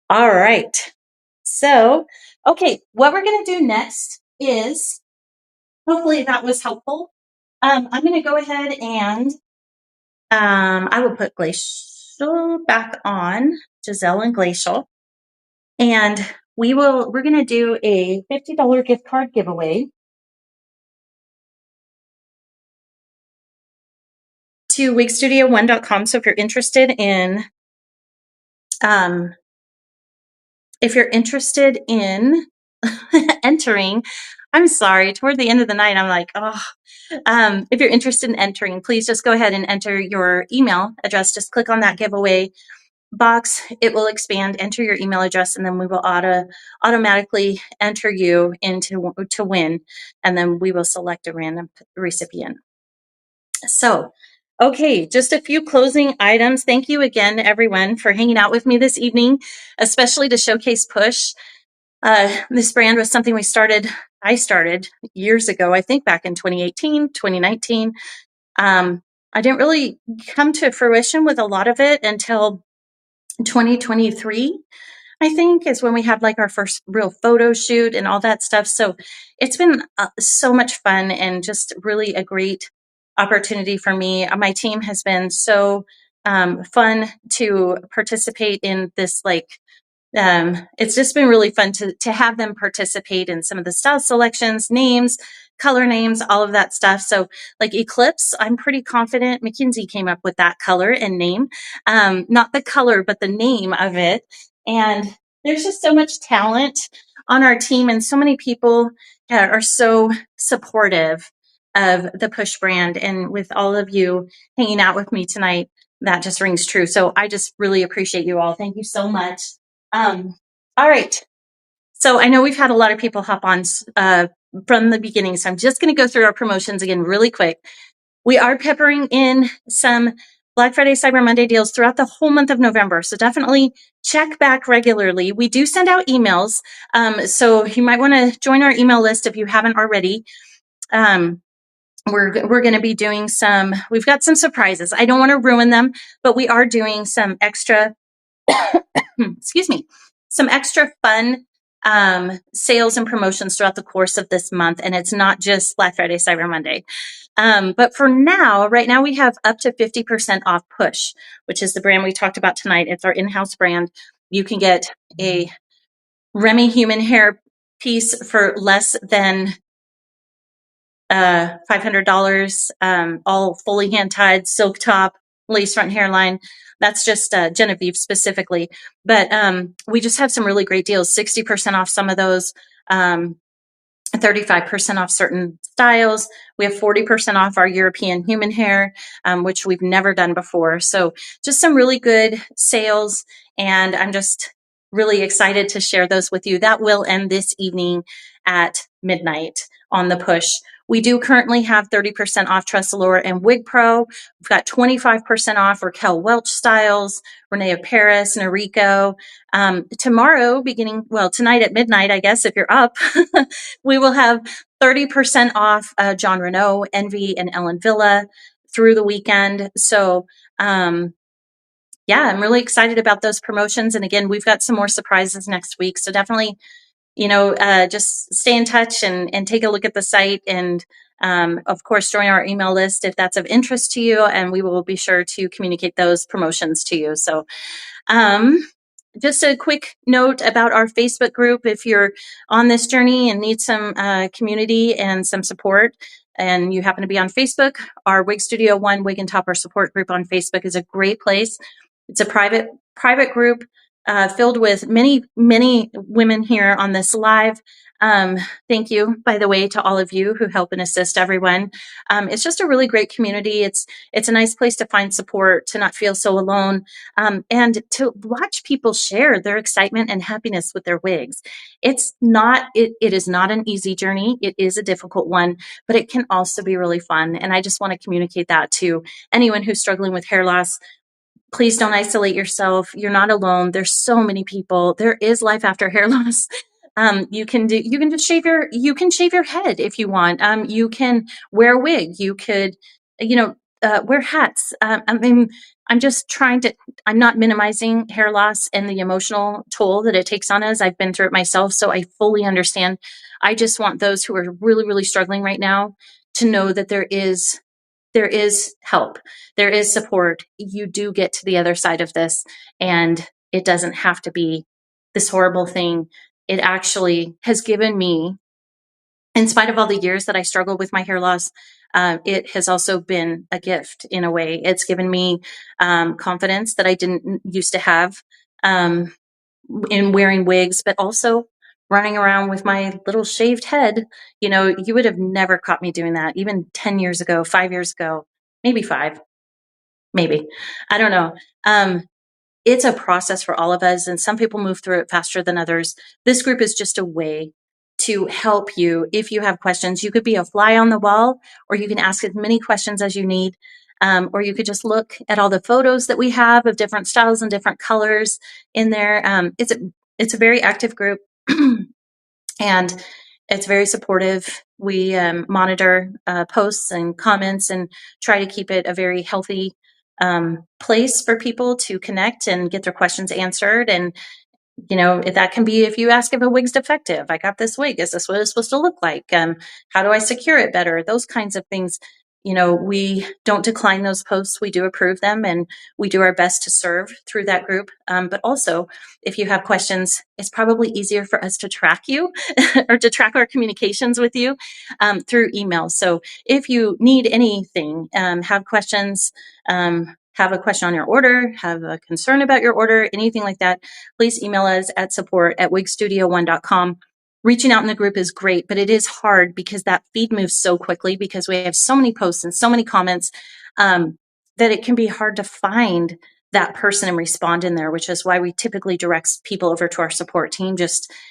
all right. So, okay, what we're going to do next is, hopefully that was helpful. I'm going to go ahead and I will put glacial back on, Giselle and glacial. And we're going to do a $50 gift card giveaway to wigstudio1.com. So if you're interested in entering, I'm sorry, toward the end of the night, I'm like, oh, if you're interested in entering, please just go ahead and enter your email address. Just click on that giveaway box. It will expand, enter your email address, and then we will automatically enter you to win. And then we will select a random recipient. So, okay, just a few closing items. Thank you again, everyone, for hanging out with me this evening, especially to showcase Push. This brand was something I started years ago, I think back in 2018, 2019. I didn't really come to fruition with a lot of it until 2023, I think, is when we had like our first real photo shoot and all that stuff. So it's been so much fun and just really a great opportunity for me. My team has been so fun to participate in this, like, it's just been really fun to have them participate in some of the style selections, names, color names, all of that stuff. So like Eclipse, I'm pretty confident Mackenzie came up with that color and name, not the color, but the name of it. And there's just so much talent on our team, and so many people are so supportive of the Push brand. And with all of you hanging out with me tonight, that just rings true. So I just really appreciate you all. Thank you so much. All right. So I know we've had a lot of people hop on from the beginning, so I'm just going to go through our promotions again really quick. We are peppering in some Black Friday, Cyber Monday deals throughout the whole month of November. So definitely check back regularly. We do send out emails. So you might want to join our email list if you haven't already. We're going to be doing we've got some surprises. I don't want to ruin them, but we are doing some extra excuse me, some extra fun sales and promotions throughout the course of this month. And it's not just Black Friday, Cyber Monday. But for now, right now, we have up to 50% off Push, which is the brand we talked about tonight. It's our in-house brand. You can get a Remy human hair piece for less than $500, all fully hand-tied, silk top, lace front hairline. That's just Genevieve specifically. But we just have some really great deals, 60% off some of those, 35% off certain styles. We have 40% off our European human hair, which we've never done before. So just some really good sales. And I'm just really excited to share those with you. That will end this evening at midnight on the Push. We do currently have 30% off Tressalora and Wig Pro. We've got 25% off Raquel Welch styles, Renee of Paris, Noriko. Tomorrow, tonight at midnight, I guess, if you're up, we will have 30% off John Renault, Envy, and Ellen Villa through the weekend. So, yeah, I'm really excited about those promotions. And again, we've got some more surprises next week. So definitely just stay in touch and take a look at the site. And of course, join our email list if that's of interest to you. And we will be sure to communicate those promotions to you. So just a quick note about our Facebook group. If you're on this journey and need some community and some support, and you happen to be on Facebook, our Wig Studio One Wig and Topper support group on Facebook is a great place. It's a private group filled with many women here on this live. Thank you, by the way, to all of you who help and assist everyone. It's just a really great community. It's a nice place to find support, to not feel so alone, and to watch people share their excitement and happiness with their wigs. It is not an easy journey. It is a difficult one, but it can also be really fun. And I just want to communicate that to anyone who's struggling with hair loss. Please don't isolate yourself. You're not alone. There's so many people. There is life after hair loss. You can just shave your head if you want. You can wear a wig. You could, wear hats. I'm not minimizing hair loss and the emotional toll that it takes on us. I've been through it myself, so I fully understand. I just want those who are really, really struggling right now to know that there is help. There is support. You do get to the other side of this, and it doesn't have to be this horrible thing. It actually has given me, in spite of all the years that I struggled with my hair loss, it has also been a gift in a way. It's given me confidence that I didn't used to have in wearing wigs, but also running around with my little shaved head. You would have never caught me doing that even 10 years ago, 5 years ago, maybe 5, maybe. I don't know. It's a process for all of us, and some people move through it faster than others. This group is just a way to help you. If you have questions, you could be a fly on the wall, or you can ask as many questions as you need. Or you could just look at all the photos that we have of different styles and different colors in there. It's a very active group, and it's very supportive. We monitor posts and comments and try to keep it a very healthy place for people to connect and get their questions answered. And that can be if you ask if a wig's defective. I got this wig. Is this what it's supposed to look like? How do I secure it better? Those kinds of things. We don't decline those posts. We do approve them, and we do our best to serve through that group. But also, if you have questions, it's probably easier for us to track you or to track our communications with you through email. So if you need anything, have questions, have a question on your order, have a concern about your order, anything like that, please email us at support@wigstudio1.com. Reaching out in the group is great, but it is hard because that feed moves so quickly because we have so many posts and so many comments that it can be hard to find that person and respond in there, which is why we typically direct people over to our support team.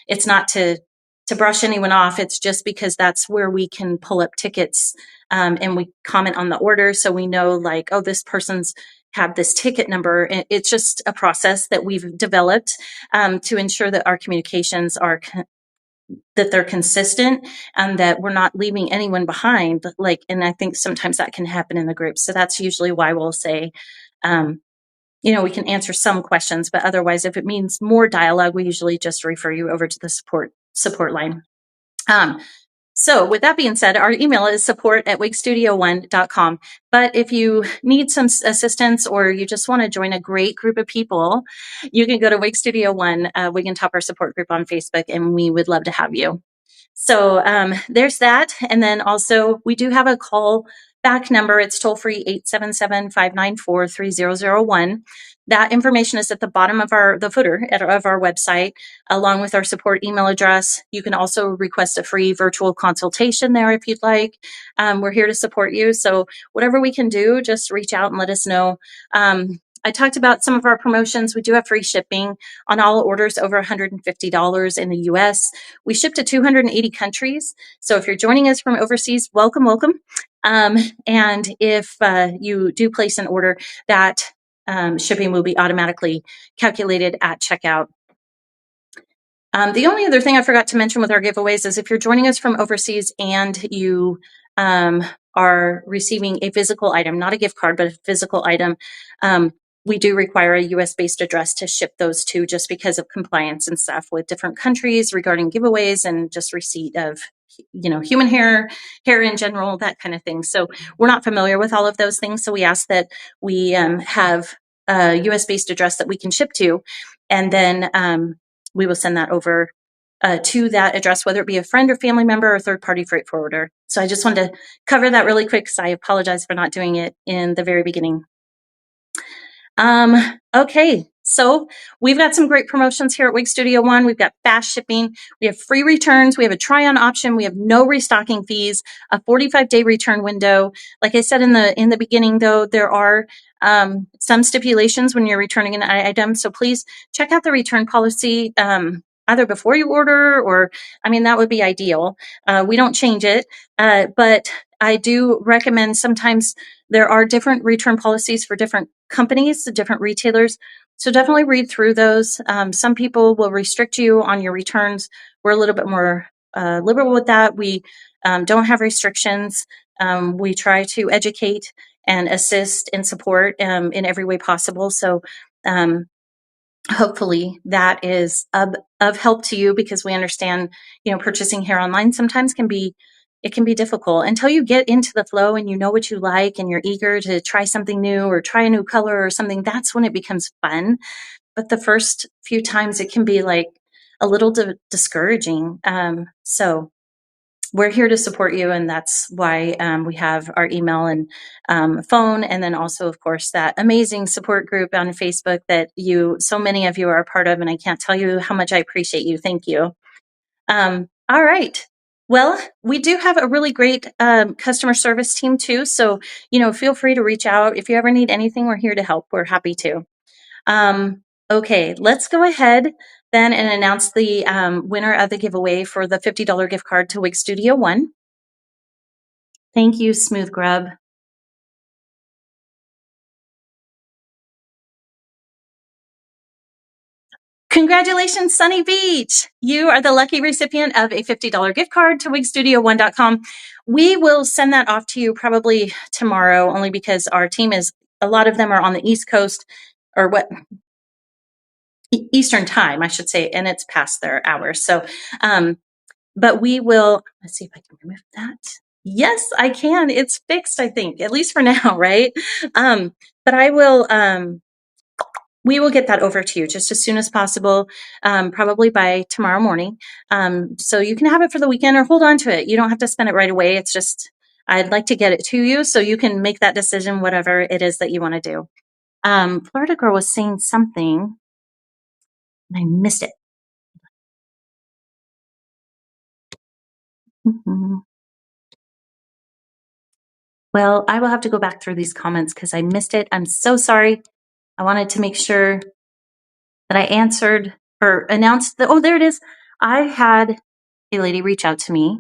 It's not to brush anyone off. It's just because that's where we can pull up tickets and we comment on the order. So we know this person's had this ticket number. It's just a process that we've developed to ensure that our communications are that they're consistent and that we're not leaving anyone behind. And I think sometimes that can happen in the group. So that's usually why we'll say, we can answer some questions, but otherwise, if it means more dialogue, we usually just refer you over to the support line. So with that being said, our email is support@wigstudio1.com. But if you need some assistance or you just want to join a great group of people, you can go to Wig Studio One, Wig and Topper support group on Facebook, and we would love to have you. So there's that. And then also we do have a call back number. It's toll free 877-594-3001. That information is at the bottom of the footer of our website, along with our support email address. You can also request a free virtual consultation there if you'd like. We're here to support you. So whatever we can do, just reach out and let us know. I talked about some of our promotions. We do have free shipping on all orders over $150 in the US. We ship to 280 countries. So if you're joining us from overseas, welcome, welcome. And if you do place an order, that shipping will be automatically calculated at checkout. The only other thing I forgot to mention with our giveaways is if you're joining us from overseas and you are receiving a physical item, not a gift card, but a physical item, we do require a US based address to ship those to, just because of compliance and stuff with different countries regarding giveaways and just receipt of, human hair in general, that kind of thing. So we're not familiar with all of those things. So we ask that we have a US based address that we can ship to. And then we will send that over to that address, whether it be a friend or family member or third party freight forwarder. So I just wanted to cover that really quick, because I apologize for not doing it in the very beginning. Okay, so we've got some great promotions here at Wig Studio One. We've got fast shipping, we have free returns, we have a try-on option, we have no restocking fees, a 45-day return window. Like I said in the beginning, though, there are some stipulations when you're returning an item. So please check out the return policy either before you order, or, that would be ideal. We don't change it, but I do recommend, sometimes there are different return policies for different companies, different retailers. So definitely read through those. Some people will restrict you on your returns. We're a little bit more liberal with that. We don't have restrictions. We try to educate and assist and support in every way possible. So hopefully that is of help to you, because we understand, purchasing hair online sometimes can be difficult until you get into the flow and you know what you like and you're eager to try something new or try a new color or something. That's when it becomes fun. But the first few times it can be like a little discouraging. So we're here to support you, and that's why we have our email and phone, and then also, of course, that amazing support group on Facebook that so many of you are a part of, and I can't tell you how much I appreciate you. Thank you. All right. Well, we do have a really great customer service team too, so feel free to reach out if you ever need anything. We're here to help. We're happy to. Okay, let's go ahead then and announce the winner of the giveaway for the $50 gift card to Wig Studio One. Thank you, Smooth Grub. Congratulations, Sunny Beach. You are the lucky recipient of a $50 gift card to wigstudio1.com. We will send that off to you probably tomorrow, only because our team a lot of them are on the East Coast, or Eastern time, I should say, and it's past their hours. So, but we will, let's see if I can remove that. Yes, I can. It's fixed, I think, at least for now, right? But we will get that over to you just as soon as possible, probably by tomorrow morning. So you can have it for the weekend or hold on to it. You don't have to spend it right away. It's just, I'd like to get it to you so you can make that decision, whatever it is that you want to do. Florida Girl was saying something and I missed it. Well, I will have to go back through these comments because I missed it. I'm so sorry. I wanted to make sure that I answered or announced that. Oh, there it is. I had a lady reach out to me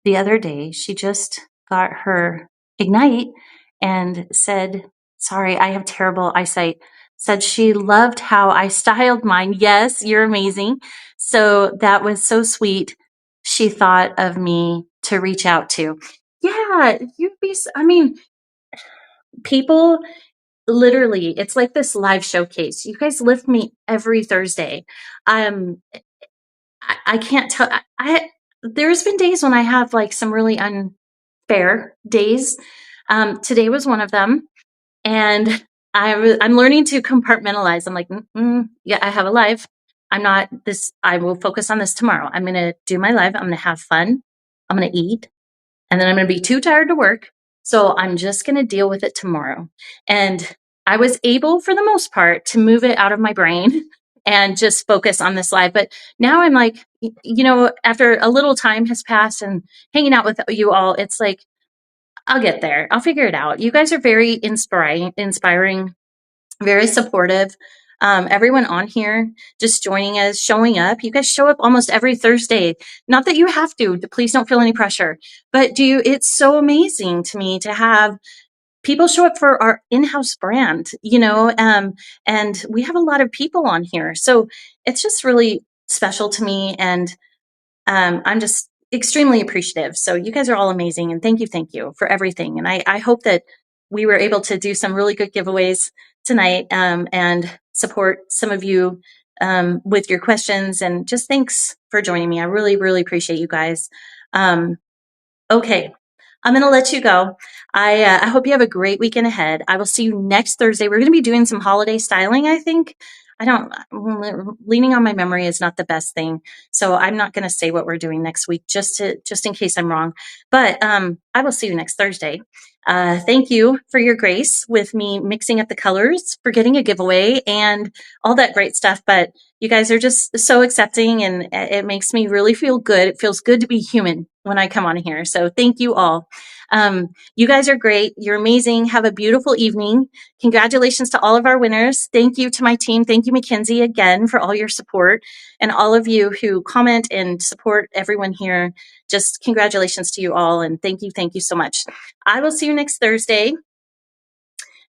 the other day. She just got her Ignite and said, sorry, I have terrible eyesight. Said she loved how I styled mine. Yes, you're amazing. So that was so sweet. She thought of me to reach out to. Yeah, people literally, it's like this live showcase. You guys lift me every Thursday. I can't tell. There's been days when I have like some really unfair days. Today was one of them, and I'm learning to compartmentalize. I'm like, yeah, I have a live. I'm not this. I will focus on this tomorrow. I'm going to do my live. I'm going to have fun. I'm going to eat, and then I'm going to be too tired to work. So I'm just going to deal with it tomorrow. And I was able, for the most part, to move it out of my brain and just focus on this live. But now I'm like, after a little time has passed and hanging out with you all, it's like, I'll get there. I'll figure it out. You guys are very inspiring, very supportive. Everyone on here just joining us, showing up. You guys show up almost every Thursday. Not that you have to. Please don't feel any pressure. But it's so amazing to me to have people show up for our in-house brand, and we have a lot of people on here. So it's just really special to me. And I'm just extremely appreciative. So you guys are all amazing. And thank you for everything. And I hope that we were able to do some really good giveaways tonight and support some of you with your questions. And just thanks for joining me. I really, really appreciate you guys. Okay, I'm going to let you go. I hope you have a great weekend ahead. I will see you next Thursday. We're going to be doing some holiday styling, I think. Leaning on my memory is not the best thing. So I'm not going to say what we're doing next week just in case I'm wrong. But I will see you next Thursday. Thank you for your grace with me mixing up the colors, for getting a giveaway and all that great stuff. But you guys are just so accepting and it makes me really feel good. It feels good to be human when I come on here. So thank you all. You guys are great. You're amazing. Have a beautiful evening. Congratulations to all of our winners. Thank you to my team. Thank you, Mackenzie, again for all your support and all of you who comment and support everyone here. Just congratulations to you all. And thank you so much. I will see you next Thursday.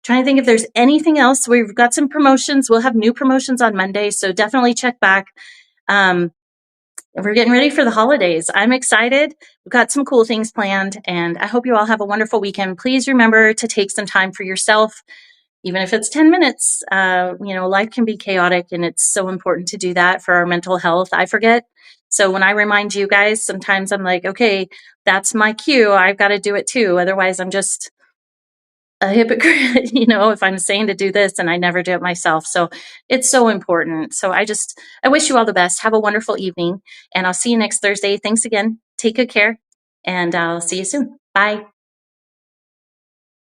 Trying to think if there's anything else. We've got some promotions. We'll have new promotions on Monday. So definitely check back. We're getting ready for the holidays. I'm excited. We've got some cool things planned, and I hope you all have a wonderful weekend. Please remember to take some time for yourself, even if it's 10 minutes. Life can be chaotic, and it's so important to do that for our mental health. I forget. So when I remind you guys, sometimes I'm like, okay, that's my cue. I've got to do it too. Otherwise, I'm just a hypocrite, if I'm saying to do this and I never do it myself. So it's so important. So I wish you all the best. Have a wonderful evening and I'll see you next Thursday. Thanks again. Take good care and I'll see you soon. Bye.